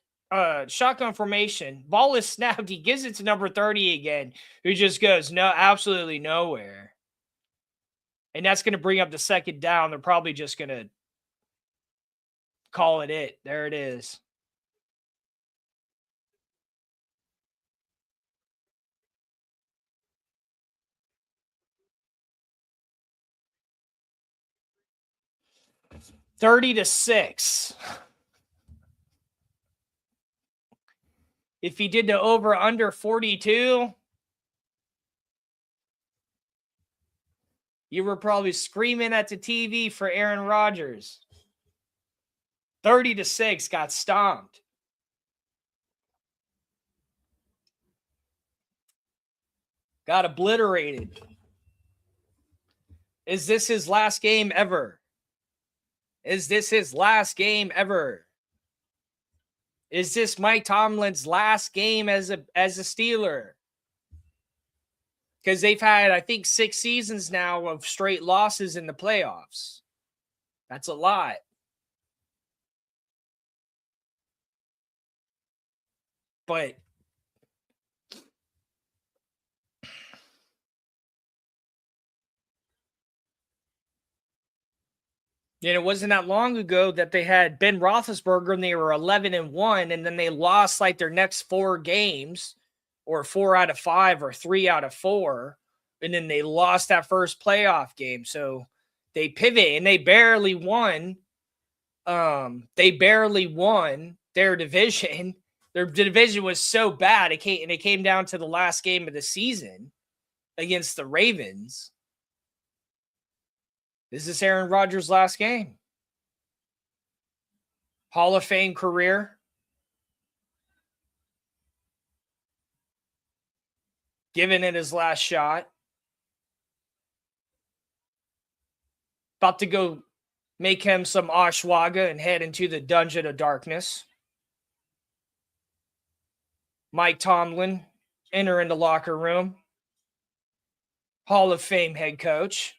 shotgun formation. Ball is snapped. He gives it to number 30 again, who just goes absolutely nowhere. And that's going to bring up the second down. They're probably just going to call it. There it is. $30-6. If he did the over under 42, you were probably screaming at the TV for Aaron Rodgers. 30-6 got stomped. Got obliterated. Is this his last game ever? Is this his last game ever? Is this Mike Tomlin's last game as a Steeler? Because they've had, I think, 6 seasons now of straight losses in the playoffs. That's a lot. But it wasn't that long ago that they had Ben Roethlisberger and they were 11-1, and then they lost like their next 4 games, or 4 out of 5 or 3 out of 4, and then they lost that first playoff game. So they pivot and they barely won. They barely won their division. Their division was so bad it came down to the last game of the season against the Ravens. This is Aaron Rodgers' last game. Hall of Fame career. Giving it his last shot. About to go make him some ashwagandha and head into the dungeon of darkness. Mike Tomlin entering the locker room. Hall of Fame head coach.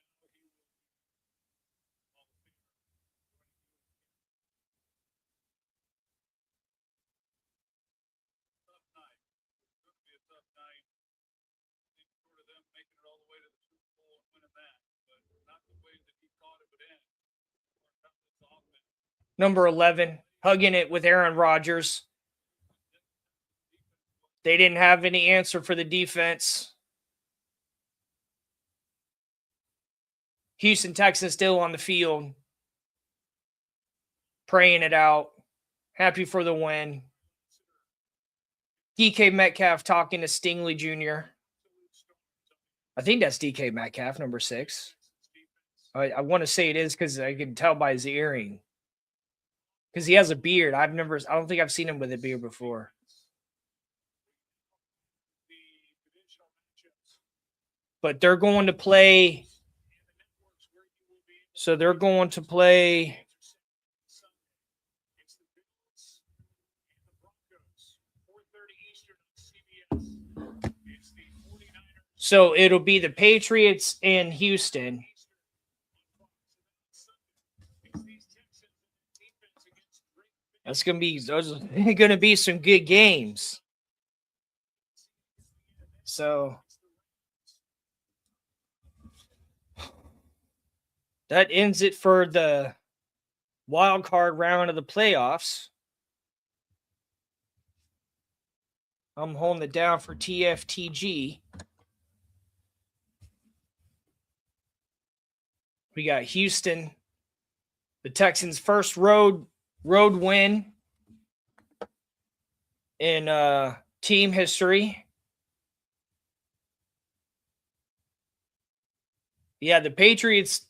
Number 11, hugging it with Aaron Rodgers. They didn't have any answer for the defense. Houston Texans still on the field, praying it out, happy for the win. DK Metcalf talking to Stingley Jr. I think that's DK Metcalf, number 6. I want to say it is because I can tell by his earring. Because he has a beard. I don't think I've seen him with a beard before. But they're going to play. So they're going to play. So it'll be the Patriots in Houston. Those are going to be some good games. So that ends it for the wild card round of the playoffs. I'm holding it down for TFTG. We got Houston, the Texans' first road win in team history. Yeah, the Patriots,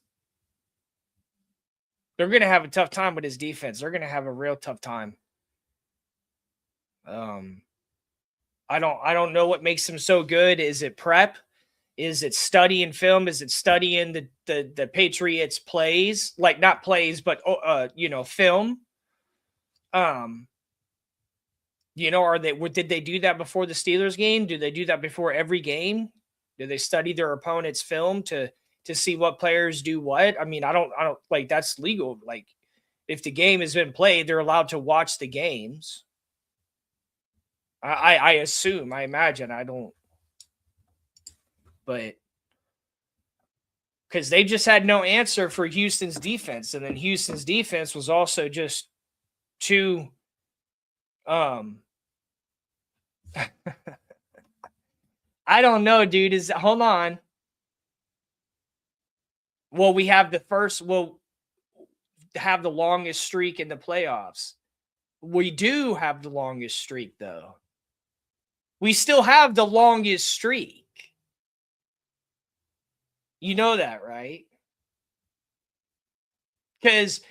they're going to have a tough time with his defense. They're going to have a real tough time. I don't know what makes them so good. Is it prep? Is it studying film? Is it studying the Patriots plays? Like not plays, but film. Um, are they did they do that before the Steelers game? Do they do that before every game? Do they study their opponent's film to see what players do what? I mean, I don't like that's legal. Like if the game has been played, they're allowed to watch the games. I assume, I imagine, I don't, but because they just had no answer for Houston's defense, and then Houston's defense was also just too I don't know, dude. Hold on. Well, we'll have the longest streak in the playoffs. We do have the longest streak, though. We still have the longest streak. You know that, right? Because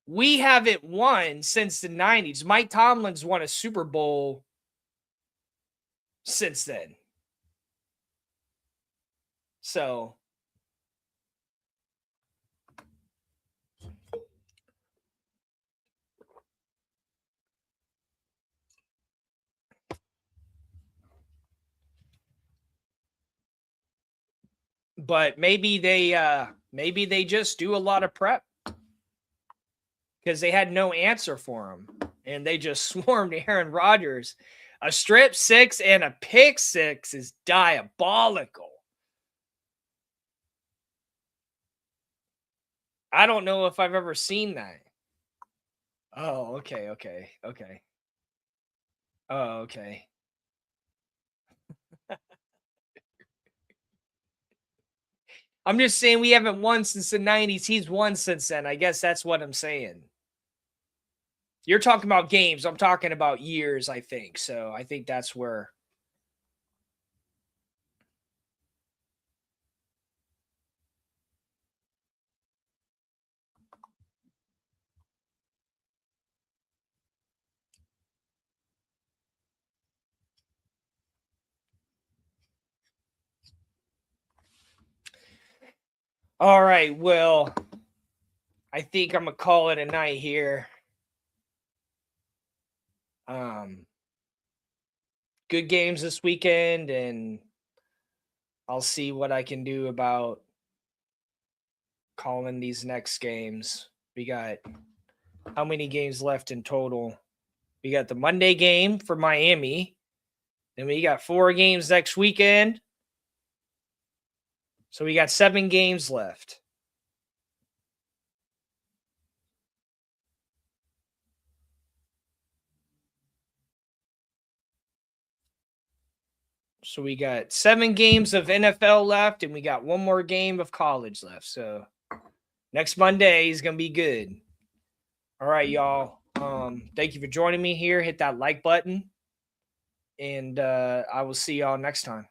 we haven't won since the 90s. Mike Tomlin's won a Super Bowl since then. So, but maybe they just do a lot of prep because they had no answer for him, and they just swarmed Aaron Rodgers. A strip six and a pick six is diabolical. I don't know if I've ever seen that. Oh, okay. Oh, okay. I'm just saying we haven't won since the 90s. He's won since then. I guess that's what I'm saying. You're talking about games. I'm talking about years, I think. So I think that's where. All right. Well, I think I'm going to call it a night here. Good games this weekend, and I'll see what I can do about calling these next games. We got how many games left in total? We got the Monday game for Miami. Then we got 4 games next weekend. So we got 7 games left. So we got 7 games of NFL left, and we got 1 more game of college left. So next Monday is going to be good. All right, y'all. Thank you for joining me here. Hit that like button, and I will see y'all next time.